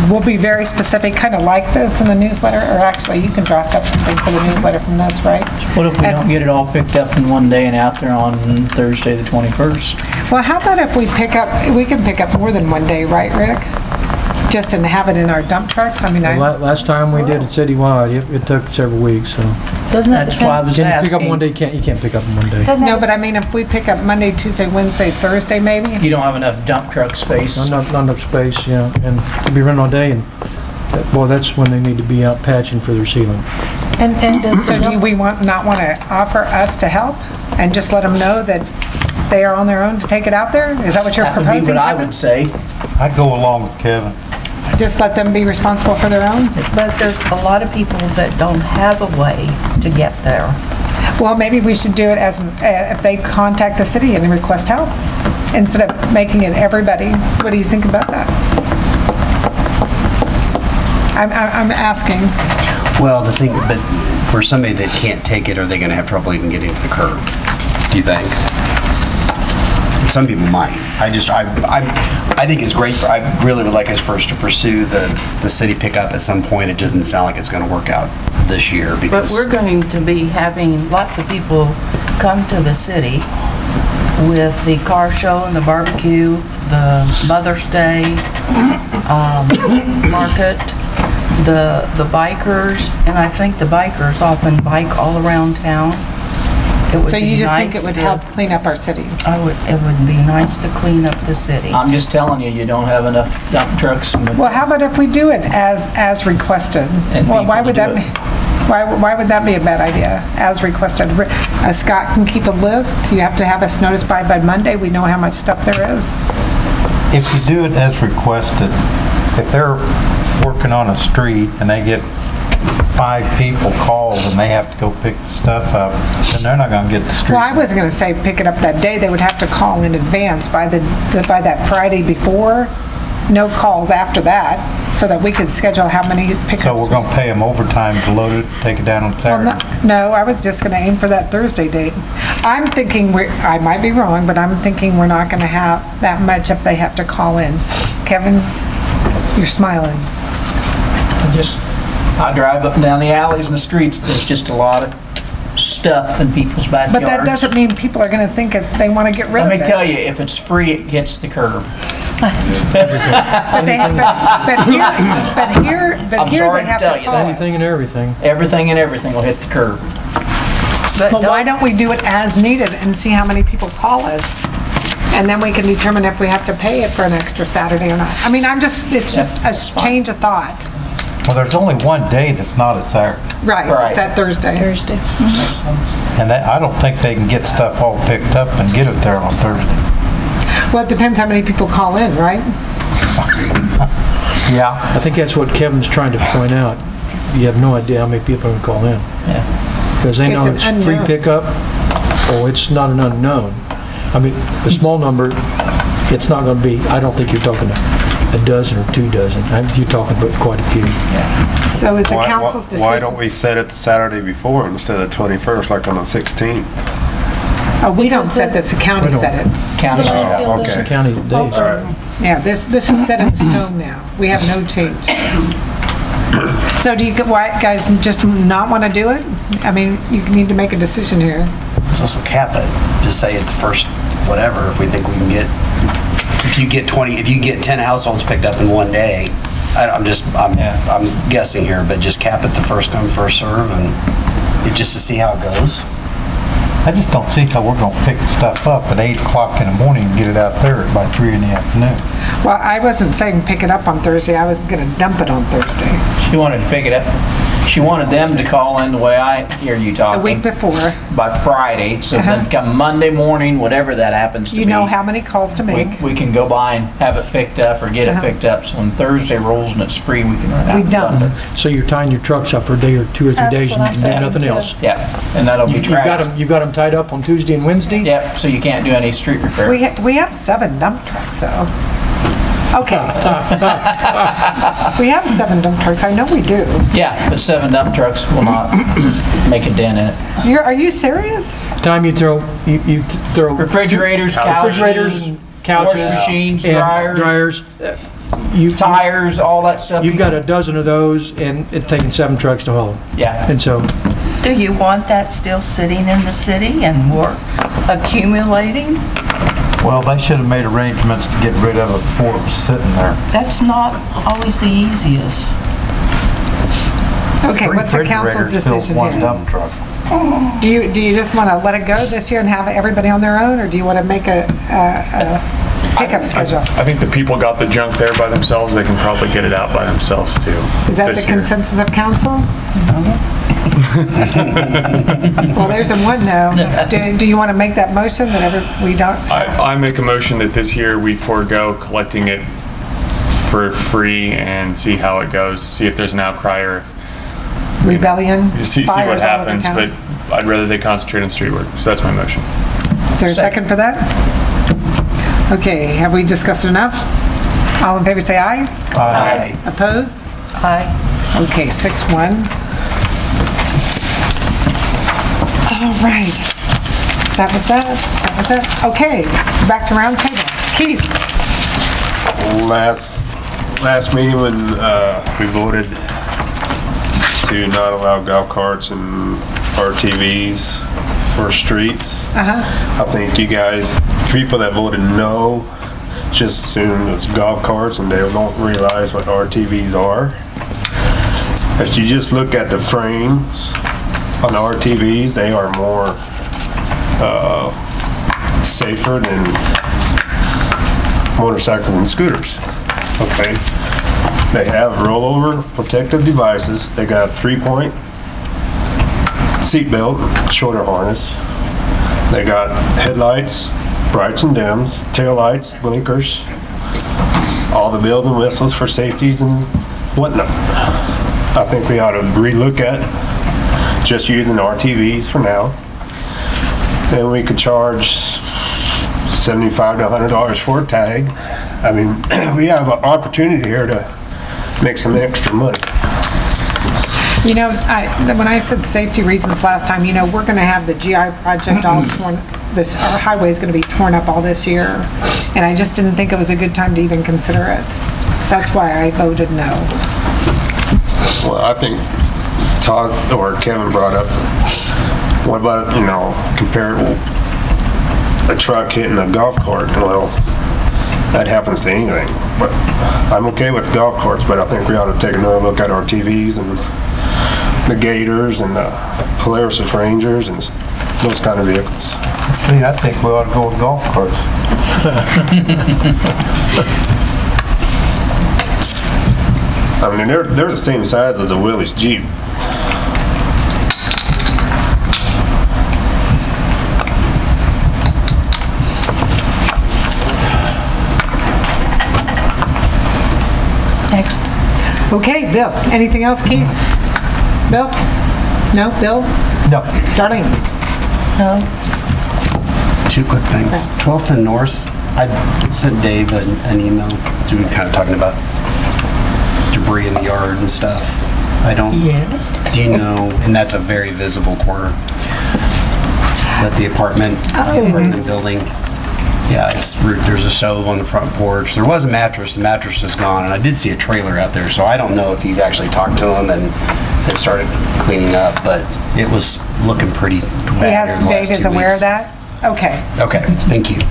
we'll be very specific, kind of like this in the newsletter, or actually you can draft up something for the newsletter from this, right? What if we don't get it all picked up in one day and out there on Thursday the 21st? Well, how about if we can pick up more than one day, right, Rick? Just to have it in our dump trucks? I mean, Last time we did it citywide, it took several weeks, so. Doesn't that That's why I was Can you pick up asking. one day? You can't pick up in one day. No, but I mean, if we pick up Monday, Tuesday, Wednesday, Thursday, maybe? You don't have enough dump truck space. Not enough space, yeah, and it'll be running all day, and, well, that's when they need to be out patching for their sealing. And does So do we not want to offer us to help and just let them know that they are on their own to take it out there? Is that what you're That would proposing, be what I Kevin? would say. I'd go along with Kevin. Just let them be responsible for their own? But there's a lot of people that don't have a way to get there. Well, maybe we should do it as, if they contact the city and request help, instead of making it everybody. What do you think about that? I'm asking. Well, the thing, but for somebody that can't take it, are they going to have trouble even getting to the curb, do you think? Some people might. I think it's great. I really would like us first to pursue the city pickup at some point. It doesn't sound like it's going to work out this year But because. we're going to be having lots of people come to the city with the car show and the barbecue, the Mother's Day market, the bikers, and I think the bikers often bike all around town. So you just think it would help clean up our city? It would be nice to clean up the city. I'm just telling you, you don't have enough dump trucks. Well, how about if we do it as requested? Well, why would that be? Why would that be a bad idea, as requested? Scott can keep a list. You have to have us noticed by Monday. We know how much stuff there is. If you do it as requested, if they're working on a street and they get 5 people called and they have to go pick the stuff up, then they're not gonna get the street. Well, I wasn't going to say pick it up that day. They would have to call in advance by that Friday before. No calls after that, so that we could schedule how many pickups. So we're gonna pay them overtime to load it, take it down on Saturday? No, I was just going to aim for that Thursday date. I'm thinking, I might be wrong, but I'm thinking we're not going to have that much if they have to call in. Kevin, you're smiling. I drive up and down the alleys and the streets, there's just a lot of stuff in people's backyards. But that doesn't mean people are going to think that they want to get rid of it. Let me tell you, if it's free, it gets the curb. But here I'm they sorry to have tell to you call that. us. Anything and everything. Everything and everything will hit the curb. But why don't we do it as needed and see how many people call us? And then we can determine if we have to pay it for an extra Saturday or not. I mean, it's just a change of thought. Well, there's only one day that's not a Saturday. Right, it's that Thursday. And I don't think they can get stuff all picked up and get it there on Thursday. Well, it depends how many people call in, right? Yeah. I think that's what Kevin's trying to point out. You have no idea how many people can call in. Yeah. Because they know It's an it's free unknown. pickup, or it's not an unknown. I mean, a small number, it's not going to be, I don't think you're talking a dozen or 2 dozen. You're talking about quite a few. So is the Why- council's Why decision? don't we set it the Saturday before instead of the 21st, like on the 16th? Oh, we don't set this, the county We don't. set it. County. Oh, It's the okay. county days. Yeah, this is set in stone now. We have no change. So do you guys just not want to do it? I mean, you need to make a decision here. Let's also cap it. Just say it's first, whatever, if we think we can get, if you get 10 households picked up in one day, I'm guessing here, but just cap it the first come, first serve, and just to see how it goes. I just don't see how we're gonna pick stuff up at 8 o'clock in the morning and get it out there by 3 in the afternoon. Well, I wasn't saying pick it up on Thursday, I was gonna dump it on Thursday. She wanted to pick it up. She wanted them to call in the way I hear you talking. The week before. By Friday, so then come Monday morning, whatever that happens to be. You know how many calls to make. We can go by and have it picked up or get it picked up, so when Thursday rolls and it's free, we can run out. We dump it. So you're tying your trucks up for a day or 2 or 3 days and you can do nothing else? Yeah, and that'll be trash. You've got them tied up on Tuesday and Wednesday? Yep, so you can't do any street repair. We have 7 dump trucks, though. Okay. We have 7 dump trucks, I know we do. Yeah, but 7 dump trucks will not make a dent in it. Are you serious? Time you throw refrigerators, couches, couches, washing machines, and dryers, tires, all that stuff. You've got a dozen of those, and it's taking 7 trucks to haul them. Yeah. And so, Do you want that still sitting in the city and more accumulating? Well, they should have made arrangements to get rid of it before it was sitting there. That's not always the easiest. Okay, what's the council's decision One here? dump truck. Do you just want to let it go this year and have everybody on their own, or do you want to make a pickup schedule? I think the people got the junk there by themselves. They can probably get it out by themselves too. Is that the consensus of council? Well, there's a one no. Do you want to make that motion that we don't? I make a motion that this year we forego collecting it for free and see how it goes. See if there's an outcry or rebellion. See what fires all over happens. town. But I'd rather they concentrate on street work. So that's my motion. Is there a second for that? Okay, have we discussed enough? All in favor say aye. Aye. Opposed? Aye. Okay, 6-1. All right. That was that. Okay, back to round table. Keith. Last meeting when we voted to not allow golf carts and RTVs for streets. I think you guys, people that voted no, just assume it's golf carts and they don't realize what RTVs are. If you just look at the frames on the RTVs, they are more safer than motorcycles and scooters. Okay, they have rollover protective devices. They got 3-point seat belt, shoulder harness. They got headlights, brights and dims, tail lights, blinkers, all the bells and whistles for safeties and whatnot. I think we ought to relook at just using RTVs for now. And we could charge $75 to $100 for a tag. I mean, we have an opportunity here to make some extra money. You know, when I said safety reasons last time, you know, we're going to have the GI project all torn, our highway is going to be torn up all this year, and I just didn't think it was a good time to even consider it. That's why I voted no. Well, I think Todd or Kevin brought up, what about, you know, compare a truck hitting a golf cart? Well, that happens to anything, but I'm okay with the golf carts, but I think we ought to take another look at our TVs and the Gators and the Polaris Rangers and those kind of vehicles. See, I think we ought to go with golf carts. I mean, they're the same size as a Willys Jeep. Next. Okay, Bill. Anything else, Keith? Bill? No? Bill? No. Darlene? No. 2 quick things. 12th and North, I sent Dave an email. We were kind of talking about debris in the yard and stuff. I don't. Yes. Do you know? And that's a very visible corner. But the apartment building. Yeah, there's a stove on the front porch. There was a mattress. The mattress is gone, and I did see a trailer out there. So I don't know if he's actually talked to him and they started cleaning up, but it was looking pretty bad. Dave is aware of that? Okay. Okay, thank you.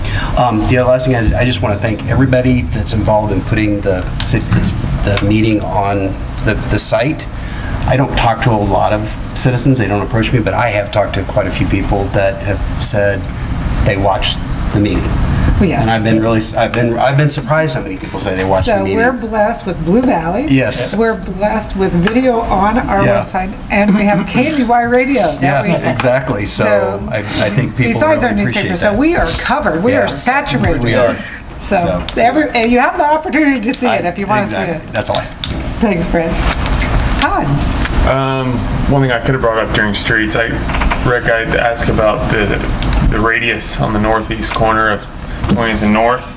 The last thing, I just want to thank everybody that's involved in putting the meeting on the site. I don't talk to a lot of citizens, they don't approach me, but I have talked to quite a few people that have said they watched the meeting. Yes. And I've been surprised how many people say they watched the So meeting. we're blessed with Blue Valley. Yes. We're blessed with video on our Yeah. website, and we have KNY radio. that we- Exactly. So I think people besides really our newspaper, appreciate so that. we are covered. We Yeah. are saturated. We are. So and you have the opportunity to see it if you want to see it. That's all. Thanks, Brent. Todd. One thing I could have brought up during streets, Rick, I'd ask about the radius on the northeast corner of 20th and North.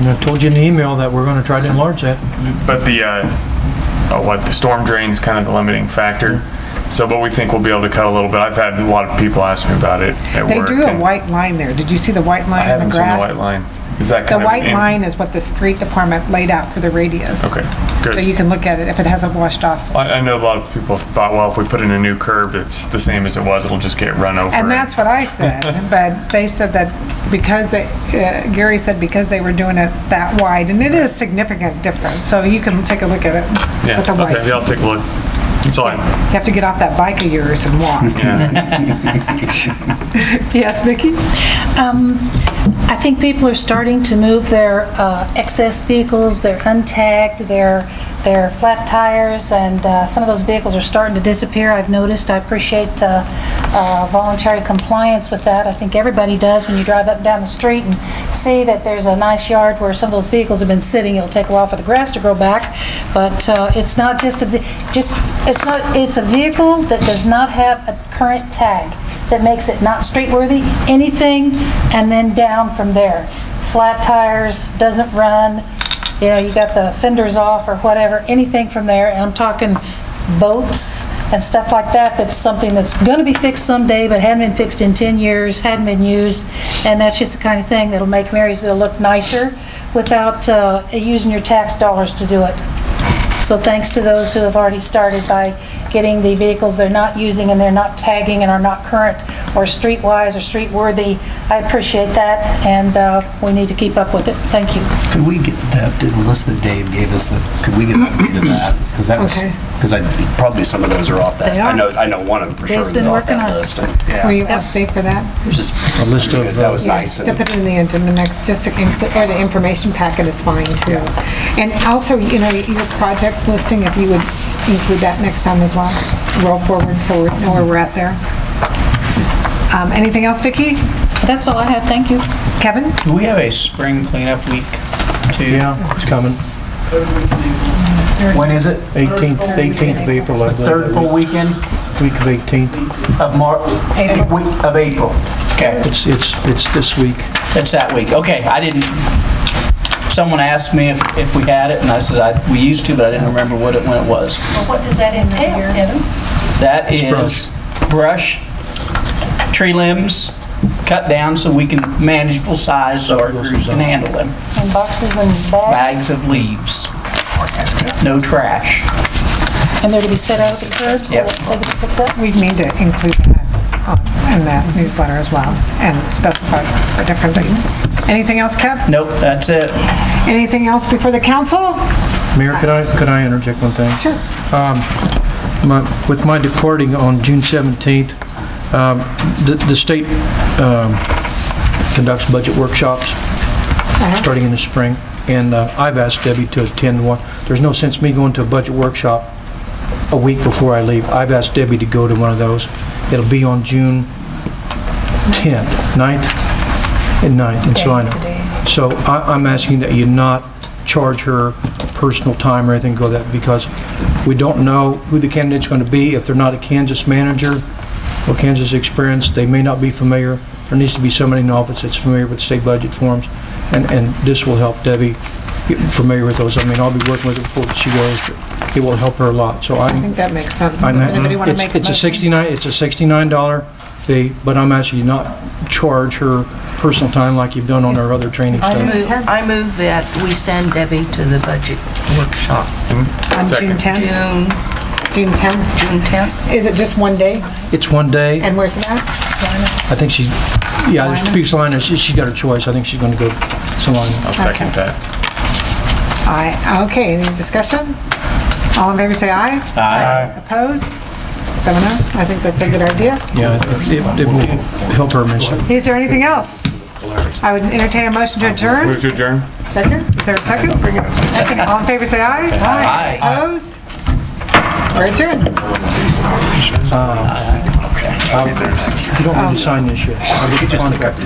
And I told you in the email that we're going to try to enlarge that. But the storm drain's kind of the limiting factor. So, but we think we'll be able to cut a little bit. I've had a lot of people ask me about it at They work. drew a and white line there. Did you see the white line I in the haven't grass? seen the white line. Is that The kind of white line is what the street department laid out for the radius. Okay, good. So you can look at it if it hasn't washed off. I know a lot of people thought, well, if we put in a new curb, it's the same as it was. It'll just get run over. And that's what I said, but they said that because Gary said because they were doing it that wide, and it is significant difference, so you can take a look at it Yeah, with the white. okay, yeah, I'll take a look. It's fine. You have to get off that bike of yours and walk. Yes, Vicki? I think people are starting to move their excess vehicles, their untagged, their flat tires, and some of those vehicles are starting to disappear. I've noticed. I appreciate voluntary compliance with that. I think everybody does when you drive up and down the street and see that there's a nice yard where some of those vehicles have been sitting. It'll take a while for the grass to grow back, but it's not just it's a vehicle that does not have a current tag that makes it not street worthy. Anything and then down from there. Flat tires, doesn't run, you got the fenders off or whatever, anything from there, and I'm talking boats and stuff like that, that's something that's gonna be fixed someday, but hadn't been fixed in 10 years, hadn't been used, and that's just the kind of thing that'll make Marysville look nicer without using your tax dollars to do it. So thanks to those who have already started by getting the vehicles they're not using and they're not tagging and are not current or streetwise or street worthy. I appreciate that, and we need to keep up with it. Thank you. Could we get the list that Dave gave us, could we get an update of that? Because that was, because probably some of those are off that. They are. I know one of them for sure Dave's is been off working that on it. list. Will you ask Dave for that? It was just A list of, that was nice. To put it in the next, just to include, or the information packet is fine too. And also, your project listing, if you would include that next time as well. Roll forward so we know where we're at there. Anything else, Vicki? That's all I have, thank you. Kevin? Do we have a spring cleanup week too? Yeah, it's coming. When is it? 18th of April. I believe. Third full weekend Week of 18th. of April. Okay. It's this week. It's that week. Okay, I didn't, someone asked me if we had it, and I said we used to, but I didn't remember when it was. Well, what does that entail, Kevin? That is brush, tree limbs, cut down so we can manageable size so our crews can handle them. And boxes and bags? Bags of leaves. No trash. And they're to be set out at the curb, so Yep. they get picked up? We need to include that in that newsletter as well and specify for different dates. Anything else, Kev? Nope, that's it. Anything else before the council? Mayor, could I interject one thing? Sure. With my departing on June 17th, the state conducts budget workshops starting in the spring, and I've asked Debbie to attend one. There's no sense me going to a budget workshop a week before I leave. I've asked Debbie to go to one of those. It'll be on June 10th, 9th, and 9th in Salina. So I'm asking that you not charge her personal time or anything, go that, because we don't know who the candidate's going to be. If they're not a Kansas manager or Kansas experience, they may not be familiar. There needs to be somebody in the office that's familiar with state budget forms, and this will help Debbie get familiar with those. I mean, I'll be working with her before she goes, but it will help her a lot. So I think that makes sense. Does anybody want to make a it's motion? It's a $69 fee, but I'm asking you not charge her personal time like you've done on our other training stuff. I move that we send Debbie to the budget workshop. On June 10th? June 10th? June 10th. Is it just one day? It's one day. And where's it at? I think she's, there's two Salina. She's got her choice. I think she's going to go Salina. I'll second that. Okay, any discussion? All in favor, say aye. Aye. Opposed? 7-0. I think that's a good idea. Yeah, it will help her immensely. Is there anything else? I would entertain a motion to adjourn. Move to adjourn. Second? Is there a second? Second. All in favor, say aye. Aye. Opposed? We're adjourned. You don't need to sign this yet. I'll get the contract.